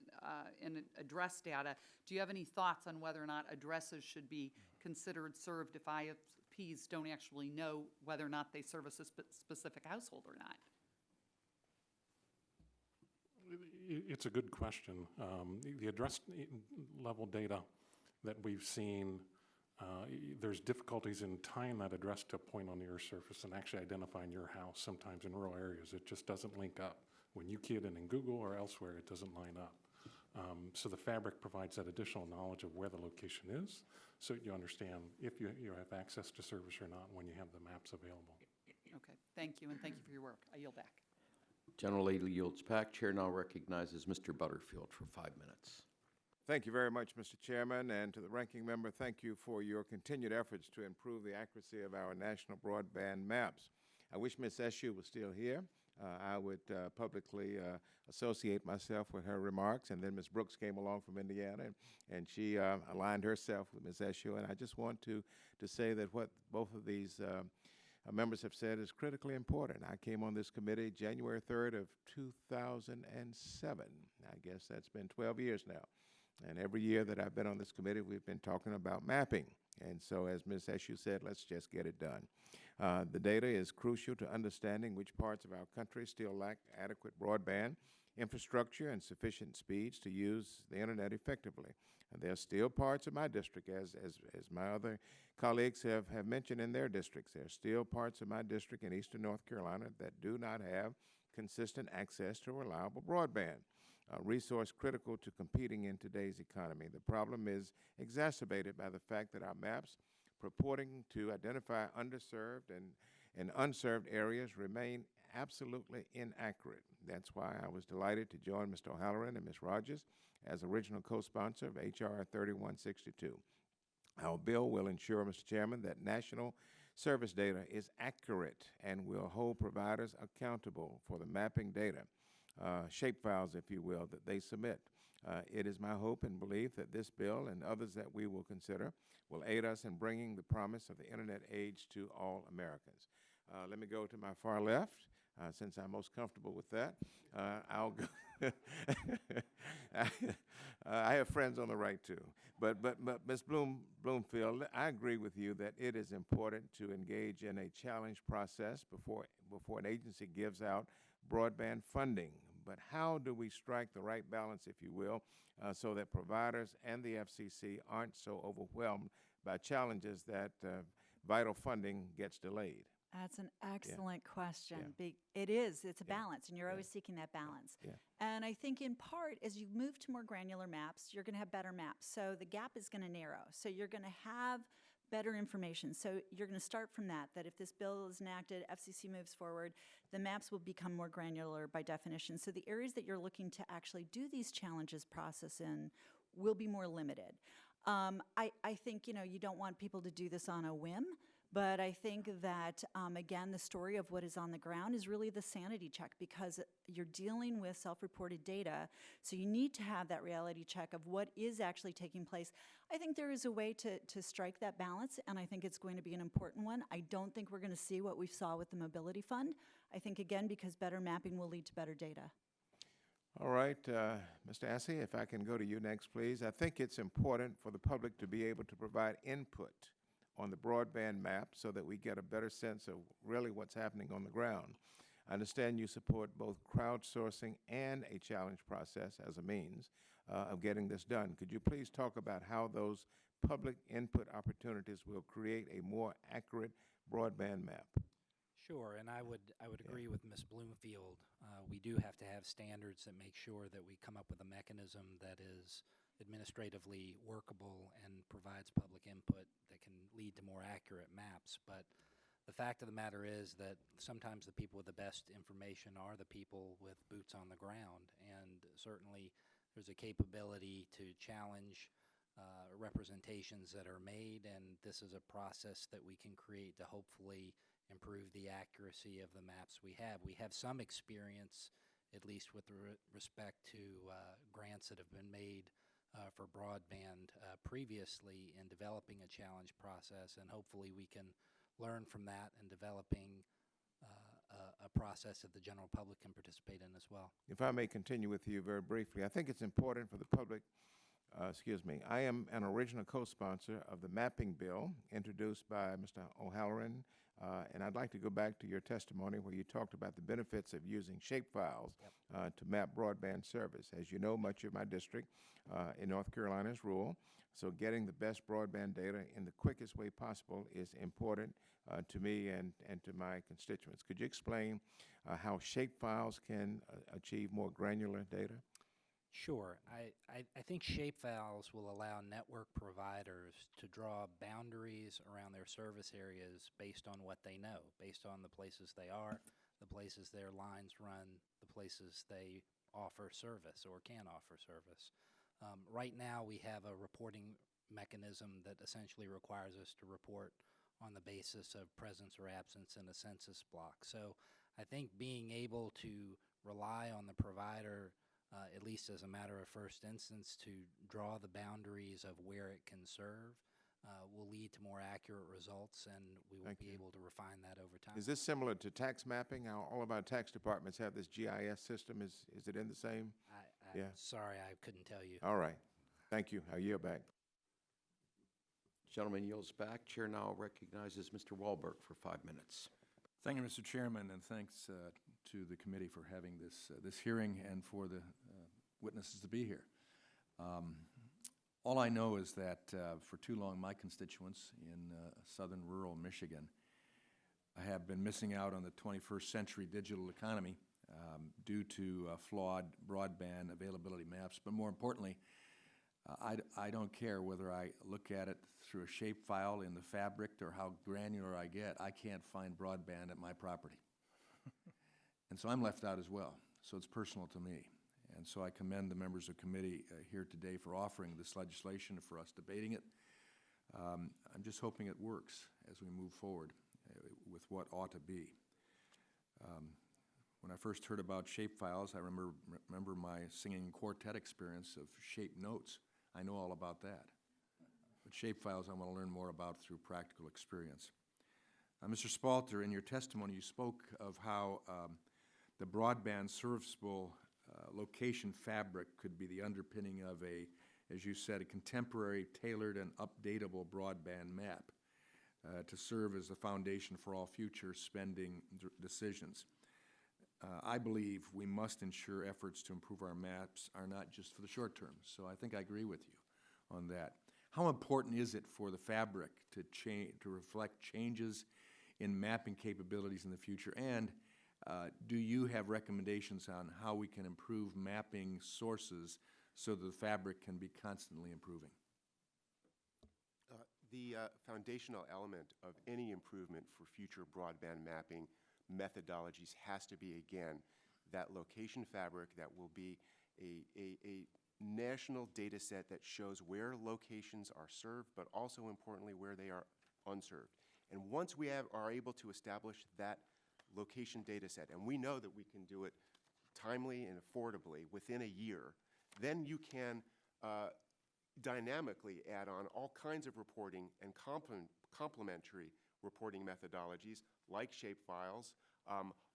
in address data, do you have any thoughts on whether or not addresses should be considered served if ISPs don't actually know whether or not they service a specific household or not? It's a good question. The address level data that we've seen, there's difficulties in tying that address to a point on the Earth's surface and actually identifying your house sometimes in rural areas. It just doesn't link up. When you key it in Google or elsewhere, it doesn't line up. So the fabric provides that additional knowledge of where the location is, so you understand if you have access to service or not when you have the maps available. Okay, thank you, and thank you for your work. I yield back. General Lady yields back. Chair now recognizes Mr. Butterfield for 5 minutes. Thank you very much, Mr. Chairman, and to the ranking member, thank you for your continued efforts to improve the accuracy of our national broadband maps. I wish Ms. Eshu was still here. I would publicly associate myself with her remarks, and then Ms. Brooks came along from Indiana, and she aligned herself with Ms. Eshu, and I just want to say that what both of these members have said is critically important. I came on this committee January 3rd of 2007. I guess that's been 12 years now. And every year that I've been on this committee, we've been talking about mapping. And so, as Ms. Eshu said, let's just get it done. The data is crucial to understanding which parts of our country still lack adequate broadband infrastructure and sufficient speeds to use the internet effectively. And there are still parts of my district, as my other colleagues have mentioned in their districts, there are still parts of my district in eastern North Carolina that do not have consistent access to reliable broadband, resource critical to competing in today's economy. The problem is exacerbated by the fact that our maps purporting to identify underserved and unserved areas remain absolutely inaccurate. That's why I was delighted to join Mr. O'Halloran and Ms. Rogers as original co-sponsor of H.R. 3162. Our bill will ensure, Mr. Chairman, that national service data is accurate and will hold providers accountable for the mapping data, shapefiles, if you will, that they submit. It is my hope and belief that this bill and others that we will consider will aid us in bringing the promise of the internet age to all Americans. Let me go to my far left, since I'm most comfortable with that. I'll go. I have friends on the right too. But Ms. Bloomfield, I agree with you that it is important to engage in a challenge process before an agency gives out broadband funding. But how do we strike the right balance, if you will, so that providers and the FCC aren't so overwhelmed by challenges that vital funding gets delayed? That's an excellent question. It is. It's a balance, and you're always seeking that balance. And I think in part, as you move to more granular maps, you're going to have better maps. So the gap is going to narrow. So you're going to have better information. So you're going to start from that if this bill is enacted, FCC moves forward, the maps will become more granular by definition. So the areas that you're looking to actually do these challenges process in will be more limited. I think, you don't want people to do this on a whim. But I think that, again, the story of what is on the ground is really the sanity check, because you're dealing with self-reported data, so you need to have that reality check of what is actually taking place. I think there is a way to strike that balance, and I think it's going to be an important one. I don't think we're going to see what we saw with the Mobility Fund. I think, again, because better mapping will lead to better data. All right, Mr. Assey, if I can go to you next, please. I think it's important for the public to be able to provide input on the broadband map so that we get a better sense of really what's happening on the ground. I understand you support both crowdsourcing and a challenge process as a means of getting this done. Could you please talk about how those public input opportunities will create a more accurate broadband map? Sure, and I would agree with Ms. Bloomfield. We do have to have standards that make sure that we come up with a mechanism that is administratively workable and provides public input that can lead to more accurate maps. But the fact of the matter is that sometimes the people with the best information are the people with boots on the ground, and certainly there's a capability to challenge representations that are made, and this is a process that we can create to hopefully improve the accuracy of the maps we have. We have some experience, at least with respect to grants that have been made for broadband previously in developing a challenge process, and hopefully we can learn from that and developing a process that the general public can participate in as well. If I may continue with you very briefly, I think it's important for the public, I am an original co-sponsor of the mapping bill introduced by Mr. O'Halloran, and I'd like to go back to your testimony where you talked about the benefits of using shapefiles to map broadband service. As you know, much of my district in North Carolina is rural, so getting the best broadband data in the quickest way possible is important to me and to my constituents. Could you explain how shapefiles can achieve more granular data? Sure. I think shapefiles will allow network providers to draw boundaries around their service areas based on what they know, based on the places they are, the places their lines run, the places they offer service or can offer service. Right now we have a reporting mechanism that essentially requires us to report on the basis of presence or absence in a census block. So I think being able to rely on the provider at least as a matter of first instance, to draw the boundaries of where it can serve will lead to more accurate results, and we will be able to refine that over time. Is this similar to tax mapping? All of our tax departments have this GIS system. Is it in the same? Sorry, I couldn't tell you. All right. Thank you. I yield back. Gentleman yields back. Chair now recognizes Mr. Wahlberg for 5 minutes. Thank you, Mr. Chairman, and thanks to the committee for having this hearing and for the witnesses to be here. All I know is that for too long, my constituents in southern rural Michigan have been missing out on the 21st century digital economy due to flawed broadband availability maps. But more importantly, I don't care whether I look at it through a shapefile in the fabric or how granular I get. I can't find broadband at my property. And so I'm left out as well. So it's personal to me. And so I commend the members of the committee here today for offering this legislation, for us debating it. I'm just hoping it works as we move forward with what ought to be. When I first heard about shapefiles, I remember my singing quartet experience of shape notes. I know all about that. But shapefiles I want to learn more about through practical experience. Mr. Spalter, in your testimony, you spoke of how the broadband serviceable location fabric could be the underpinning of as you said, a contemporary, tailored, and updatable broadband map to serve as the foundation for all future spending decisions. I believe we must ensure efforts to improve our maps are not just for the short term, so I think I agree with you on that. How important is it for the fabric to reflect changes in mapping capabilities in the future? And do you have recommendations on how we can improve mapping sources so that the fabric can be constantly improving? The foundational element of any improvement for future broadband mapping methodologies has to be, again, that location fabric that will be a national data set that shows where locations are served, but also importantly where they are unserved. And once we are able to establish that location data set, and we know that we can do it timely and affordably within a year, then you can dynamically add on all kinds of reporting and complementary reporting methodologies like shapefiles,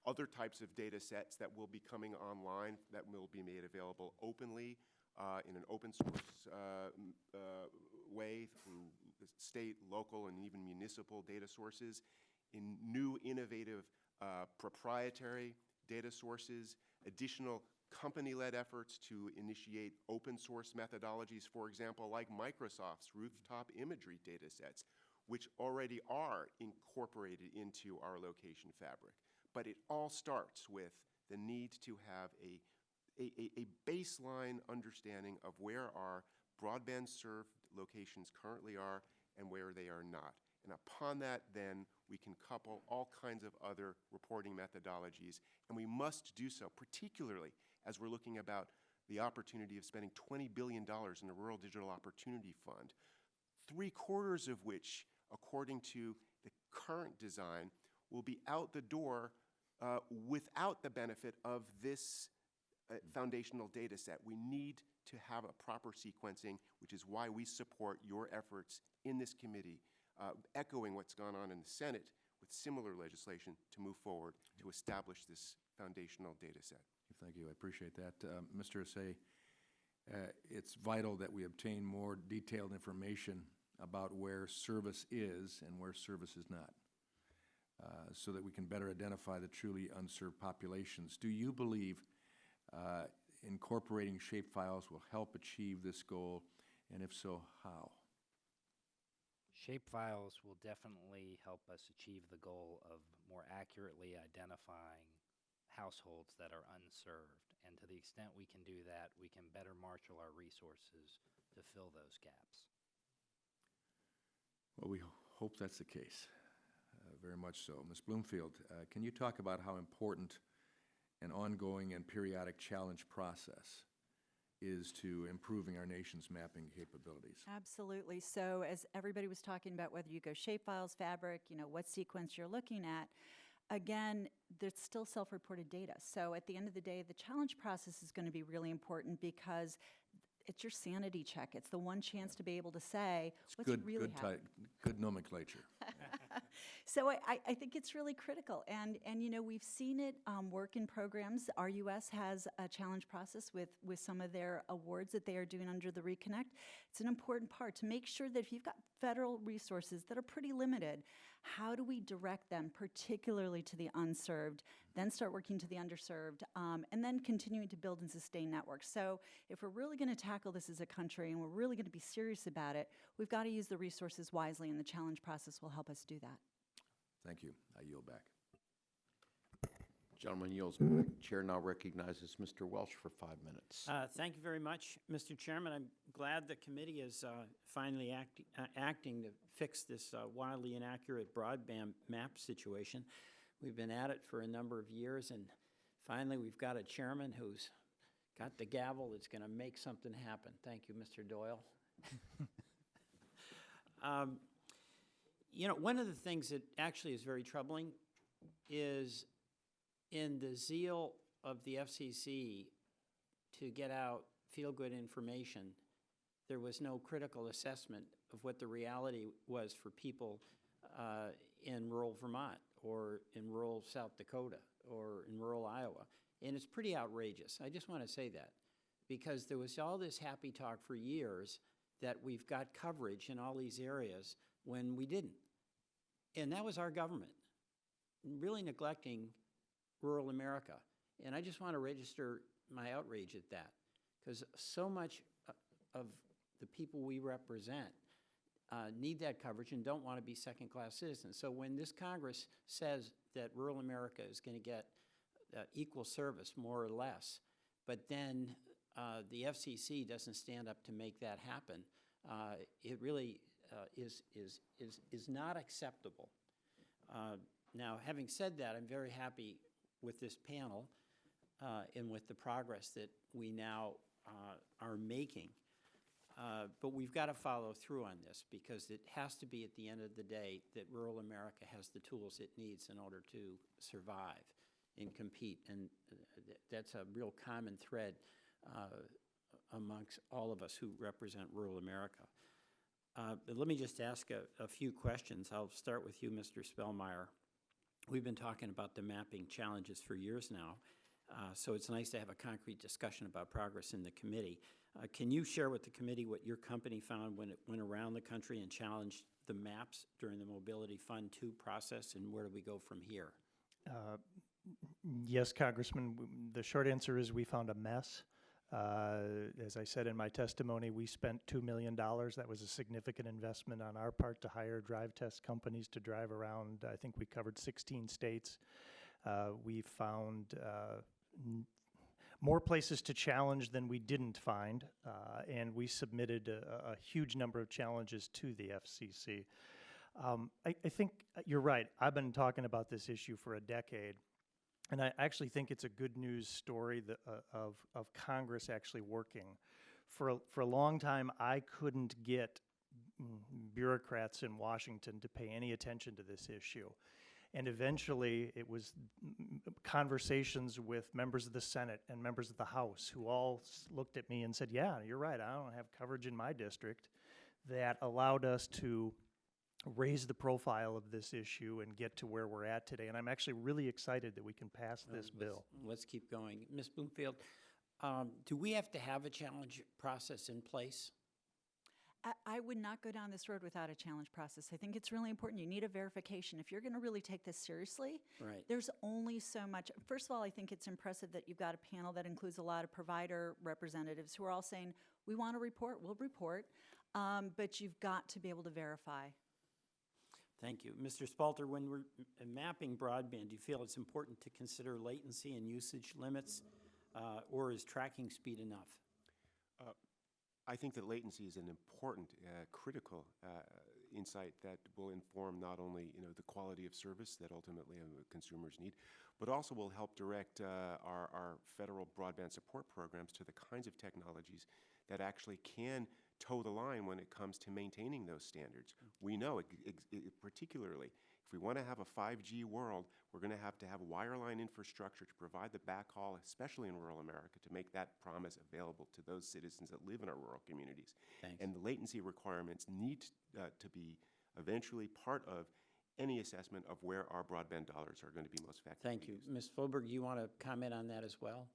other types of data sets that will be coming online that will be made available openly in an open source way through state, local, and even municipal data sources, in new innovative proprietary data sources, additional company-led efforts to initiate open source methodologies, for example, like Microsoft's rooftop imagery data sets, which already are incorporated into our location fabric. But it all starts with the need to have a baseline understanding of where our broadband served locations currently are and where they are not. And upon that, then, we can couple all kinds of other reporting methodologies, and we must do so, particularly as we're looking about the opportunity of spending $20 billion in the Rural Digital Opportunity Fund, 3/4 of which, according to the current design, will be out the door without the benefit of this foundational data set. We need to have a proper sequencing, which is why we support your efforts in this committee, echoing what's gone on in the Senate with similar legislation to move forward to establish this foundational data set. Thank you. I appreciate that. Mr. Assay, it's vital that we obtain more detailed information about where service is and where service is not, so that we can better identify the truly unserved populations. Do you believe incorporating shapefiles will help achieve this goal, and if so, how? Shapefiles will definitely help us achieve the goal of more accurately identifying households that are unserved. And to the extent we can do that, we can better marshal our resources to fill those gaps. Well, we hope that's the case, very much so. Ms. Bloomfield, can you talk about how important an ongoing and periodic challenge process is to improving our nation's mapping capabilities? Absolutely. So as everybody was talking about, whether you go shapefiles, fabric, what sequence you're looking at, again, there's still self-reported data. So at the end of the day, the challenge process is going to be really important because it's your sanity check. It's the one chance to be able to say what's really happening. Good nomenclature. So I think it's really critical. And you know, we've seen it work in programs. RUS has a challenge process with some of their awards that they are doing under the Reconnect. It's an important part to make sure that if you've got federal resources that are pretty limited, how do we direct them, particularly to the unserved, then start working to the underserved, and then continuing to build and sustain networks. So if we're really going to tackle this as a country and we're really going to be serious about it, we've got to use the resources wisely, and the challenge process will help us do that. Thank you. I yield back. Gentleman yields back. Chair now recognizes Mr. Welsh for 5 minutes. Thank you very much, Mr. Chairman. I'm glad the committee is finally acting to fix this wildly inaccurate broadband map situation. We've been at it for a number of years, and finally we've got a chairman who's got the gavel that's going to make something happen. Thank you, Mr. Doyle. You know, one of the things that actually is very troubling is in the zeal of the FCC to get out feel-good information, there was no critical assessment of what the reality was for people in rural Vermont or in rural South Dakota or in rural Iowa. And it's pretty outrageous. I just want to say that because there was all this happy talk for years that we've got coverage in all these areas when we didn't. And that was our government really neglecting rural America. And I just want to register my outrage at that because so much of the people we represent need that coverage and don't want to be second-class citizens. So when this Congress says that rural America is going to get equal service, more or less, but then the FCC doesn't stand up to make that happen, it really is not acceptable. Now, having said that, I'm very happy with this panel and with the progress that we now are making. But we've got to follow through on this because it has to be at the end of the day that rural America has the tools it needs in order to survive and compete. And that's a real common thread amongst all of us who represent rural America. But let me just ask a few questions. I'll start with you, Mr. Spellmeyer. We've been talking about the mapping challenges for years now, so it's nice to have a concrete discussion about progress in the committee. Can you share with the committee what your company found when it went around the country and challenged the maps during the Mobility Fund 2 process, and where do we go from here? Yes, Congressman. The short answer is we found a mess. As I said in my testimony, we spent $2 million. That was a significant investment on our part to hire drive test companies to drive around. I think we covered 16 states. We found more places to challenge than we didn't find, and we submitted a huge number of challenges to the FCC. I think you're right. I've been talking about this issue for a decade. And I actually think it's a good news story that, of Congress actually working. For a long time, I couldn't get bureaucrats in Washington to pay any attention to this issue. And eventually, it was conversations with members of the Senate and members of the House who all looked at me and said, yeah, you're right, I don't have coverage in my district, that allowed us to raise the profile of this issue and get to where we're at today. And I'm actually really excited that we can pass this bill. Let's keep going. Ms. Bloomfield, do we have to have a challenge process in place? I would not go down this road without a challenge process. I think it's really important. You need a verification. If you're going to really take this seriously, right, there's only so much. First of all, I think it's impressive that you've got a panel that includes a lot of provider representatives who are all saying, we want to report, we'll report, but you've got to be able to verify. Thank you. Mr. Spalter, when we're mapping broadband, do you feel it's important to consider latency and usage limits, or is tracking speed enough? I think that latency is an important, critical insight that will inform not only the quality of service that ultimately consumers need, but also will help direct our federal broadband support programs to the kinds of technologies that actually can toe the line when it comes to maintaining those standards. We know, particularly, if we want to have a 5G world, we're going to have wireline infrastructure to provide the backhaul, especially in rural America, to make that promise available to those citizens that live in our rural communities. Thanks. And the latency requirements need to be eventually part of any assessment of where our broadband dollars are going to be most effectively Thank you. used. Ms. Fulberg, you want to comment on that as well?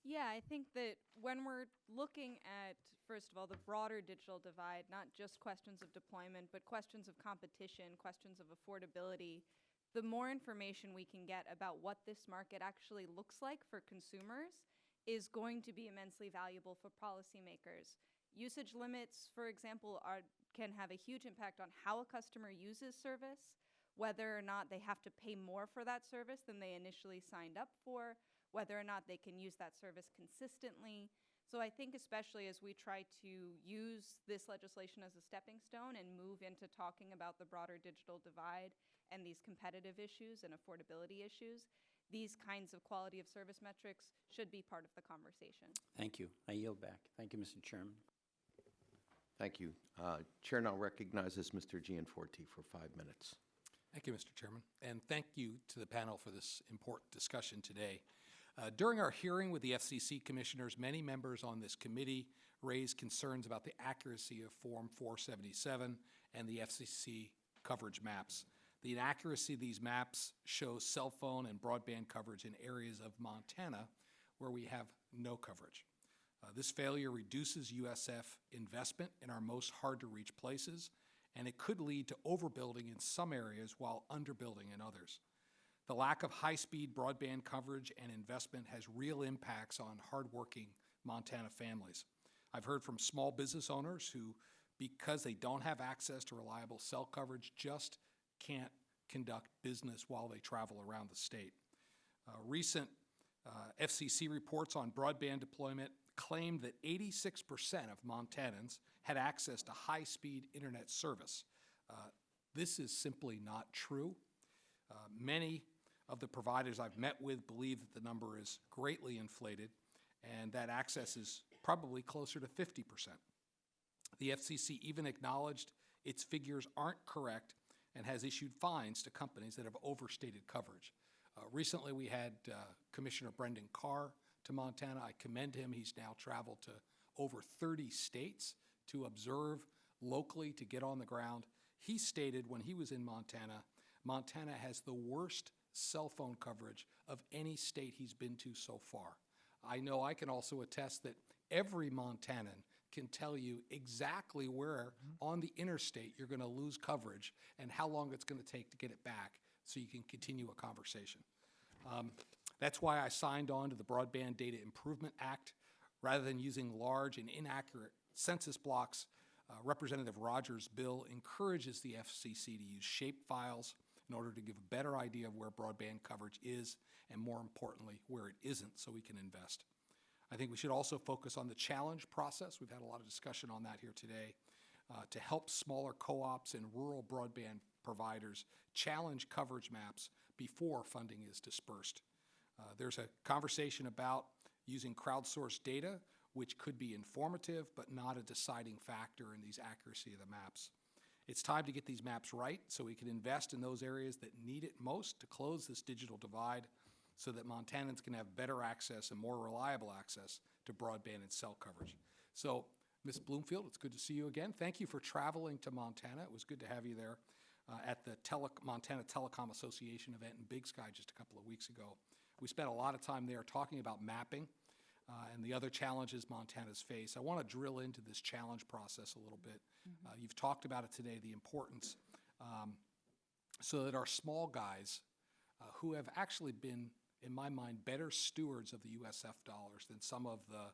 Yeah, I think that when we're looking at, first of all, the broader digital divide, not just questions of deployment, but questions of competition, questions of affordability, the more information we can get about what this market actually looks like for consumers is going to be immensely valuable for policymakers. Usage limits, for example, can have a huge impact on how a customer uses service, whether or not they have to pay more for that service than they initially signed up for, whether or not they can use that service consistently. So I think especially as we try to use this legislation as a stepping stone and move into talking about the broader digital divide and these competitive issues and affordability issues, these kinds of quality of service metrics should be part of the conversation. Thank you. I yield back. Thank you, Mr. Chairman. Thank you. Chair now recognizes Mr. Gianforte for 5 minutes. Thank you, Mr. Chairman, and thank you to the panel for this important discussion today. During our hearing with the FCC commissioners, many members on this committee raised concerns about the accuracy of Form 477 and the FCC coverage maps. The inaccuracy of these maps shows cell phone and broadband coverage in areas of Montana where we have no coverage. This failure reduces USF investment in our most hard-to-reach places, and it could lead to overbuilding in some areas while underbuilding in others. The lack of high-speed broadband coverage and investment has real impacts on hardworking Montana families. I've heard from small business owners who, because they don't have access to reliable cell coverage, just can't conduct business while they travel around the state. Recent FCC reports on broadband deployment claimed that 86% of Montanans had access to high-speed internet service. This is simply not true. Many of the providers I've met with believe that the number is greatly inflated and that access is probably closer to 50%. The FCC even acknowledged its figures aren't correct and has issued fines to companies that have overstated coverage. Recently, we had Commissioner Brendan Carr to Montana. I commend him. He's now traveled to over 30 states to observe locally, to get on the ground. He stated when he was in Montana, Montana has the worst cell phone coverage of any state he's been to so far. I know I can also attest that every Montanan can tell you exactly where on the interstate you're going to lose coverage and how long it's going to take to get it back so you can continue a conversation. That's why I signed on to the Broadband Data Improvement Act. Rather than using large and inaccurate census blocks, Representative Rogers' bill encourages the FCC to use shape files in order to give a better idea of where broadband coverage is and, more importantly, where it isn't so we can invest. I think we should also focus on the challenge process. We've had a lot of discussion on that here today to help smaller co-ops and rural broadband providers challenge coverage maps before funding is dispersed. There's a conversation about using crowdsourced data, which could be informative but not a deciding factor in these accuracy of the maps. It's time to get these maps right so we can invest in those areas that need it most to close this digital divide so that Montanans can have better access and more reliable access to broadband and cell coverage. So, Ms. Bloomfield, it's good to see you again. Thank you for traveling to Montana. It was good to have you there at the Montana Telecom Association event in Big Sky just a couple of weeks ago. We spent a lot of time there talking about mapping and the other challenges Montana's face. I want to drill into this challenge process a little bit. You've talked about it today, the importance, so that our small guys who have actually been, in my mind, better stewards of the USF dollars than some of the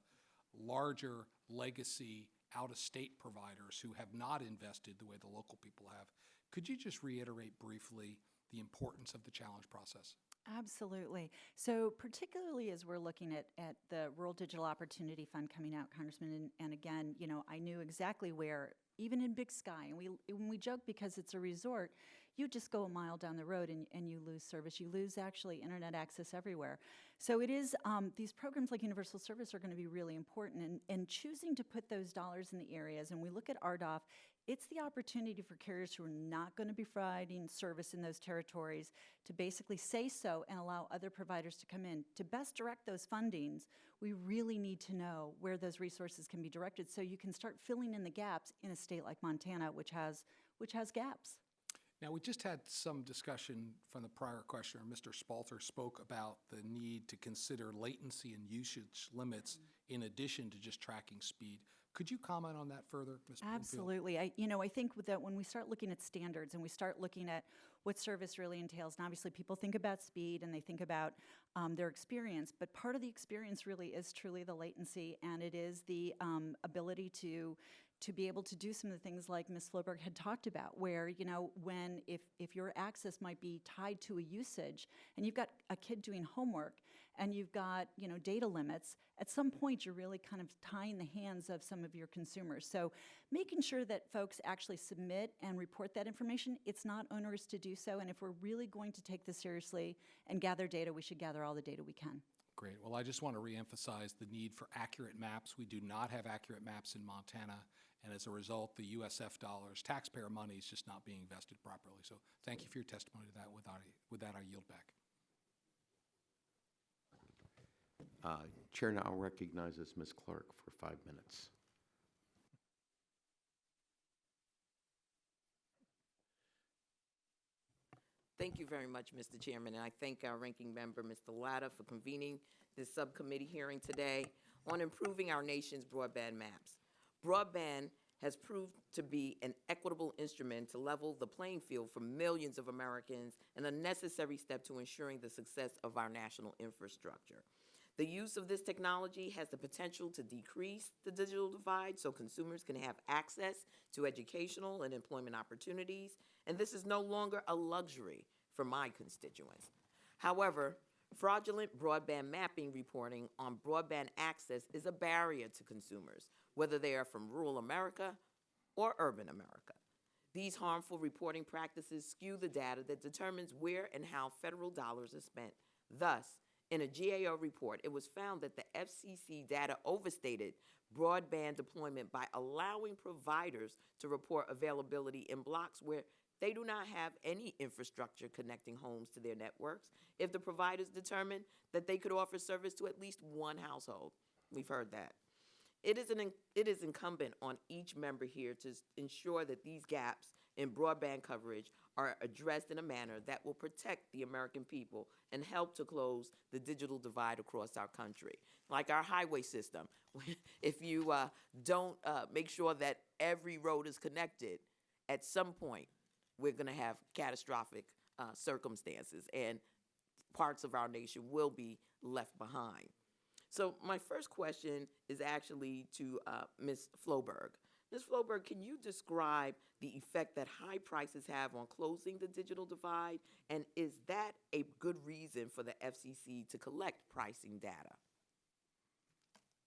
larger legacy out-of-state providers who have not invested the way the local people have. Could you just reiterate briefly the importance of the challenge process? Absolutely. So particularly as we're looking at the Rural Digital Opportunity Fund coming out, Congressman, and again, you know, I knew exactly where, even in Big Sky, and when we joke because it's a resort, you just go a mile down the road and you lose service. You lose actually internet access everywhere. So it is, these programs like Universal Service are going to be really important, and choosing to put those dollars in the areas, and we look at RDOF, it's the opportunity for carriers who are not going to be providing service in those territories to basically say so and allow other providers to come in. To best direct those fundings, we really need to know where those resources can be directed so you can start filling in the gaps in a state like Montana, which has gaps. Now, we just had some discussion from the prior questioner. Mr. Spalter spoke about the need to consider latency and usage limits in addition to just tracking speed. Could you comment on that further, Ms. Bloomfield? Absolutely. I think that when we start looking at standards and we start looking at what service really entails, and obviously people think about speed and they think about their experience, but part of the experience really is truly the latency, and it is the ability to be able to do some of the things like Ms. Floberg had talked about, where, when if your access might be tied to a usage and you've got a kid doing homework and you've got, data limits, at some point you're really kind of tying the hands of some of your consumers. So making sure that folks actually submit and report that information, it's not onerous to do so, and if we're really going to take this seriously and gather data, we should gather all the data we can. Great. Well, I just want to reemphasize the need for accurate maps. We do not have accurate maps in Montana, and as a result, the USF dollars, taxpayer money, is just not being invested properly. So thank you for your testimony to that. With that, I yield back. Chair now recognizes Ms. Clark for 5 minutes. Thank you very much, Mr. Chairman, and I thank our ranking member, Mr. Latta, for convening this subcommittee hearing today on improving our nation's broadband maps. Broadband has proved to be an equitable instrument to level the playing field for millions of Americans and a necessary step to ensuring the success of our national infrastructure. The use of this technology has the potential to decrease the digital divide so consumers can have access to educational and employment opportunities, and this is no longer a luxury for my constituents. However, fraudulent broadband mapping reporting on broadband access is a barrier to consumers, whether they are from rural America or urban America. These harmful reporting practices skew the data that determines where and how federal dollars are spent. Thus, in a GAO report, it was found that the FCC data overstated broadband deployment by allowing providers to report availability in blocks where they do not have any infrastructure connecting homes to their networks if the providers determined that they could offer service to at least one household. We've heard that. It is incumbent on each member here to ensure that these gaps in broadband coverage are addressed in a manner that will protect the American people and help to close the digital divide across our country. Like our highway system, if you don't make sure that every road is connected, at some point we're going to have catastrophic circumstances and parts of our nation will be left behind. So my first question is actually to Ms. Floberg. Ms. Floberg, can you describe the effect that high prices have on closing the digital divide, and is that a good reason for the FCC to collect pricing data?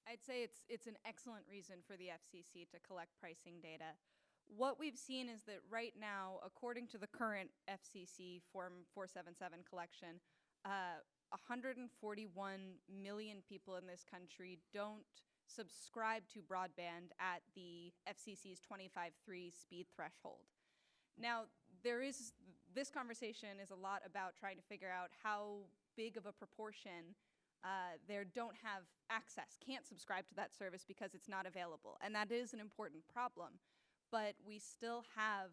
I'd say it's an excellent reason for the FCC to collect pricing data. What we've seen is that right now, according to the current FCC Form 477 collection, 141 million people in this country don't subscribe to broadband at the FCC's 25.3 speed threshold. Now, this conversation is a lot about trying to figure out how big of a proportion there don't have access, can't subscribe to that service because it's not available. And that is an important problem. But we still have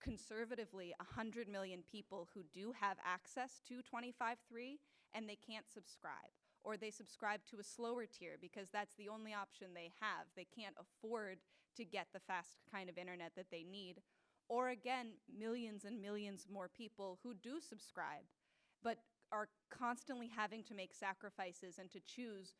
conservatively 100 million people who do have access to 25.3 and they can't subscribe, or they subscribe to a slower tier because that's the only option they have. They can't afford to get the fast kind of internet that they need. Or again, millions and millions more people who do subscribe but are constantly having to make sacrifices and to choose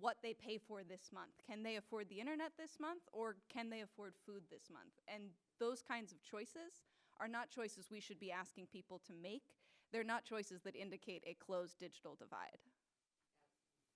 what they pay for this month. Can they afford the internet this month, or can they afford food this month? And those kinds of choices are not choices we should be asking people to make. They're not choices that indicate a closed digital divide.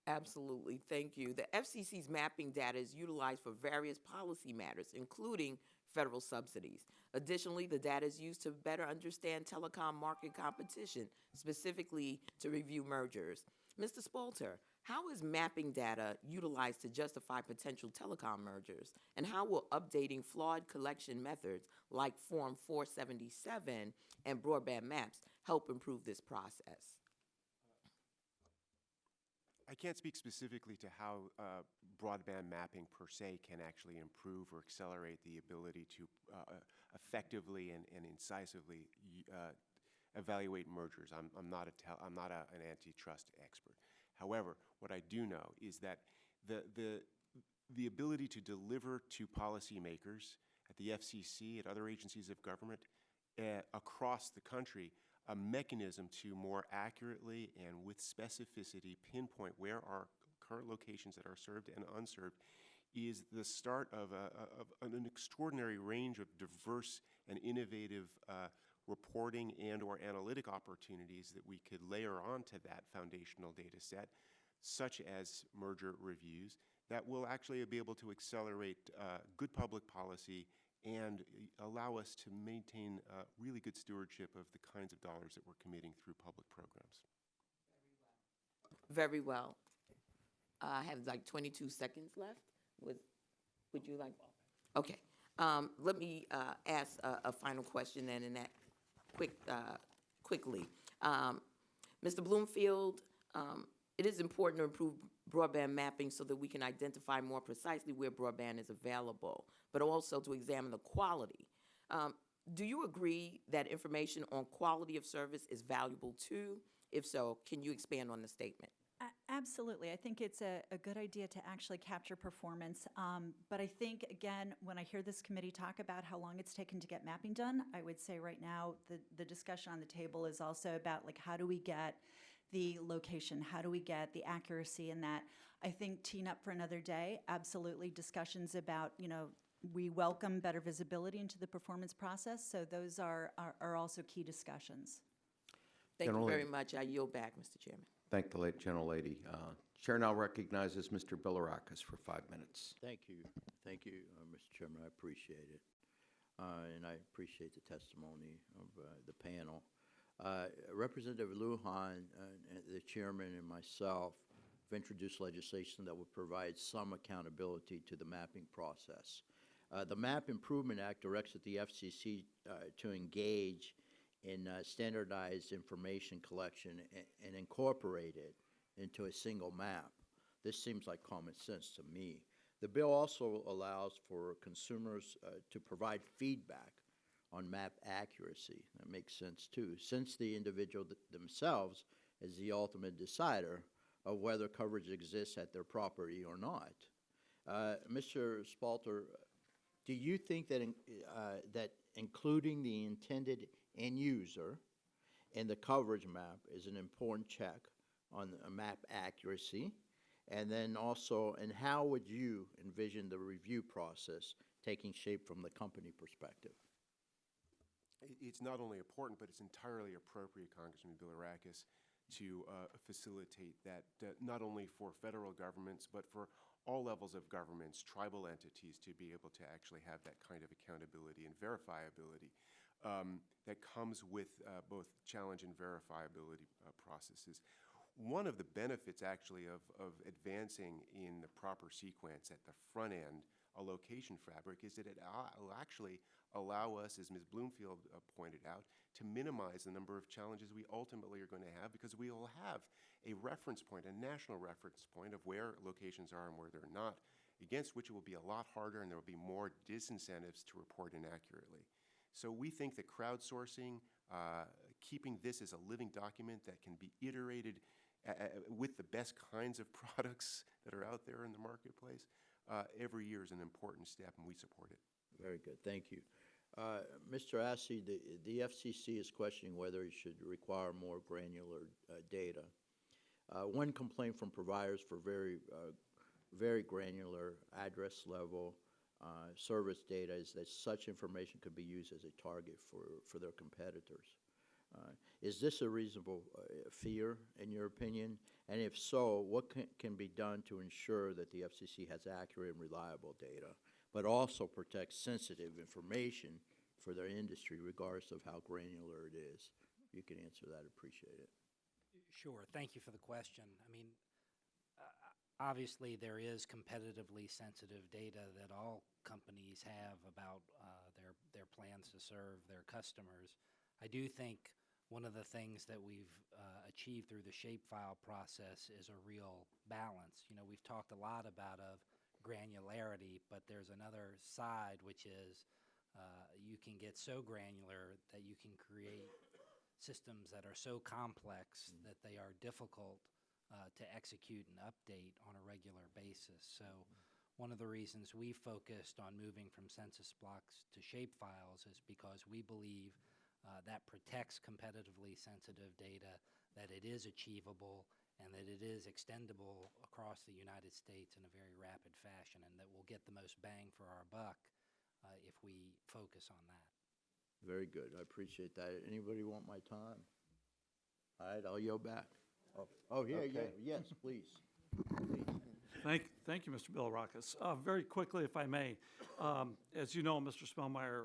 Absolutely, thank you. The FCC's mapping data is utilized for various policy matters, including federal subsidies. Additionally, the data is used to better understand telecom market competition, specifically to review mergers. Mr. Spalter, how is mapping data utilized to justify potential telecom mergers? And how will updating flawed collection methods like Form 477 and Broadband Maps help improve this process? I can't speak specifically to how broadband mapping per se can actually improve or accelerate the ability to effectively and incisively evaluate mergers. I'm not an antitrust expert. However, what I do know is that the ability to deliver to policymakers at the FCC, at other agencies of government across the country, a mechanism to more accurately and with specificity pinpoint where are current locations that are served and unserved is the start of an extraordinary range of diverse and innovative reporting and or analytic opportunities that we could layer onto that foundational data set, such as merger reviews, that will actually be able to accelerate good public policy and allow us to maintain really good stewardship of the kinds of dollars that we're committing through public programs. Very well. I have like 22 seconds left. Would you like? Okay. Let me ask a final question then, and that quickly. Mr. Bloomfield, it is important to improve broadband mapping so that we can identify more precisely where broadband is available, but also to examine the quality. Do you agree that information on quality of service is valuable too? If so, can you expand on the statement? Absolutely. I think it's a good idea to actually capture performance. But I think, again, when I hear this committee talk about how long it's taken to get mapping done, I would say right now the discussion on the table is also about, like, how do we get the location? How do we get the accuracy in that? I think teeing up for another day, absolutely discussions about, we welcome better visibility into the performance process. So those are also key discussions. Thank you very much. I yield back, Mr. Chairman. Thank the late gentlelady. Chair now recognizes Mr. Bilirakis for 5 minutes. Thank you. Thank you, Mr. Chairman. I appreciate it. And I appreciate the testimony of the panel. Representative Lujan, the chairman, and myself have introduced legislation that would provide some accountability to the mapping process. The MAP Improvement Act directs the FCC to engage in standardized information collection and incorporate it into a single map. This seems like common sense to me. The bill also allows for consumers to provide feedback on map accuracy. That makes sense too, since the individual themselves is the ultimate decider of whether coverage exists at their property or not. Mr. Spalter, do you think that that including the intended end user in the coverage map is an important check on map accuracy? And then also, and how would you envision the review process taking shape from the company perspective? It's not only important, but it's entirely appropriate, Congressman Bilirakis, to facilitate that not only for federal governments, but for all levels of governments, tribal entities, to be able to actually have that kind of accountability and verifiability that comes with both challenge and verifiability processes. One of the benefits, actually, of advancing in the proper sequence at the front end a location fabric is that it will actually allow us, as Ms. Bloomfield pointed out, to minimize the number of challenges we ultimately are going to have, because we will have a reference point, a national reference point of where locations are and where they're not, against which it will be a lot harder and there will be more disincentives to report inaccurately. So we think that crowdsourcing, keeping this as a living document that can be iterated with the best kinds of products that are out there in the marketplace, every year is an important step, and we support it. Very good. Thank you. Mr. Assey, the FCC is questioning whether it should require more granular data. One complaint from providers for very granular address level service data is that such information could be used as a target for their competitors. Is this a reasonable fear, in your opinion? And if so, what can be done to ensure that the FCC has accurate and reliable data, but also protects sensitive information for their industry, regardless of how granular it is? If you can answer that, appreciate it. Sure. Thank you for the question. I mean, obviously there is competitively sensitive data that all companies have about their plans to serve their customers. I do think one of the things that we've achieved through the shapefile process is a real balance. You know, we've talked a lot about granularity, but there's another side, which is you can get so granular that you can create systems that are so complex that they are difficult to execute and update on a regular basis. So one of the reasons we focused on moving from census blocks to shapefiles is because we believe that protects competitively sensitive data, that it is achievable, and that it is extendable across the United States in a very rapid fashion, and that we'll get the most bang for our buck if we focus on that. Very good. I appreciate that. Anybody want my time? All right, I'll yield back. Oh, yeah, yes, please. Thank you, Mr. Billrockis. Very quickly, if I may, as you know, Mr. Spellmeyer,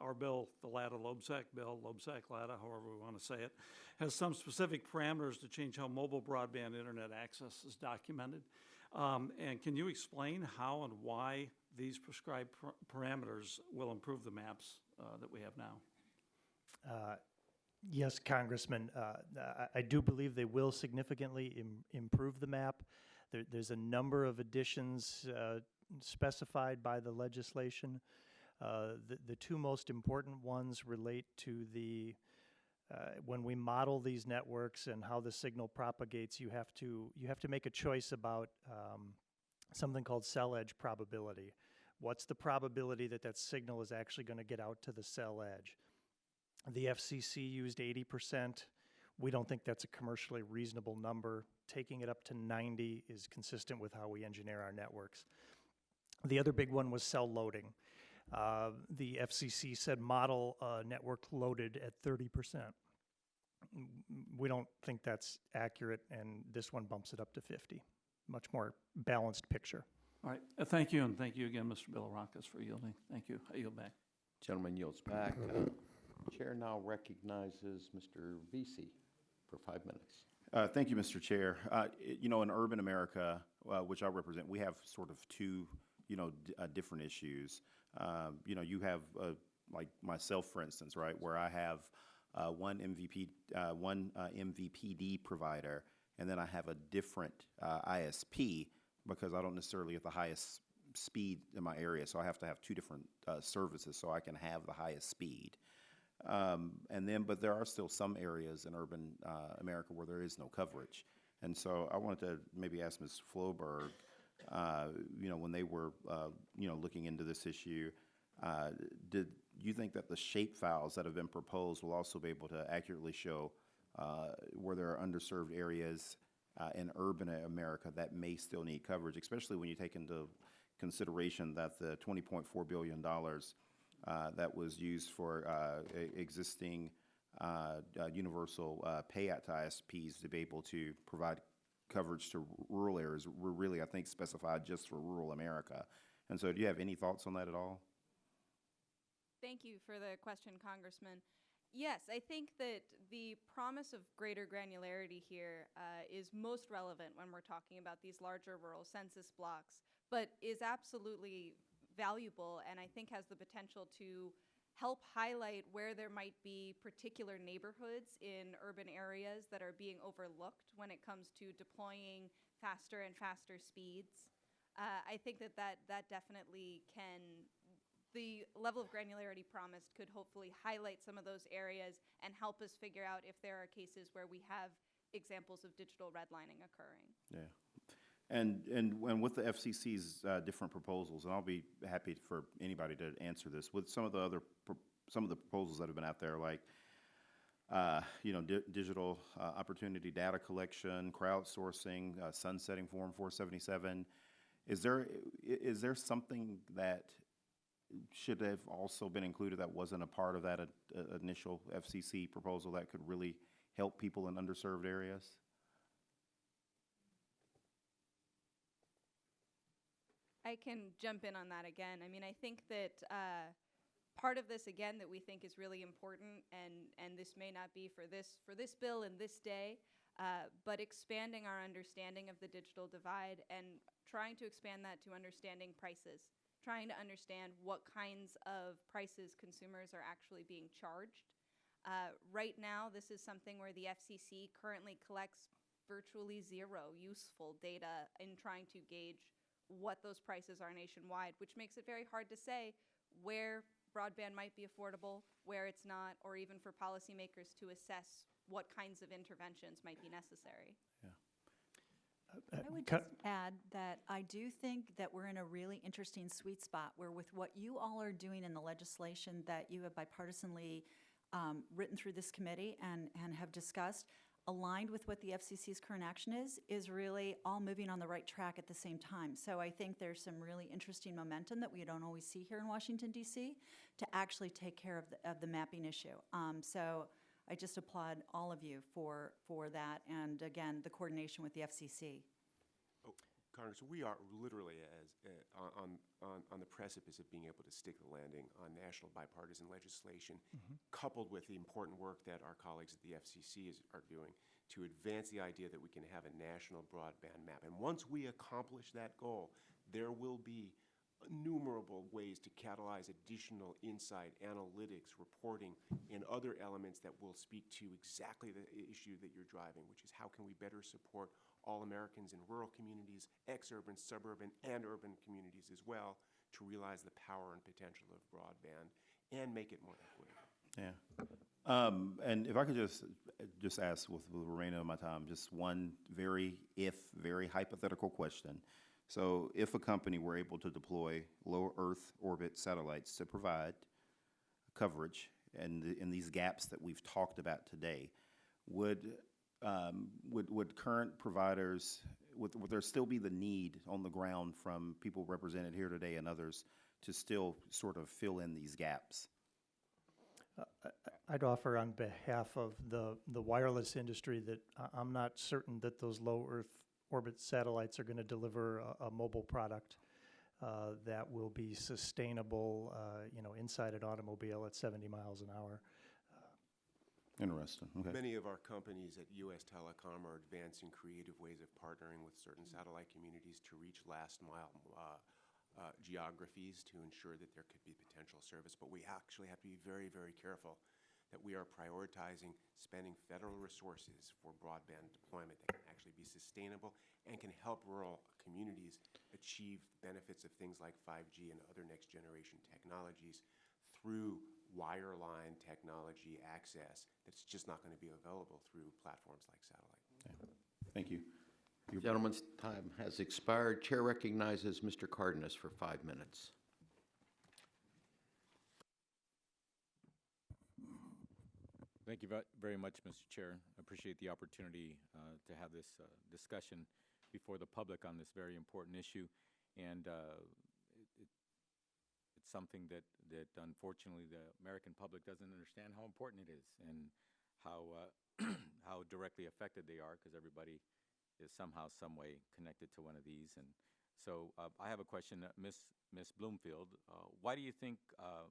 our bill, the LADA-Lobsack bill, Lobsack-LADA, however we want to say it, has some specific parameters to change how mobile broadband internet access is documented. And can you explain how and why these prescribed parameters will improve the maps that we have now? Yes, Congressman. I do believe they will significantly improve the map. There's a number of additions specified by the legislation. The two most important ones relate to the when we model these networks and how the signal propagates, you have to make a choice about something called cell edge probability. What's the probability that that signal is actually going to get out to the cell edge? The FCC used 80%. We don't think that's a commercially reasonable number. Taking it up to 90 is consistent with how we engineer our networks. The other big one was cell loading. The FCC said model network loaded at 30%. We don't think that's accurate, and this one bumps it up to 50. Much more balanced picture. All right, thank you, and thank you again, Mr. Billrockis, for yielding. Thank you. I yield back. Gentleman yields back. Chair now recognizes Mr. Vesey for 5 minutes. Thank you, Mr. Chair. You know, in urban America, which I represent, we have sort of two, different issues. You have, like myself, for instance, right, where I have one MVPD provider, and then I have a different ISP because I don't necessarily get the highest speed in my area, so I have to have two different services so I can have the highest speed. But there are still some areas in urban America where there is no coverage. And so I wanted to maybe ask Ms. Floberg, when they were, looking into this issue, did you think that the shapefiles that have been proposed will also be able to accurately show where there are underserved areas in urban America that may still need coverage, especially when you take into consideration that the $20.4 billion that was used for existing universal payout to ISPs to be able to provide coverage to rural areas were really, I think, specified just for rural America. And so do you have any thoughts on that at all? Thank you for the question, Congressman. Yes, I think that the promise of greater granularity here is most relevant when we're talking about these larger rural census blocks, but is absolutely valuable and I think has the potential to help highlight where there might be particular neighborhoods in urban areas that are being overlooked when it comes to deploying faster and faster speeds. I think that definitely can, the level of granularity promised could hopefully highlight some of those areas and help us figure out if there are cases where we have examples of digital redlining occurring. Yeah. And with the FCC's different proposals, and I'll be happy for anybody to answer this, with some of the other some of the proposals that have been out there, like digital opportunity data collection, crowdsourcing, sunsetting Form 477. Is there something that should have also been included that wasn't a part of that initial FCC proposal that could really help people in underserved areas? I can jump in on that again. I mean, I think that part of this, again, that we think is really important, and this may not be for this bill in this day, but expanding our understanding of the digital divide and trying to expand that to understanding prices, trying to understand what kinds of prices consumers are actually being charged. Right now, this is something where the FCC currently collects virtually zero useful data in trying to gauge what those prices are nationwide, which makes it very hard to say where broadband might be affordable, where it's not, or even for policymakers to assess what kinds of interventions might be necessary. I would just add that I do think that we're in a really interesting sweet spot where with what you all are doing in the legislation that you have bipartisanly written through this committee and have discussed, aligned with what the FCC's current action is really all moving on the right track at the same time. So I think there's some really interesting momentum that we don't always see here in Washington, D.C. to actually take care of the mapping issue. So I just applaud all of you for that, and again, the coordination with the FCC. Oh, Congress, we are literally on the precipice of being able to stick the landing on national bipartisan legislation, coupled with the important work that our colleagues at the FCC are doing to advance the idea that we can have a national broadband map. And once we accomplish that goal, there will be innumerable ways to catalyze additional insight, analytics, reporting, and other elements that will speak to exactly the issue that you're driving, which is how can we better support all Americans in rural communities, exurban, suburban, and urban communities as well, to realize the power and potential of broadband and make it more equitable. Yeah. And if I could just ask with the remainder of my time, just one very hypothetical question. So if a company were able to deploy low Earth orbit satellites to provide coverage in these gaps that we've talked about today, would current providers, would there still be the need on the ground from people represented here today and others to still sort of fill in these gaps? I'd offer on behalf of the wireless industry that I'm not certain that those low Earth orbit satellites are going to deliver a mobile product that will be sustainable, inside an automobile at 70 miles an hour. Interesting. Okay. Many of our companies at U.S. Telecom are advancing creative ways of partnering with certain satellite communities to reach last mile geographies to ensure that there could be potential service. But we actually have to be very, very careful that we are prioritizing spending federal resources for broadband deployment that can actually be sustainable and can help rural communities achieve benefits of things like 5G and other next generation technologies through wireline technology access that's just not going to be available through platforms like satellite. Okay. Thank you. Gentleman's time has expired. Chair recognizes Mr. Cardenas for 5 minutes. Thank you very much, Mr. Chair. I appreciate the opportunity to have this discussion before the public on this very important issue. And it's something that unfortunately the American public doesn't understand how important it is and how how directly affected they are, because everybody is somehow, some way connected to one of these. And so I have a question, Ms. Bloomfield. Why do you think a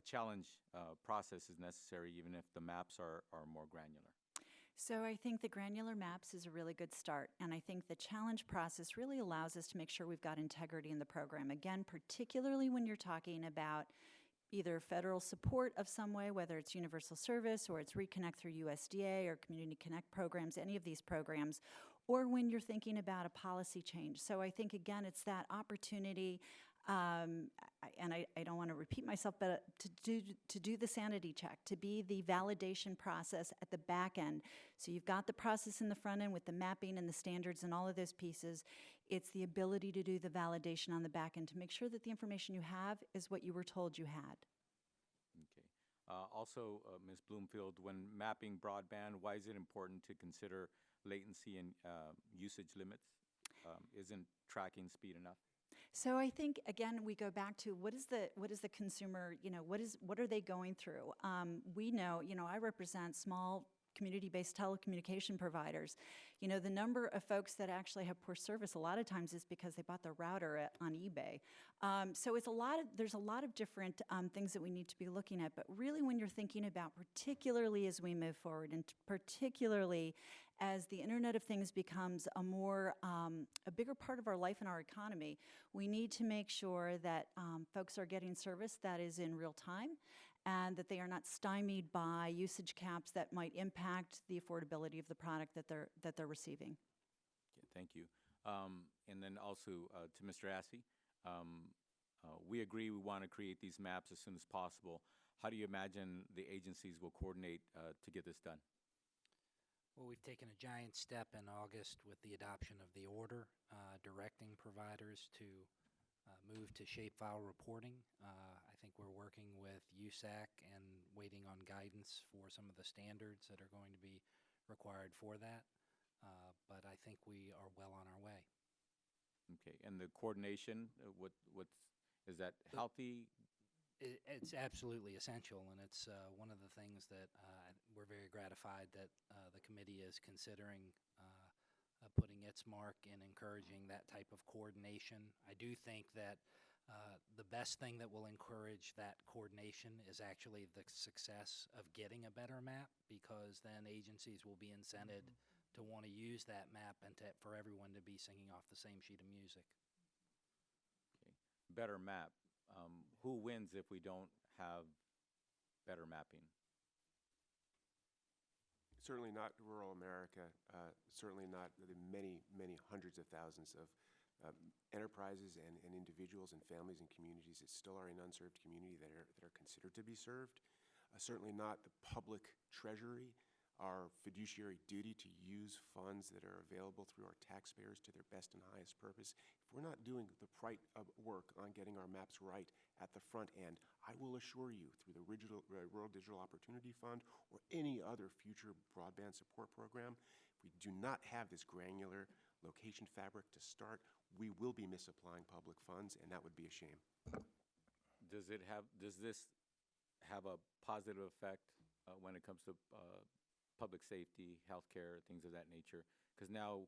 challenge process is necessary, even if the maps are more granular? So I think the granular maps is a really good start, and I think the challenge process really allows us to make sure we've got integrity in the program. Again, particularly when you're talking about either federal support of some way, whether it's universal service or it's Reconnect through USDA or Community Connect programs, any of these programs, or when you're thinking about a policy change. So I think, again, it's that opportunity, and I don't want to repeat myself, but to do the sanity check, to be the validation process at the back end. So you've got the process in the front end with the mapping and the standards and all of those pieces. It's the ability to do the validation on the back end to make sure that the information you have is what you were told you had. Okay. Also, Ms. Bloomfield, when mapping broadband, why is it important to consider latency and usage limits? Isn't tracking speed enough? So I think, again, we go back to what is the consumer, what are they going through? We know, I represent small community-based telecommunication providers. You know, the number of folks that actually have poor service a lot of times is because they bought their router on eBay. So there's a lot of different things that we need to be looking at, but really when you're thinking about, particularly as we move forward, and particularly as the Internet of Things becomes a bigger part of our life and our economy, we need to make sure that folks are getting service that is in real time and that they are not stymied by usage caps that might impact the affordability of the product that they're receiving. Okay, thank you. And then also to Mr. Assey, we agree we want to create these maps as soon as possible. How do you imagine the agencies will coordinate to get this done? Well, we've taken a giant step in August with the adoption of the order directing providers to move to shapefile reporting. I think we're working with USAC and waiting on guidance for some of the standards that are going to be required for that. But I think we are well on our way. Okay, and the coordination, is that healthy? It's absolutely essential, and it's one of the things that we're very gratified that the committee is considering putting its mark in encouraging that type of coordination. I do think that the best thing that will encourage that coordination is actually the success of getting a better map, because then agencies will be incented to want to use that map and for everyone to be singing off the same sheet of music. Okay. Better map. Who wins if we don't have better mapping? Certainly not rural America, certainly not the many, many hundreds of thousands of enterprises and individuals and families and communities that still are in unserved community that are considered to be served. Certainly not the public treasury, our fiduciary duty to use funds that are available through our taxpayers to their best and highest purpose. If we're not doing the right work on getting our maps right at the front end, I will assure you, through the Rural Digital Opportunity Fund or any other future broadband support program, if we do not have this granular location fabric to start, we will be misapplying public funds, and that would be a shame. Does this have a positive effect when it comes to public safety, healthcare, things of that nature? Because now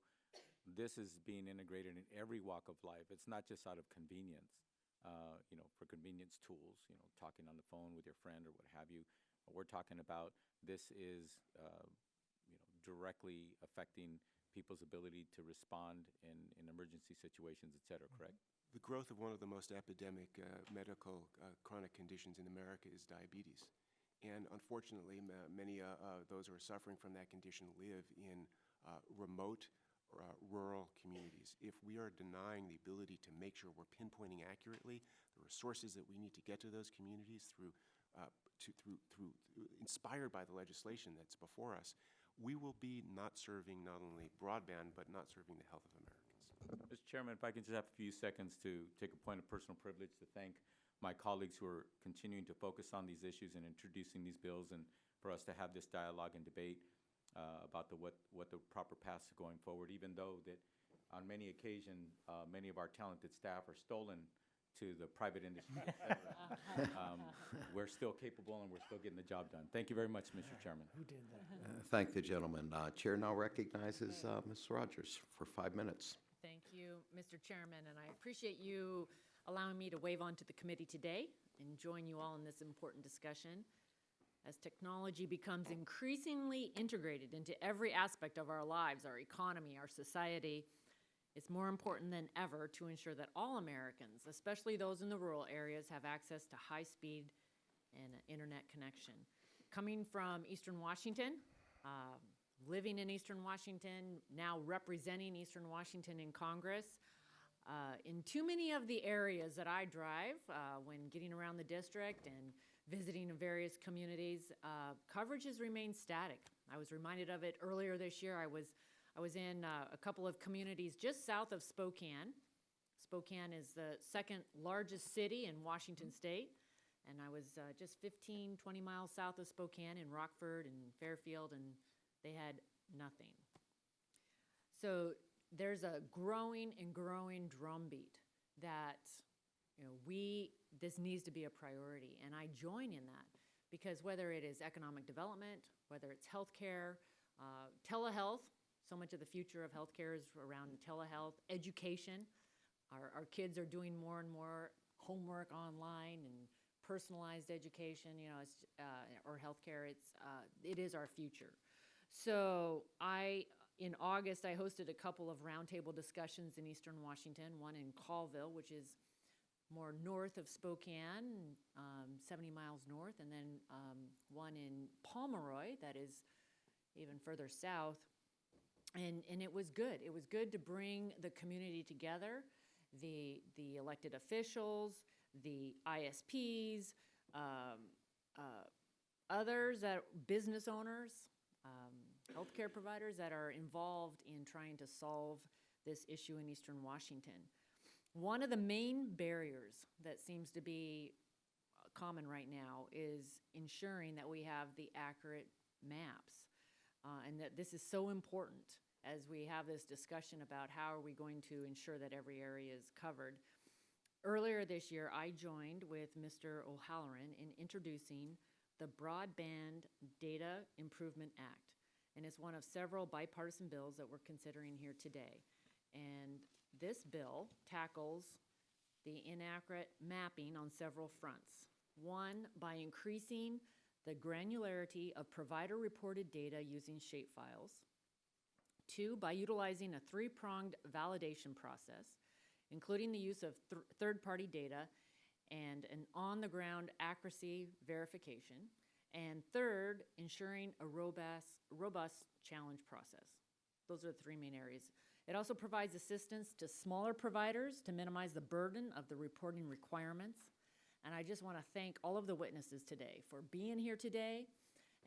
this is being integrated in every walk of life. It's not just out of convenience, for convenience tools, talking on the phone with your friend or what have you. We're talking about this is, directly affecting people's ability to respond in emergency situations, et cetera, correct? The growth of one of the most epidemic medical chronic conditions in America is diabetes. And unfortunately, many of those who are suffering from that condition live in remote, rural communities. If we are denying the ability to make sure we're pinpointing accurately the resources that we need to get to those communities inspired by the legislation that's before us, we will be not serving not only broadband, but not serving the health of Americans. Mr. Chairman, if I can just have a few seconds to take a point of personal privilege to thank my colleagues who are continuing to focus on these issues and introducing these bills, and for us to have this dialogue and debate about what the proper paths going forward, even though that on many occasions, many of our talented staff are stolen to the private industry, et cetera. We're still capable and we're still getting the job done. Thank you very much, Mr. Chairman. Who did that? Thank the gentleman. Chair now recognizes Ms. Rogers for 5 minutes. Thank you, Mr. Chairman, and I appreciate you allowing me to wave onto the committee today and join you all in this important discussion. As technology becomes increasingly integrated into every aspect of our lives, our economy, our society, it's more important than ever to ensure that all Americans, especially those in the rural areas, have access to high-speed and internet connection. Coming from Eastern Washington, living in Eastern Washington, now representing Eastern Washington in Congress, in too many of the areas that I drive when getting around the district and visiting in various communities, coverage has remained static. I was reminded of it earlier this year. I was in a couple of communities just south of Spokane. Spokane is the second largest city in Washington State, and I was just 15, 20 miles south of Spokane in Rockford and Fairfield, and they had nothing. So there's a growing and growing drumbeat that this needs to be a priority, and I join in that because whether it is economic development, whether it's healthcare, telehealth, so much of the future of healthcare is around telehealth, education. Our kids are doing more and more homework online and personalized education, you know, it's, or healthcare. It is our future. So in August, I hosted a couple of roundtable discussions in Eastern Washington, one in Colville, which is more north of Spokane, 70 miles north, and then one in Pomeroy that is even further south. And it was good. It was good to bring the community together, the elected officials, the ISPs, others, business owners, healthcare providers that are involved in trying to solve this issue in Eastern Washington. One of the main barriers that seems to be common right now is ensuring that we have the accurate maps, and that this is so important as we have this discussion about how are we going to ensure that every area is covered. Earlier this year, I joined with Mr. O'Halloran in introducing the Broadband Data Improvement Act, and it's one of several bipartisan bills that we're considering here today. And this bill tackles the inaccurate mapping on several fronts. One, by increasing the granularity of provider-reported data using shapefiles. Two, by utilizing a three-pronged validation process, including the use of third-party data and an on-the-ground accuracy verification. And third, ensuring a robust challenge process. Those are the three main areas. It also provides assistance to smaller providers to minimize the burden of the reporting requirements. And I just want to thank all of the witnesses today for being here today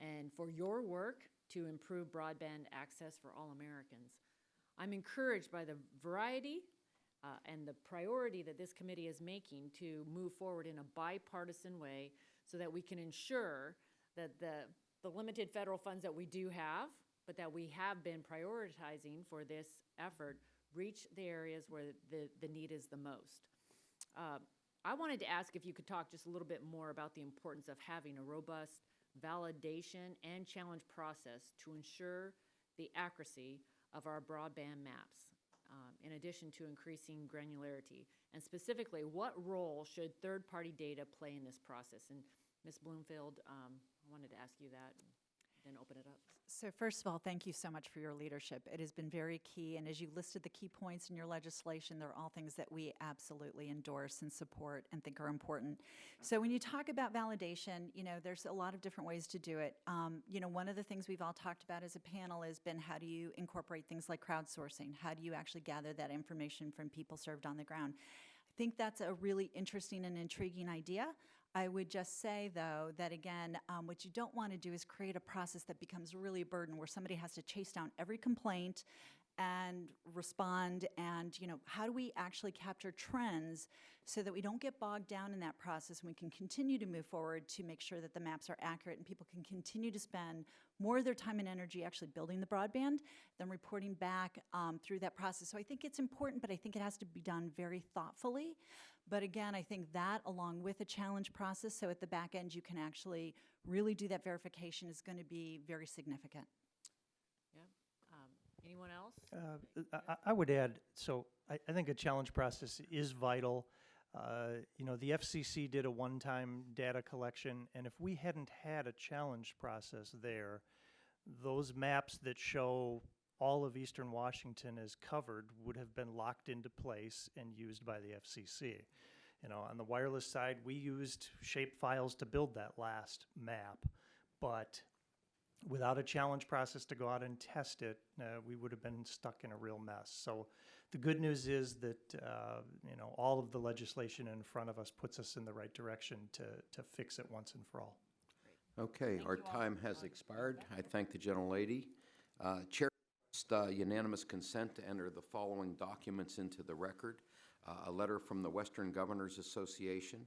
and for your work to improve broadband access for all Americans. I'm encouraged by the variety and the priority that this committee is making to move forward in a bipartisan way so that we can ensure that the limited federal funds that we do have, but that we have been prioritizing for this effort, reach the areas where the need is the most. I wanted to ask if you could talk just a little bit more about the importance of having a robust validation and challenge process to ensure the accuracy of our broadband maps, in addition to increasing granularity. And specifically, what role should third-party data play in this process? And Ms. Bloomfield, I wanted to ask you that and then open it up. So first of all, thank you so much for your leadership. It has been very key, and as you listed the key points in your legislation, they're all things that we absolutely endorse and support and think are important. So when you talk about validation, you know, there's a lot of different ways to do it. You know, one of the things we've all talked about as a panel has been how do you incorporate things like crowdsourcing? How do you actually gather that information from people served on the ground? I think that's a really interesting and intriguing idea. I would just say, though, that again, what you don't want to do is create a process that becomes really a burden where somebody has to chase down every complaint and respond. And, you know, how do we actually capture trends so that we don't get bogged down in that process and we can continue to move forward to make sure that the maps are accurate and people can continue to spend more of their time and energy actually building the broadband than reporting back through that process. So I think it's important, but I think it has to be done very thoughtfully. But again, I think that along with a challenge process, so at the back end you can actually really do that verification, is going to be very significant. Yeah. Anyone else? I would add, so I think a challenge process is vital. You know, the FCC did a one-time data collection, and if we hadn't had a challenge process there, those maps that show all of Eastern Washington as covered would have been locked into place and used by the FCC. You know, on the wireless side, we used shapefiles to build that last map, but without a challenge process to go out and test it, we would have been stuck in a real mess. So the good news is that, you know, all of the legislation in front of us puts us in the right direction to fix it once and for all. Okay, our time has expired. I thank the gentlelady. Chair, unanimous consent to enter the following documents into the record. A letter from the Western Governors Association,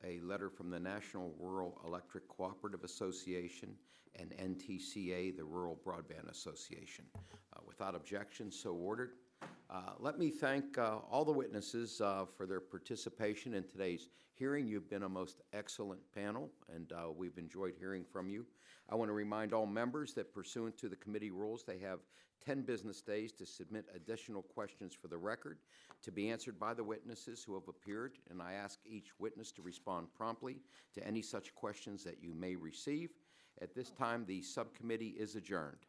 a letter from the National Rural Electric Cooperative Association, and NTCA, the Rural Broadband Association. Without objection, so ordered. Let me thank all the witnesses for their participation in today's hearing. You've been a most excellent panel, and we've enjoyed hearing from you. I want to remind all members that pursuant to the committee rules, they have 10 business days to submit additional questions for the record to be answered by the witnesses who have appeared, and I ask each witness to respond promptly to any such questions that you may receive. At this time, the subcommittee is adjourned.